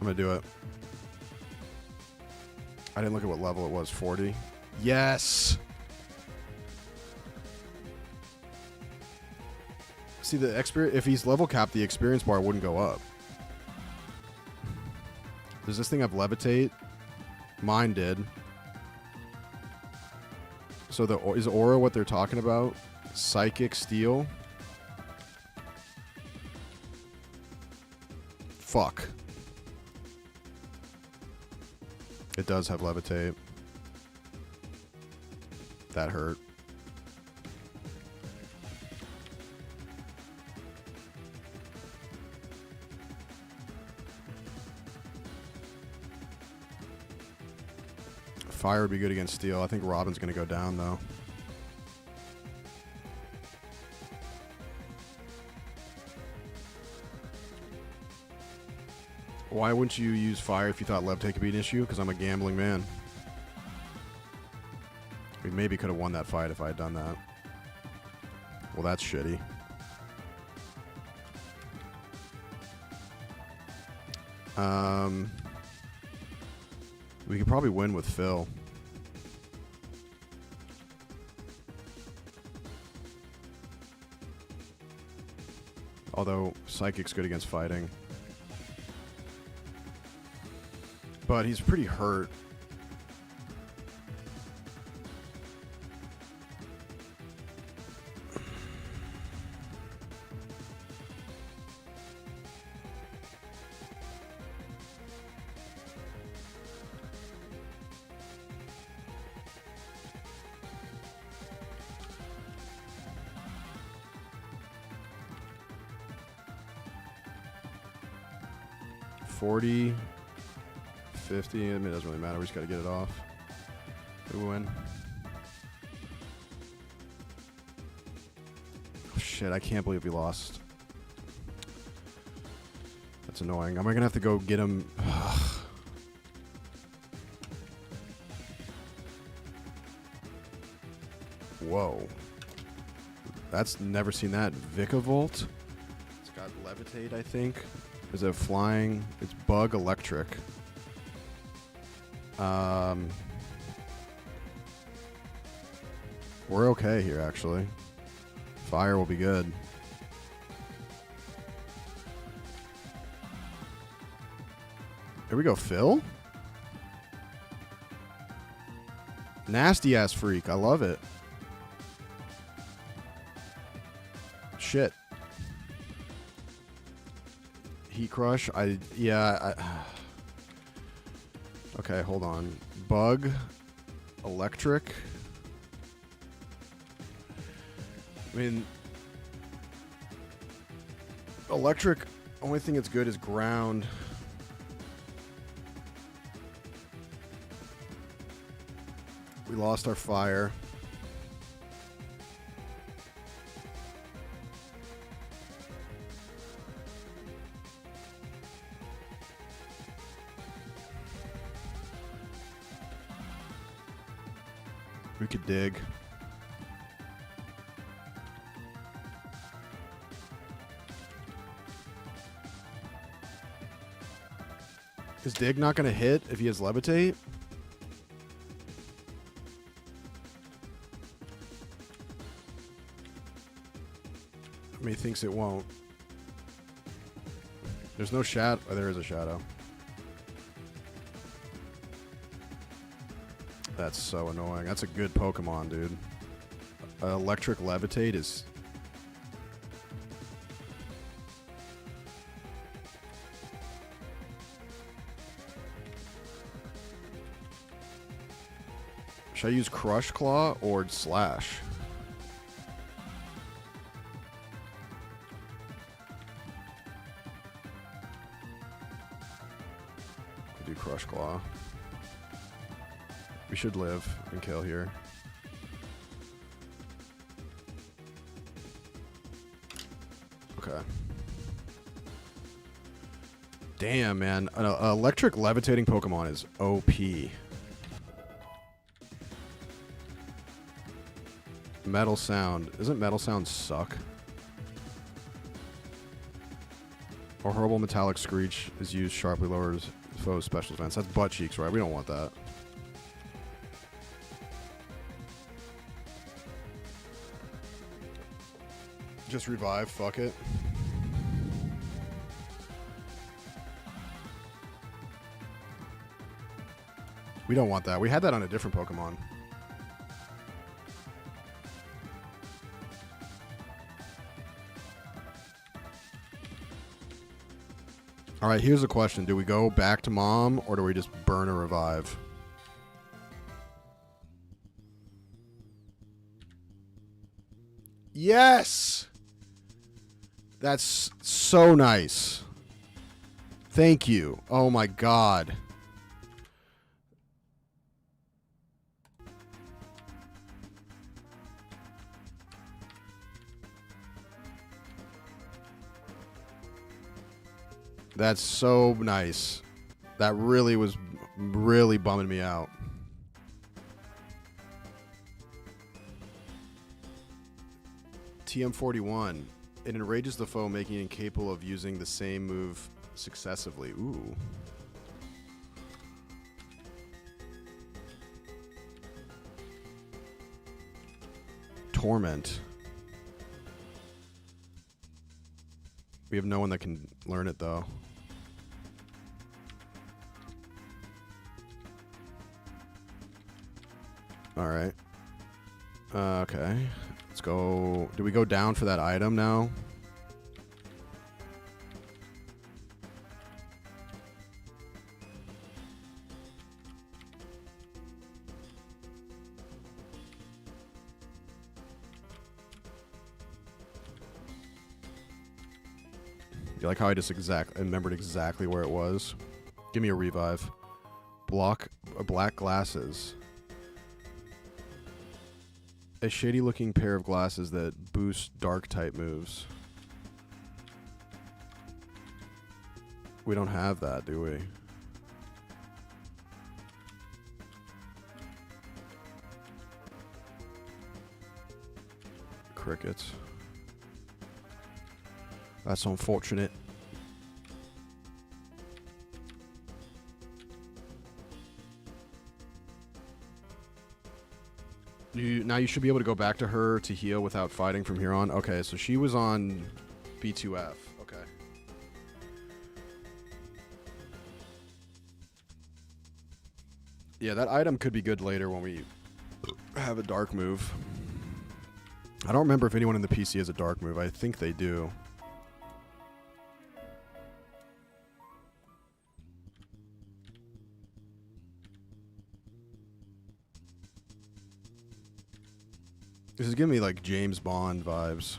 I'm gonna do it. I didn't look at what level it was. 40. Yes! See, the experience, if he's level capped, the experience bar wouldn't go up. Does this thing have levitate? Mine did. So is aura what they're talking about? Psychic steel? Fuck. It does have levitate. That hurt. Fire would be good against steel. I think Robin's going to go down, though. Why wouldn't you use fire if you thought levitate could be an issue? Because I'm a gambling man. We maybe could have won that fight if I had done that. Well, that's shitty. We could probably win with Phil. Although Psychic's good against fighting. But he's pretty hurt. $40, $50. I mean, it doesn't really matter. We just got to get it off. We win. Oh, shit, I can't believe we lost. That's annoying. Am I going to have to go get him? Whoa. That's never seen that. Vikavolt. It's got levitate, I think. Is it flying? It's bug electric. We're okay here, actually. Fire will be good. Here we go, Phil. Nasty ass freak. I love it. Shit. Heat crush. Okay, hold on. Bug. Electric. I mean, electric, only thing that's good is ground. We lost our fire. We could dig. Is dig not going to hit if he has levitate? I mean, he thinks it won't. There's no shadow. Oh, there is a shadow. That's so annoying. That's a good Pokemon, dude. Electric Levitate is... Should I use Crush Claw or Slash? I'll do Crush Claw. We should live and kill here. Okay. Damn, man. An electric levitating Pokemon is OP. Metal Sound. Doesn't Metal Sound suck? Or Horrible Metallic Screech is used sharply lowers foes' special defense. That's butt cheeks, right? We don't want that. Just revive, fuck it. We don't want that. We had that on a different Pokemon. Alright, here's the question. Do we go back to Mom, or do we just burn a revive? Yes! That's so nice. Thank you. Oh my god. That's so nice. That really was really bumming me out. TM41. It enrages the foe, making it incapable of using the same move successively. Ooh. Torment. We have no one that can learn it, though. Alright. Okay. Let's go. Do we go down for that item now? You like how I just remembered exactly where it was? Give me a revive. Black glasses. A shady looking pair of glasses that boost dark type moves. We don't have that, do we? Crickets. That's unfortunate. Now you should be able to go back to her to heal without fighting from here on. Okay, so she was on B2F. Okay. Yeah, that item could be good later when we have a dark move. I don't remember if anyone in the PC has a dark move. I think they do. This is giving me like James Bond vibes.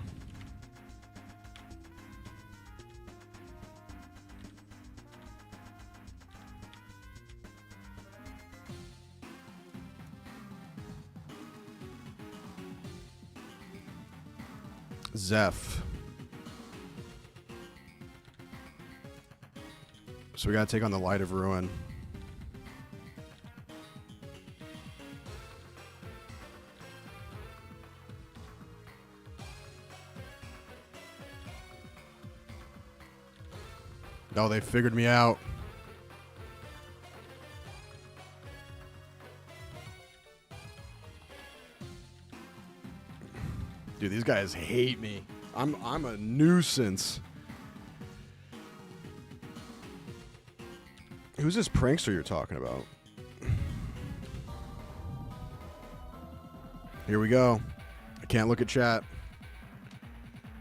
Zeph. So we gotta take on the Light of Ruin. Oh, they figured me out. Dude, these guys hate me. I'm a nuisance. Who's this prankster you're talking about? Here we go. I can't look at chat.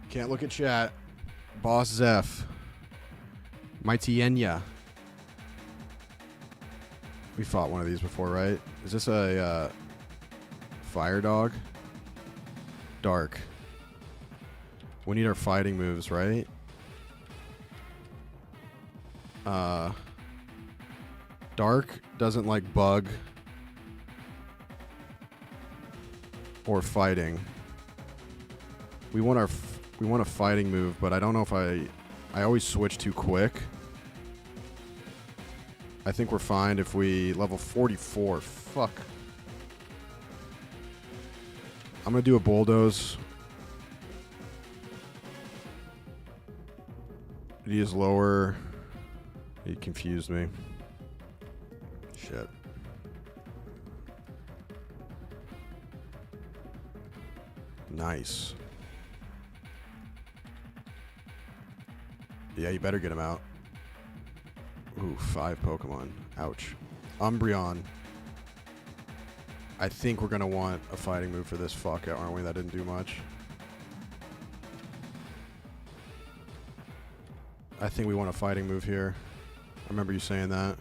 Can't look at chat. Boss Zeph. Mighty Enya. We fought one of these before, right? Is this a fire dog? Dark. We need our fighting moves, right? Dark doesn't like bug or fighting. We want a fighting move, but I don't know if I always switch too quick. I think we're fine if we level 44. Fuck. I'm gonna do a bulldoze. He is lower. He confused me. Shit. Nice. Yeah, you better get him out. Ooh, 5 Pokemon. Ouch. Umbreon. I think we're going to want a fighting move for this fuck, aren't we? That didn't do much. I think we want a fighting move here. I remember you saying that.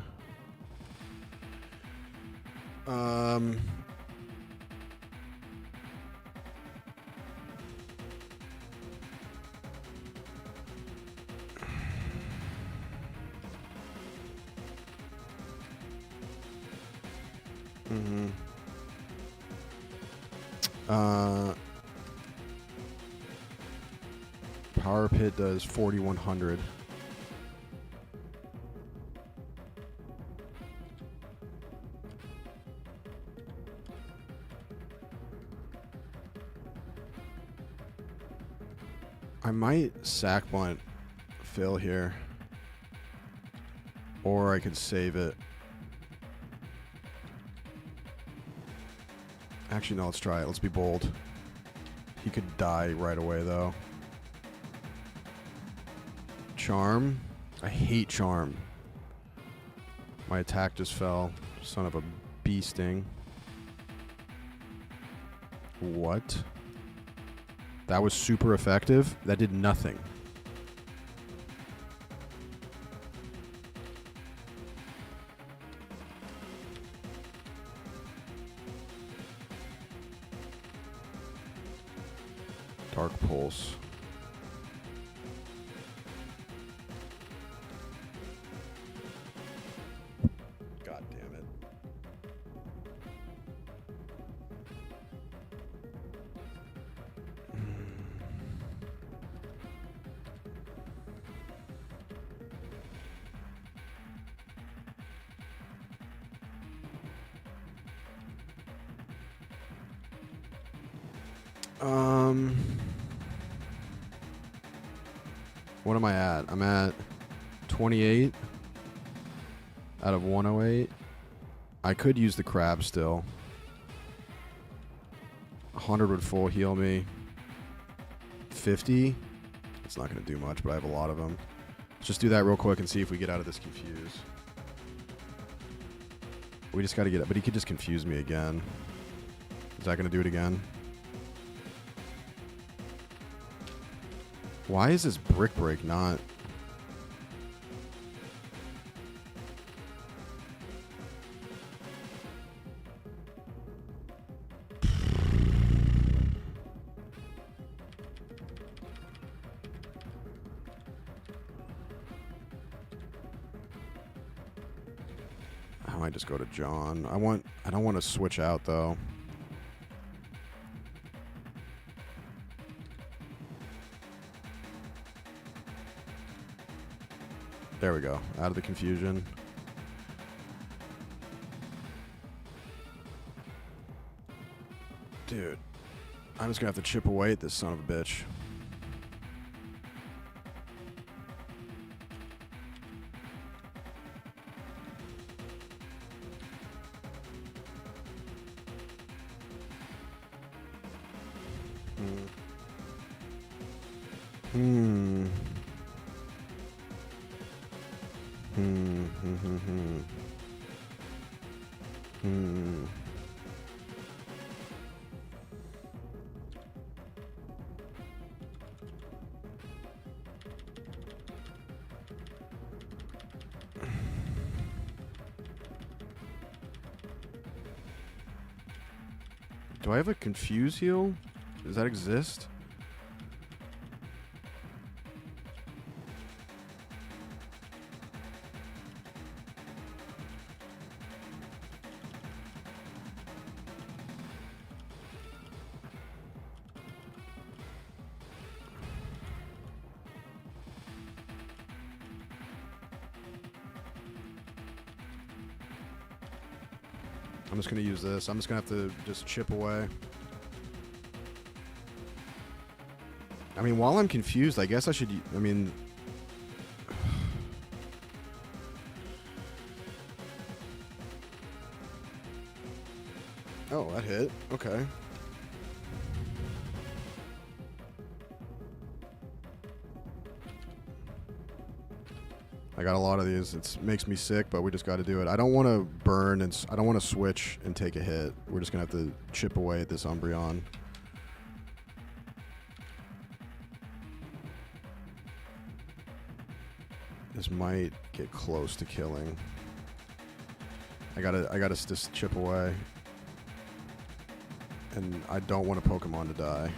Power Pit does 4,100. I might sack bunt Phil here. Or I could save it. Actually, no, let's try it. Let's be bold. He could die right away, though. Charm. I hate Charm. My attack just fell. Son of a bee sting. What? That was super effective? That did nothing. Dark Pulse. God damn it. What am I at? I'm at 28 out of 108. I could use the crab still. 100 would full heal me. 50? It's not going to do much, but I have a lot of them. Let's just do that real quick and see if we get out of this confuse. We just got to get it, but he could just confuse me again. Is that going to do it again? Why is this Brick Break not... I might just go to John. I don't want to switch out though. There we go. Out of the confusion. Dude, I'm just gonna have to chip away at this son of a bitch. Hmm. Do I have a confuse heal? Does that exist? I'm just going to use this. I'm just going to have to just chip away. I mean, while I'm confused, I guess I should... I mean... Oh, that hit. Okay. I got a lot of these. It makes me sick, but we just got to do it. I don't want to burn, and I don't want to switch and take a hit. We're just going to have to chip away at this Umbreon. This might get close to killing. I gotta just chip away. And I don't want a Pokemon to die.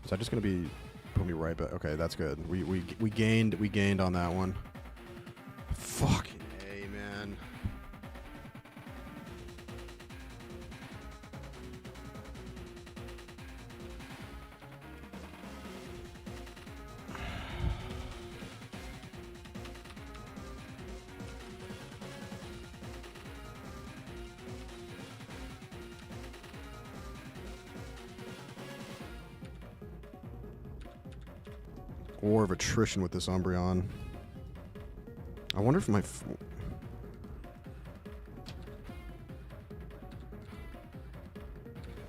Is that just gonna be... Put me right back. Okay, that's good. We gained on that one. Fucking A, man. War of attrition with this Umbreon. I wonder if my...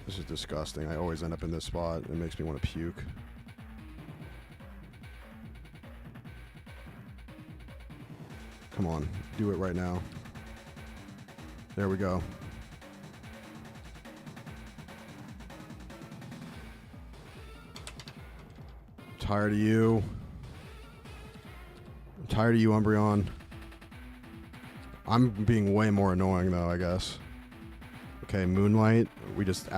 This is disgusting. I always end up in this spot. It makes me want to puke. Come on. Do it right now. There we go. Tired of you. I'm tired of you, Umbreon. I'm being way more annoying though, I guess. Okay, Moonlight. We just...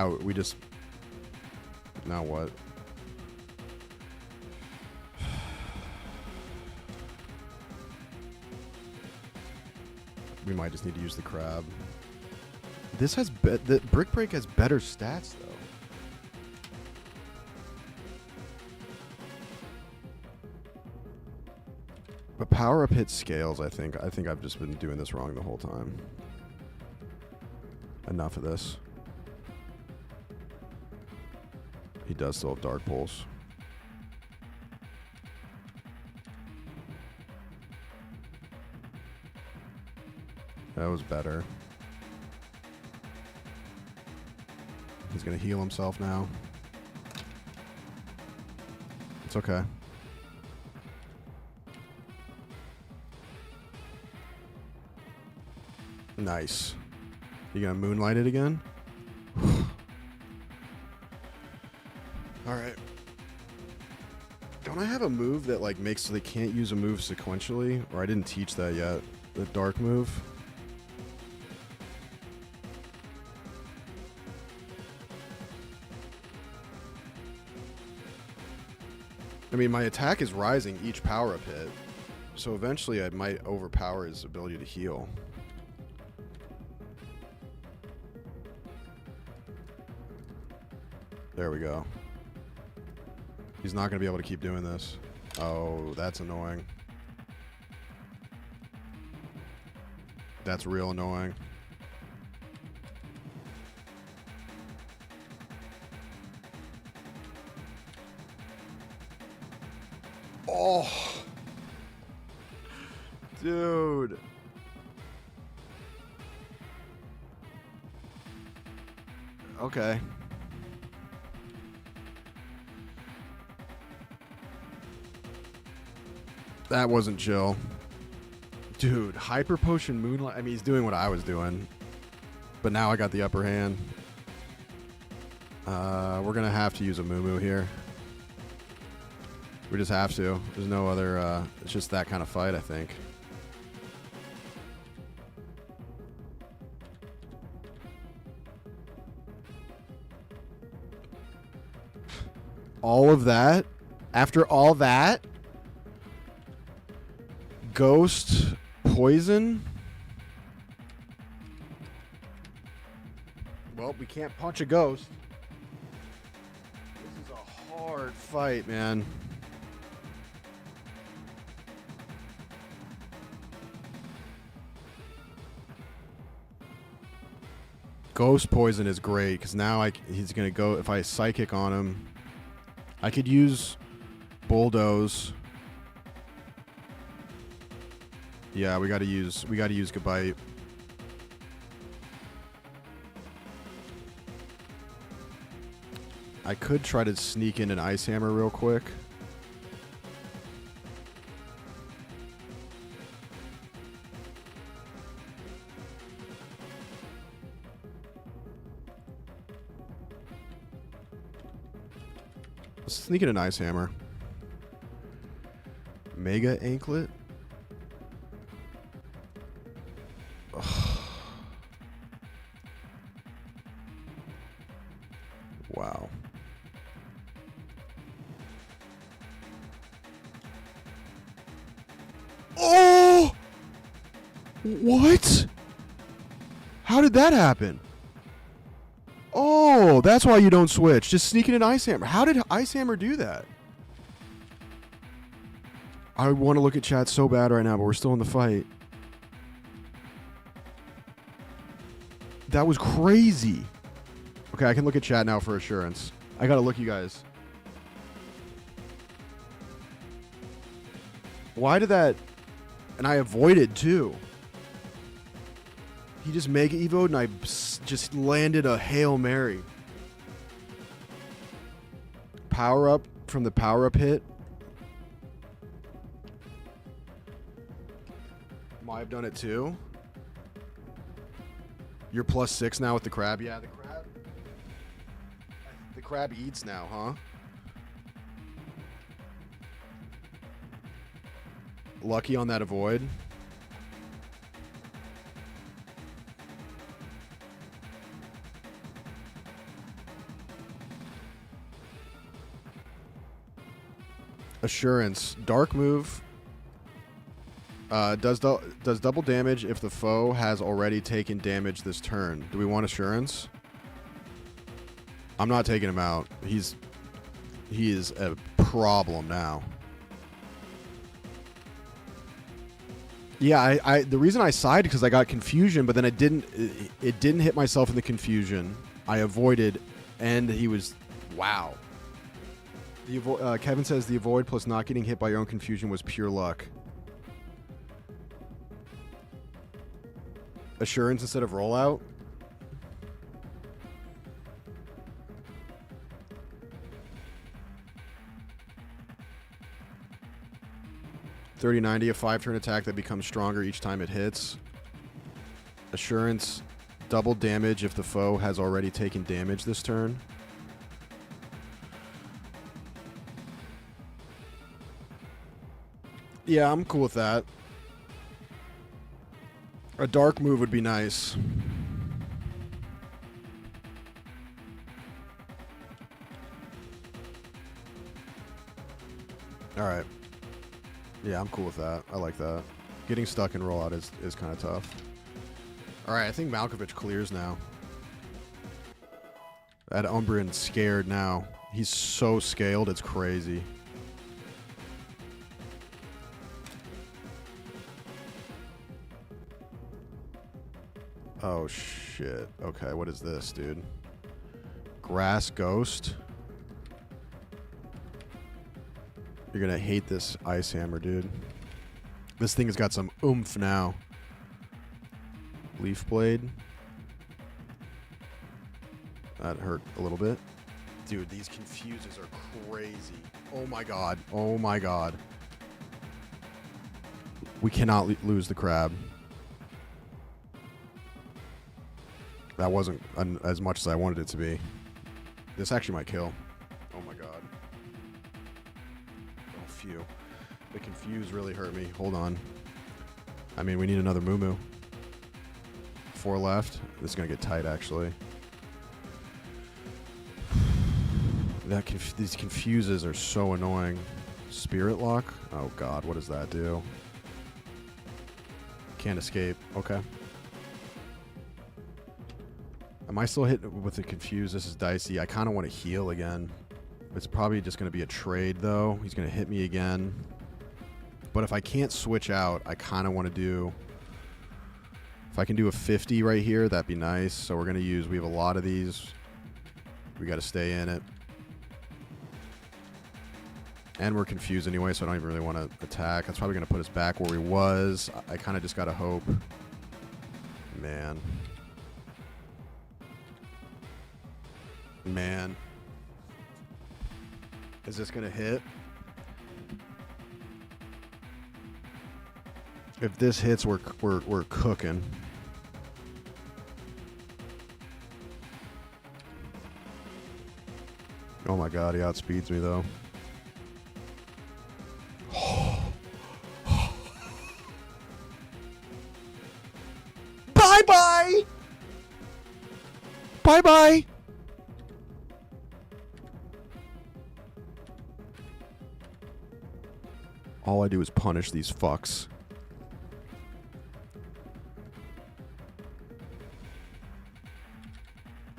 Now what? We might just need to use the crab. This has... The Brick Break has better stats though. But power up hit scales, I think. I think I've just been doing this wrong the whole time. Enough of this. He does still have Dark Pulse. That was better. He's gonna heal himself now. It's okay. Nice. You gonna Moonlight it again? Alright. Don't I have a move that like makes so they can't use a move sequentially? Or I didn't teach that yet. The dark move. I mean, my attack is rising each power up hit. So eventually I might overpower his ability to heal. There we go. He's not going to be able to keep doing this. Oh, that's annoying. That's real annoying. Oh. Dude. Okay. That wasn't chill. Dude, Hyper Potion Moonlight. I mean, he's doing what I was doing. But now I got the upper hand. We're going to have to use a Moo here. We just have to. There's no other... it's just that kind of fight, I think. All of that? After all that? Ghost Poison? Well, we can't punch a ghost. This is a hard fight, man. Ghost Poison is great because now he's going to go... If I Psychic on him, I could use Bulldoze. Yeah, we got to use Gabite. I could try to sneak in an Ice Hammer real quick. Let's sneak in an Ice Hammer. Mega Anklet. Wow. Oh! What? How did that happen? Oh, that's why you don't switch. Just sneak in an Ice Hammer. How did Ice Hammer do that? I want to look at chat so bad right now, but we're still in the fight. That was crazy. Okay, I can look at chat now for assurance. I gotta look, you guys. Why did that... And I avoided, too. He just Mega Evo'd, and I just landed a Hail Mary. Power up from the power up hit. Might have done it, too. You're +6 now with the crab. Yeah, the crab eats now, huh? Lucky on that avoid. Assurance. Dark move. Does double damage if the foe has already taken damage this turn. Do we want Assurance? I'm not taking him out. He is a problem now. Yeah, I the reason I sided because I got confusion, but then it didn't hit myself in the confusion. I avoided, and he was wow. Kevin says the avoid plus not getting hit by your own confusion was pure luck. Assurance instead of rollout. $30.90, a 5-turn attack that becomes stronger each time it hits. Assurance, double damage if the foe has already taken damage this turn. Yeah, I'm cool with that. A dark move would be nice. Alright. Yeah, I'm cool with that. I like that. Getting stuck in rollout is kind of tough. Alright, I think Malkovich clears now. That Umbreon's scared now. He's so scaled, it's crazy. Oh, shit. Okay, what is this, dude? Grass Ghost. You're gonna hate this Ice Hammer, dude. This thing has got some oomph now. Leaf Blade. That hurt a little bit. Dude, these confuses are crazy. Oh my god. Oh my god. We cannot lose the crab. That wasn't as much as I wanted it to be. This actually might kill. Oh my god. Oh, phew. The confuse really hurt me. Hold on. I mean, we need another Moo. 4 left. This is going to get tight, actually. These confuses are so annoying. Spirit Lock? Oh god, what does that do? Can't escape. Okay. Am I still hit with the confuse? This is dicey. I kind of want to heal again. It's probably just going to be a trade, though. He's going to hit me again. But if I can't switch out, I kind of want to do... If I can do a 50 right here, that'd be nice. So we're going to use... We have a lot of these. We got to stay in it. And we're confused anyway, so I don't even really want to attack. That's probably going to put us back where we was. I kind of just got to hope. Man. Man. Is this going to hit? If this hits, we're cooking. Oh my god, he outspeeds me though. Bye-bye! Bye-bye! All I do is punish these fucks.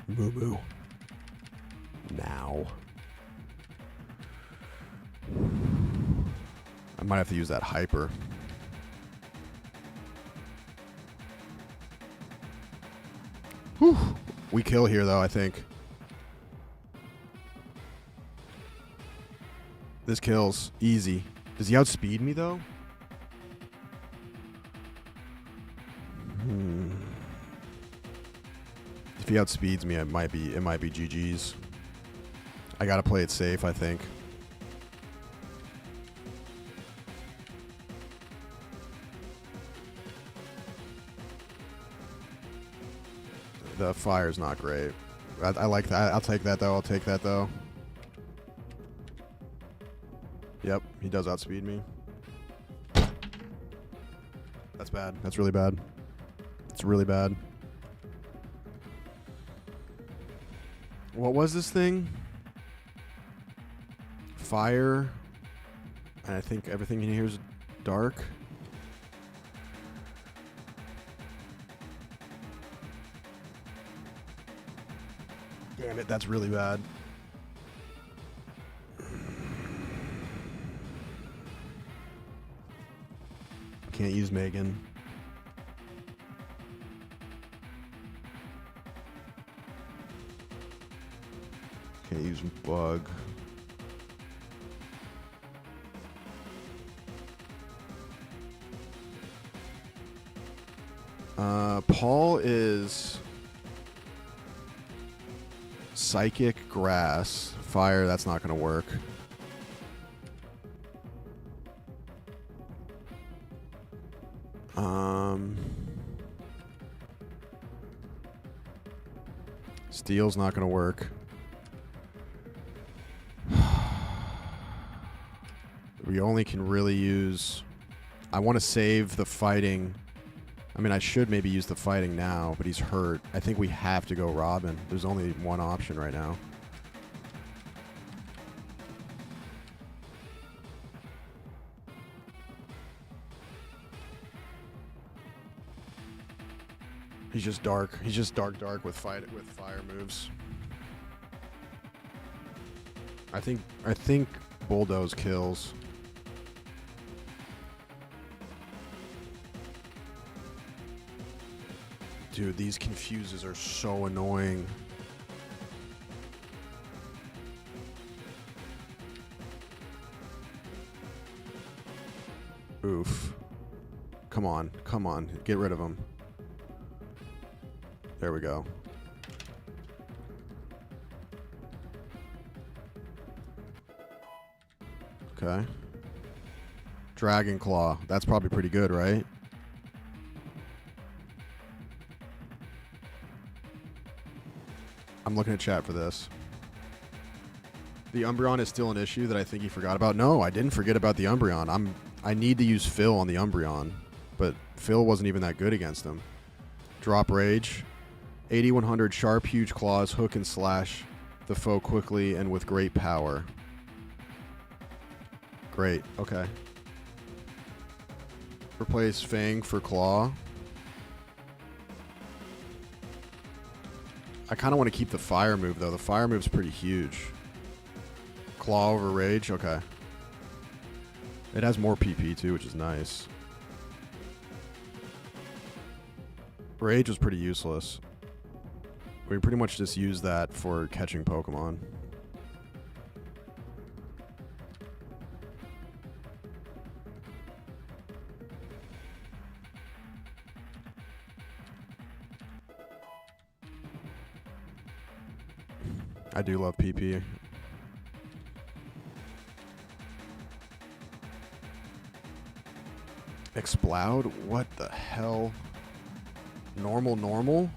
Moo. Now. I might have to use that hyper. Whew. We kill here, though, I think. This kills. Easy. Does he outspeed me, though? If he outspeeds me, it might be GG's. I gotta play it safe, I think. The fire's not great. I like that. I'll take that though. Yep, he does outspeed me. That's bad. That's really bad. It's really bad. What was this thing? Fire. And I think everything in here is dark. Damn it, that's really bad. Can't use Megan. Can't use Bug. Paul is Psychic, Grass, Fire. That's not going to work. Steel's not going to work. We only can really use... I want to save the fighting. I mean, I should maybe use the fighting now, but he's hurt. I think we have to go Robin. There's only one option right now. He's just dark. He's just dark with fire moves. I think Bulldoze kills. Dude, these confuses are so annoying. Oof. Come on. Come on. Get rid of them. There we go. Okay. Dragon Claw. That's probably pretty good, right? I'm looking at chat for this. The Umbreon is still an issue that I think you forgot about. No, I didn't forget about the Umbreon. I need to use Phil on the Umbreon, but Phil wasn't even that good against him. Drop Rage. 8100 Sharp, Huge Claws, Hook and Slash the foe quickly and with great power. Great. Okay. Replace Fang for Claw. I kind of want to keep the Fire move, though. The Fire move's pretty huge. Claw over Rage. Okay. It has more PP, too, which is nice. Rage was pretty useless. We pretty much just use that for catching Pokemon. I do love PP. Exploud? What the hell? Normal?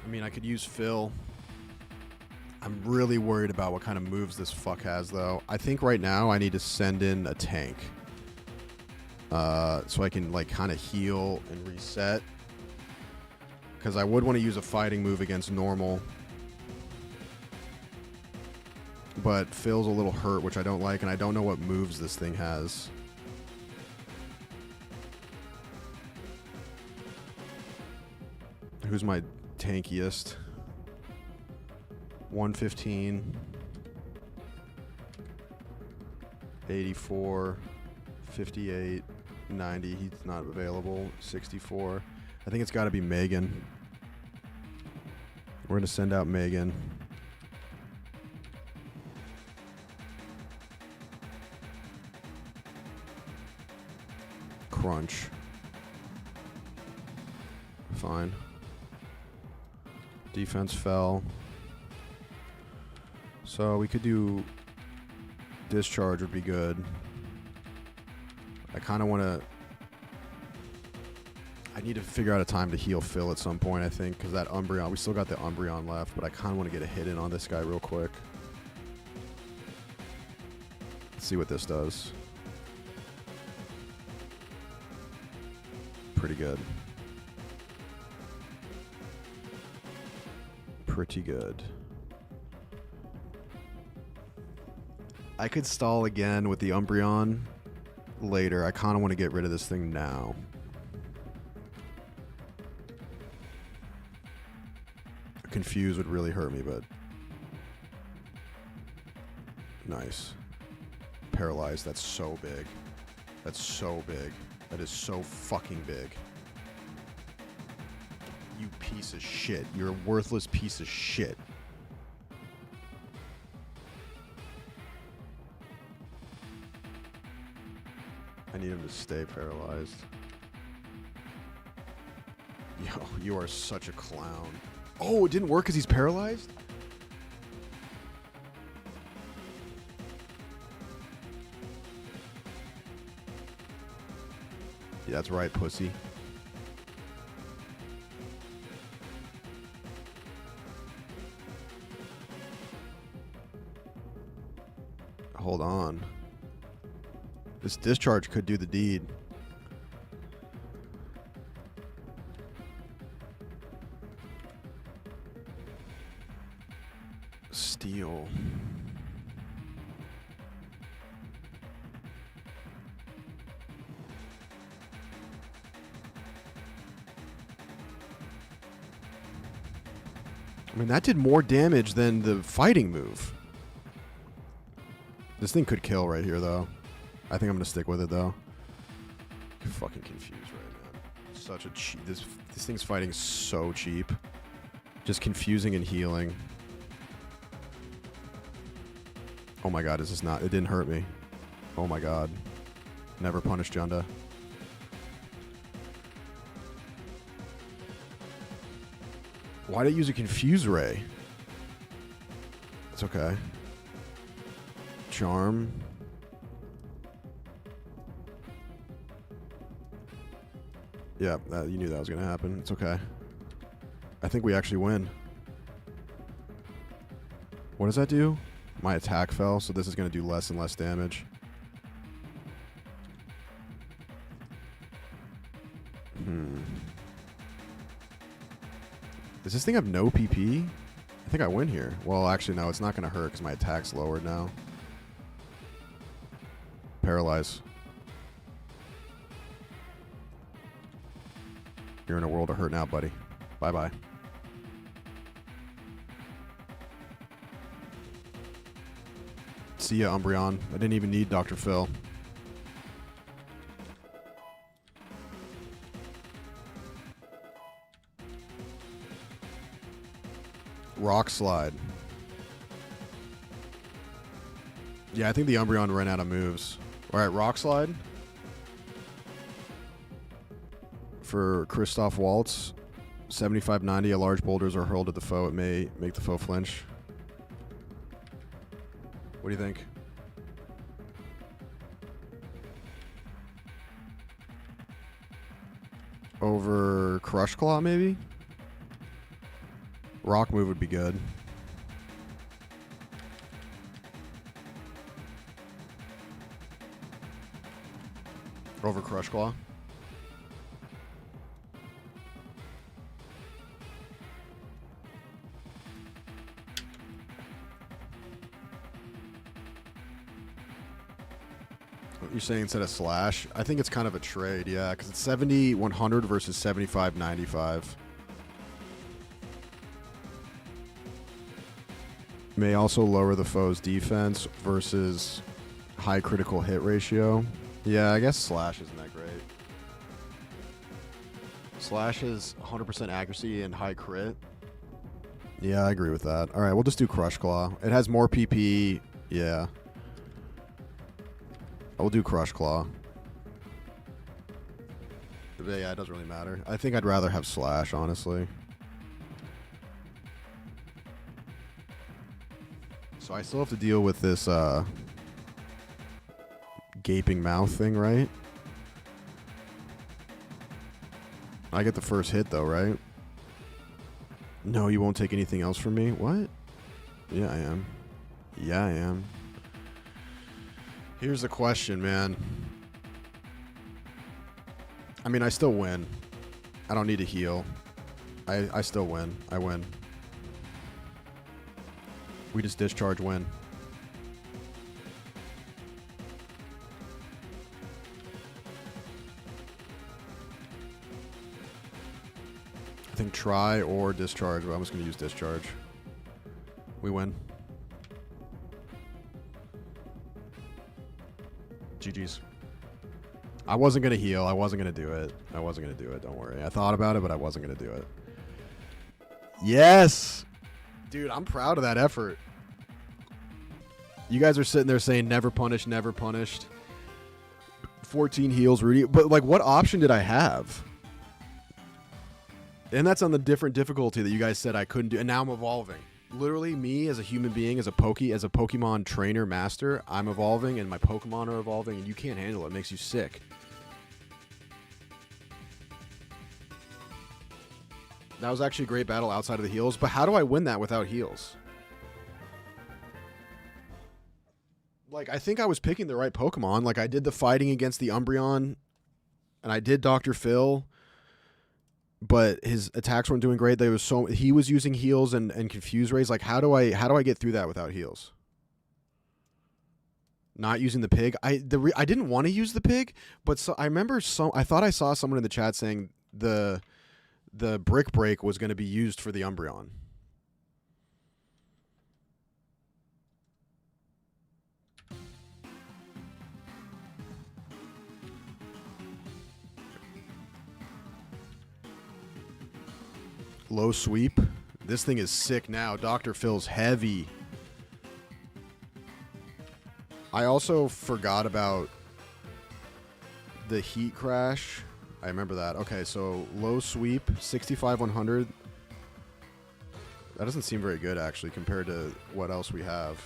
I mean, I could use Phil. I'm really worried about what kind of moves this fuck has, though. I think right now I need to send in a tank. So I can, like, kind of heal and reset. Because I would want to use a fighting move against normal. But Phil's a little hurt, which I don't like, and I don't know what moves this thing has. Who's my tankiest? 115. 84. 58. 90. He's not available. 64. I think it's got to be Megan. We're going to send out Megan. Crunch. Fine. Defense fell. So we could do Discharge would be good. I kind of want to... I need to figure out a time to heal Phil at some point, I think, because that Umbreon... We still got the Umbreon left, but I kind of want to get a hit in on this guy real quick. Let's see what this does. Pretty good. Pretty good. I could stall again with the Umbreon later. I kind of want to get rid of this thing now. Confuse would really hurt me, but nice. Paralyzed. That's so big. That's so big. That is so fucking big. You piece of shit. You're a worthless piece of shit. I need him to stay paralyzed. Yo, you are such a clown. Oh, it didn't work because he's paralyzed? Yeah, that's right, pussy. Hold on. This discharge could do the deed. Steel. I mean, that did more damage than the fighting move. This thing could kill right here, though. I think I'm going to stick with it, though. fucking confused right now. Such a cheap. This thing's fighting so cheap. Just confusing and healing. Oh my god, is this not? It didn't hurt me. Oh my god. Never punish Junda. Why did it use a Confuse Ray? It's okay. Charm. Yeah, you knew that was going to happen. It's okay. I think we actually win. What does that do? My attack fell, so this is going to do less and less damage. Does this thing have no PP? I think I win here. Well, actually, no, it's not going to hurt because my attack's lowered now. Paralyze. You're in a world of hurt now, buddy. Bye-bye. See ya, Umbreon. I didn't even need Dr. Phil. Rock Slide. Yeah, I think the Umbreon ran out of moves. Alright, Rock Slide. For Christoph Waltz. 75-90, a large boulders are hurled at the foe. It may make the foe flinch. What do you think? Over Crush Claw, maybe? Rock move would be good. Over Crush Claw. You're saying instead of Slash? I think it's kind of a trade, yeah, because it's 70-100 versus 75-95. May also lower the foe's defense versus high critical hit ratio. Yeah, I guess Slash isn't that great. Slash is 100% accuracy and high crit. Yeah, I agree with that. All right, we'll just do Crush Claw. It has more PP. Yeah. We'll do Crush Claw. But yeah, it doesn't really matter. I think I'd rather have Slash, honestly. So I still have to deal with this gaping mouth thing, right? I get the first hit, though, right? No, you won't take anything else from me? What? Yeah, I am. Yeah, I am. Here's the question, man. I mean, I still win. I don't need to heal. I still win. I win. We just discharge win. I think try or discharge, but I'm just going to use discharge. We win. GG's. I wasn't going to heal. I wasn't going to do it. I wasn't going to do it. Don't worry. I thought about it, but I wasn't going to do it. Yes! Dude, I'm proud of that effort. You guys are sitting there saying never punished, never punished. 14 heals, Rudy. But, like, what option did I have? And that's on the different difficulty that you guys said I couldn't do. And now I'm evolving. Literally, me as a human being, as a Pokemon trainer master, I'm evolving and my Pokemon are evolving, and you can't handle it. It makes you sick. That was actually a great battle outside of the heals, but how do I win that without heals? Like, I think I was picking the right Pokemon. Like, I did the fighting against the Umbreon, and I did Dr. Phil, but his attacks weren't doing great. He was using heals and Confuse Rays. Like, how do I get through that without heals? Not using the pig. I didn't want to use the pig, but I remember I thought I saw someone in the chat saying the Brick Break was going to be used for the Umbreon. Low sweep. This thing is sick now. Dr. Phil's heavy. I also forgot about the heat crash. I remember that. Okay, so low sweep, 65-100. That doesn't seem very good, actually, compared to what else we have.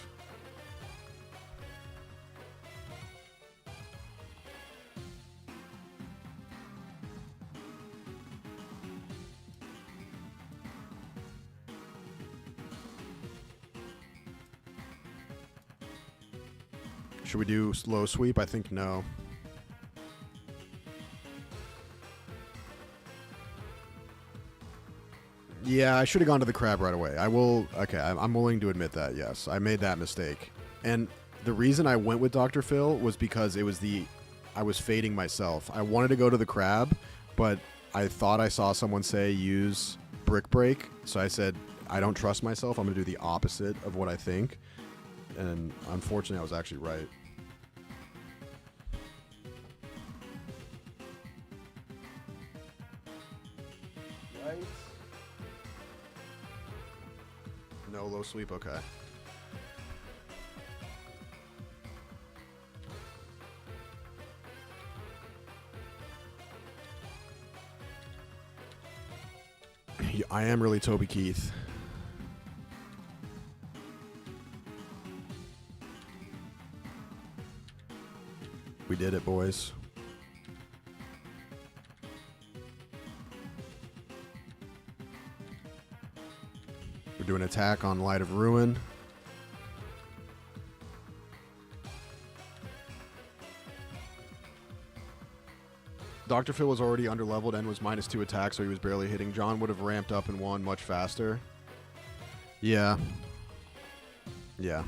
Should we do low sweep? I think no. Yeah, I should have gone to the crab right away. I will. Okay, I'm willing to admit that. Yes, I made that mistake. And the reason I went with Dr. Phil was because it was I was fading myself. I wanted to go to the crab, but I thought I saw someone say use brick break. So I said, I don't trust myself. I'm going to do the opposite of what I think. And unfortunately, I was actually right. No low sweep, okay. Yeah, I am really Toby Keith. We did it, boys. We're doing attack on Light of Ruin. Dr. Phil was already underleveled and was -2 attack, so he was barely hitting. John would have ramped up and won much faster. Yeah. Yeah.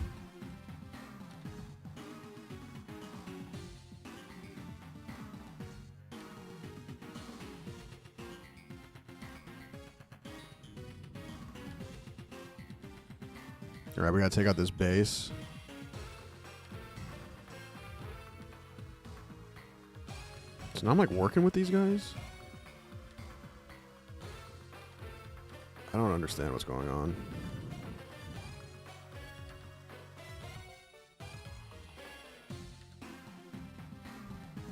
All right, we gotta take out this base. So now I'm like working with these guys. I don't understand what's going on.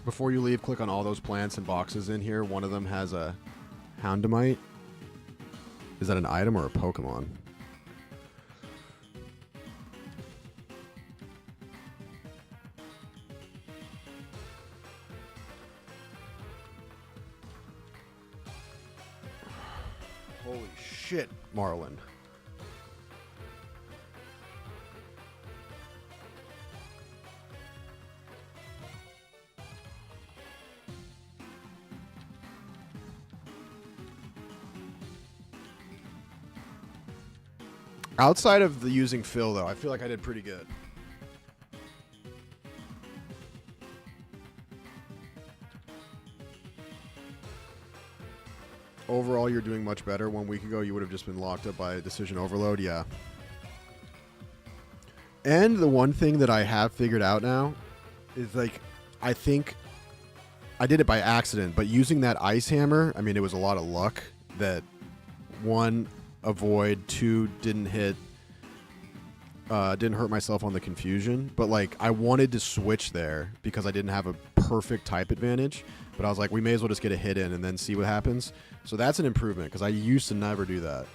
Before you leave, click on all those plants and boxes in here. One of them has a Houndamite. Is that an item or a Pokemon? Holy shit, Marlin. Outside of the using Phil, though, I feel like I did pretty good. Overall, you're doing much better. 1 week ago, you would have just been locked up by a decision overload. Yeah. And the one thing that I have figured out now is, like, I think I did it by accident, but using that ice hammer, I mean, it was a lot of luck that 1, avoid, 2, didn't hit, didn't hurt myself on the confusion. But, like, I wanted to switch there because I didn't have a perfect type advantage. But I was like, we may as well just get a hit in and then see what happens. So that's an improvement because I used to never do that.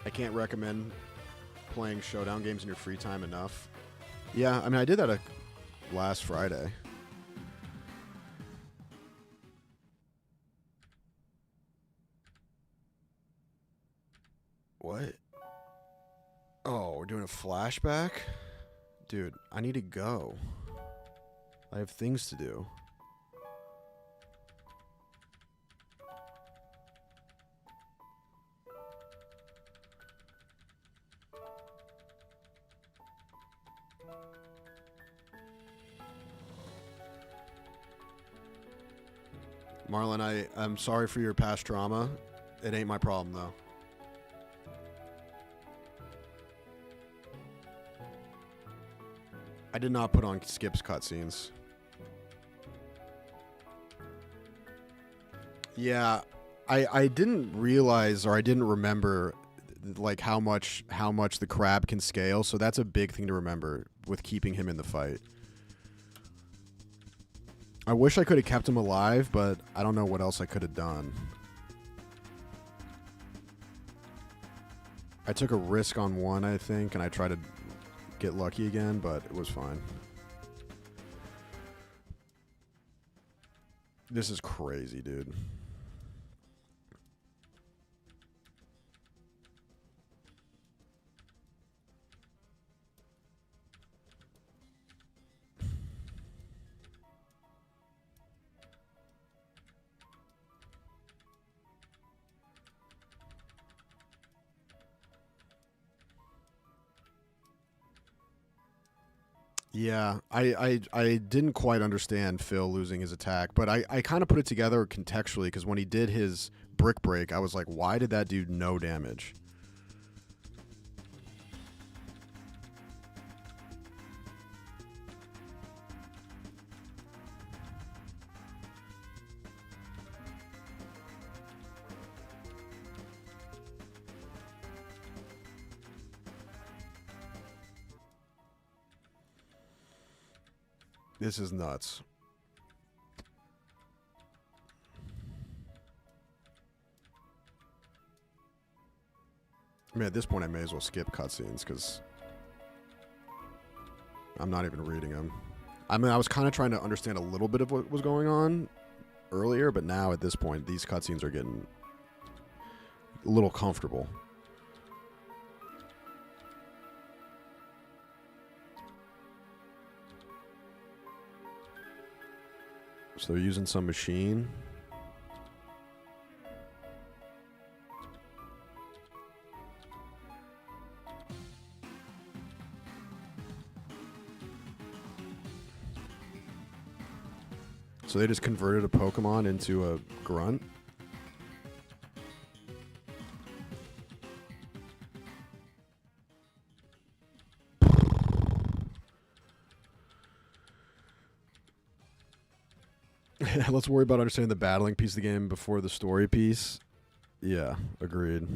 I can't recommend playing showdown games in your free time enough. Yeah, I mean, I did that last Friday. What? Oh, we're doing a flashback? Dude, I need to go. I have things to do. Marlon, I'm sorry for your past trauma. It ain't my problem, though. I did not put on skips cutscenes. Yeah, I didn't realize, or I didn't remember, like how much the crab can scale. So that's a big thing to remember with keeping him in the fight. I wish I could have kept him alive, but I don't know what else I could have done. I took a risk on one, I think, and I tried to get lucky again, but it was fine. This is crazy, dude. Yeah, I didn't quite understand Phil losing his attack, but I kind of put it together contextually because when he did his brick break, I was like, why did that do no damage? This is nuts. I mean, at this point, I may as well skip cutscenes because I'm not even reading them. I mean, I was kind of trying to understand a little bit of what was going on earlier, but now at this point, these cutscenes are getting a little comfortable. So they're using some machine. So they just converted a Pokemon into a grunt? Let's worry about understanding the battling piece of the game before the story piece. Yeah, agreed.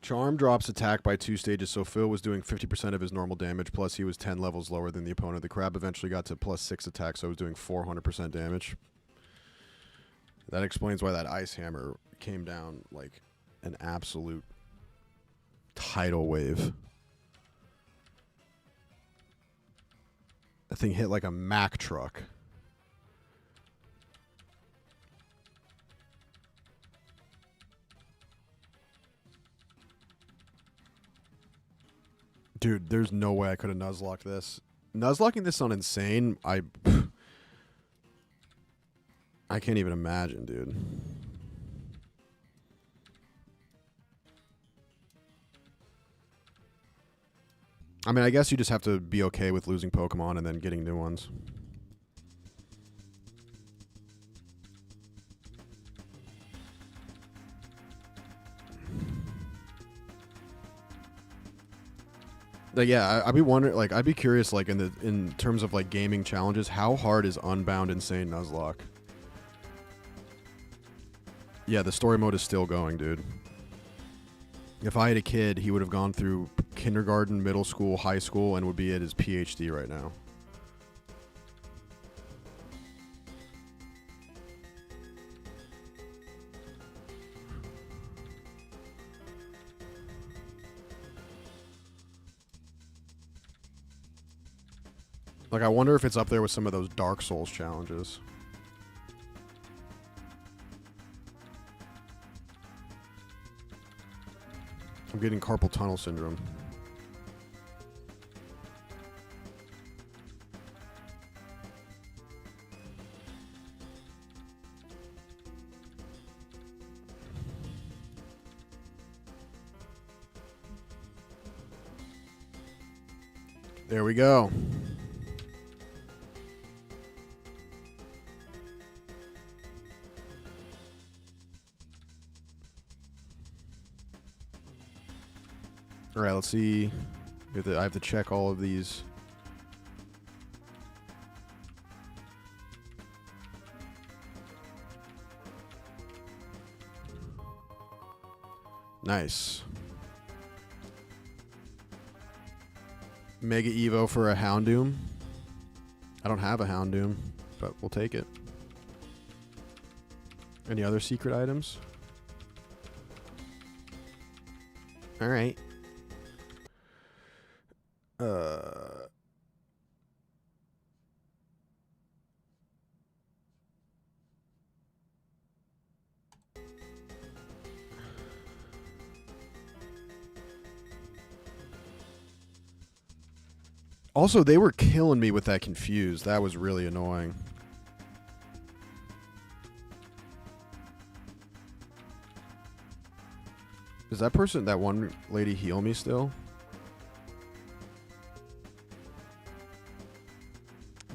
Charm drops attack by 2 stages, so Phil was doing 50% of his normal damage, plus he was 10 levels lower than the opponent. The crab eventually got to plus 6 attack, so he was doing 400% damage. That explains why that ice hammer came down like an absolute tidal wave. That thing hit like a Mack truck. Dude, there's no way I could have Nuzlocked this. Nuzlocking this on Insane, I can't even imagine, dude. I mean, I guess you just have to be okay with losing Pokemon and then getting new ones. Like, yeah, I'd be wondering, like, I'd be curious, like, in terms of like gaming challenges, how hard is Unbound Insane Nuzlocke? Yeah, the story mode is still going, dude. If I had a kid, he would have gone through kindergarten, middle school, high school, and would be at his PhD right now. Like, I wonder if it's up there with some of those Dark Souls challenges. I'm getting carpal tunnel syndrome. There we go. All right, let's see. I have to check all of these. Nice. Mega Evo for a Houndoom. I don't have a Houndoom, but we'll take it. Any other secret items? All right. Also, they were killing me with that confused. That was really annoying. Does that person, that one lady, heal me still?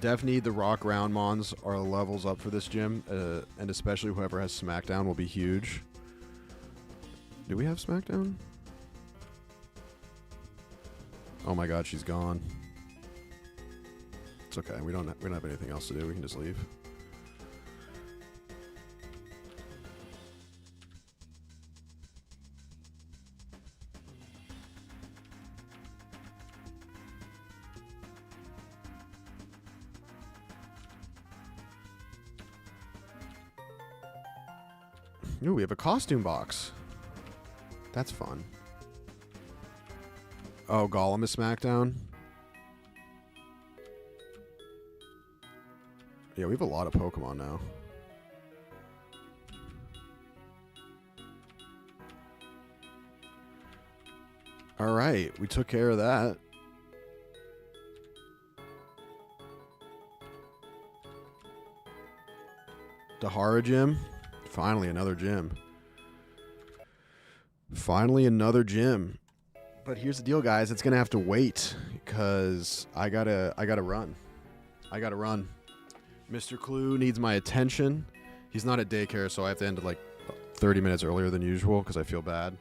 Definitely the rock round mons are levels up for this gym, and especially whoever has SmackDown will be huge. Do we have SmackDown? Oh my god, she's gone. It's okay. We don't have anything else to do. We can just leave. Ooh, we have a costume box. That's fun. Oh, Gollum is SmackDown. Yeah, we have a lot of Pokemon now. All right, we took care of that. Dahara Gym. Finally, another gym. Finally, another gym. But here's the deal, guys. It's gonna have to wait because I gotta run. I gotta run. Mr. Clue needs my attention. He's not at daycare, so I have to end it like 30 minutes earlier than usual because I feel bad.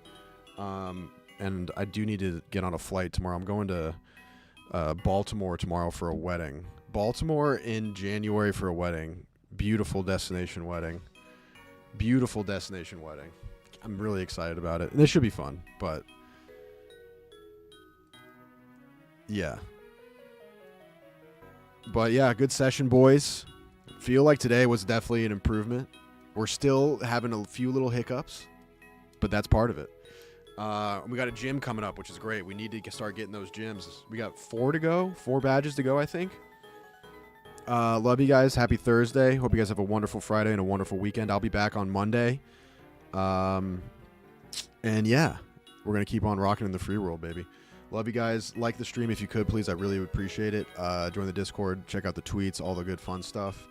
And I do need to get on a flight tomorrow. I'm going to Baltimore tomorrow for a wedding. Baltimore in January for a wedding. Beautiful destination wedding. Beautiful destination wedding. I'm really excited about it. And this should be fun, but yeah. But yeah, good session, boys. Feel like today was definitely an improvement. We're still having a few little hiccups, but that's part of it. We got a gym coming up, which is great. We need to start getting those gyms. We got 4 to go, 4 badges to go, I think. Love you guys. Happy Thursday. Hope you guys have a wonderful Friday and a wonderful weekend. I'll be back on Monday. And yeah, we're going to keep on rocking in the free world, baby. Love you guys. Like the stream if you could, please. I really would appreciate it. Join the Discord. Check out the tweets, all the good fun stuff.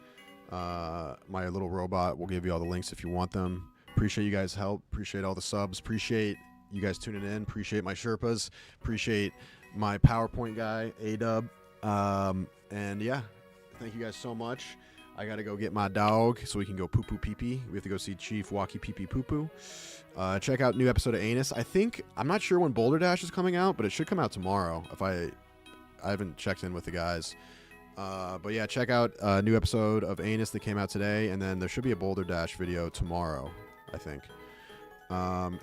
My little robot will give you all the links if you want them. Appreciate you guys' help. Appreciate all the subs. Appreciate you guys tuning in. Appreciate my Sherpas. Appreciate my PowerPoint guy, A-Dub. And yeah. Thank you guys so much. I got to go get my dog so we can go poo-poo pee-pee. We have to go see Chief Walkie Pee-Pee Poo-Poo. Check out new episode of Anus. I'm not sure when Boulder Dash is coming out, but it should come out tomorrow. I haven't checked in with the guys. But yeah, check out a new episode of Anus that came out today, and then there should be a Boulder Dash video tomorrow, I think.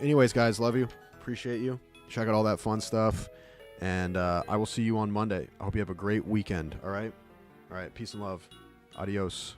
Anyways, guys, love you. Appreciate you. Check out all that fun stuff. And I will see you on Monday. I hope you have a great weekend, all right? All right, peace and love. Adios.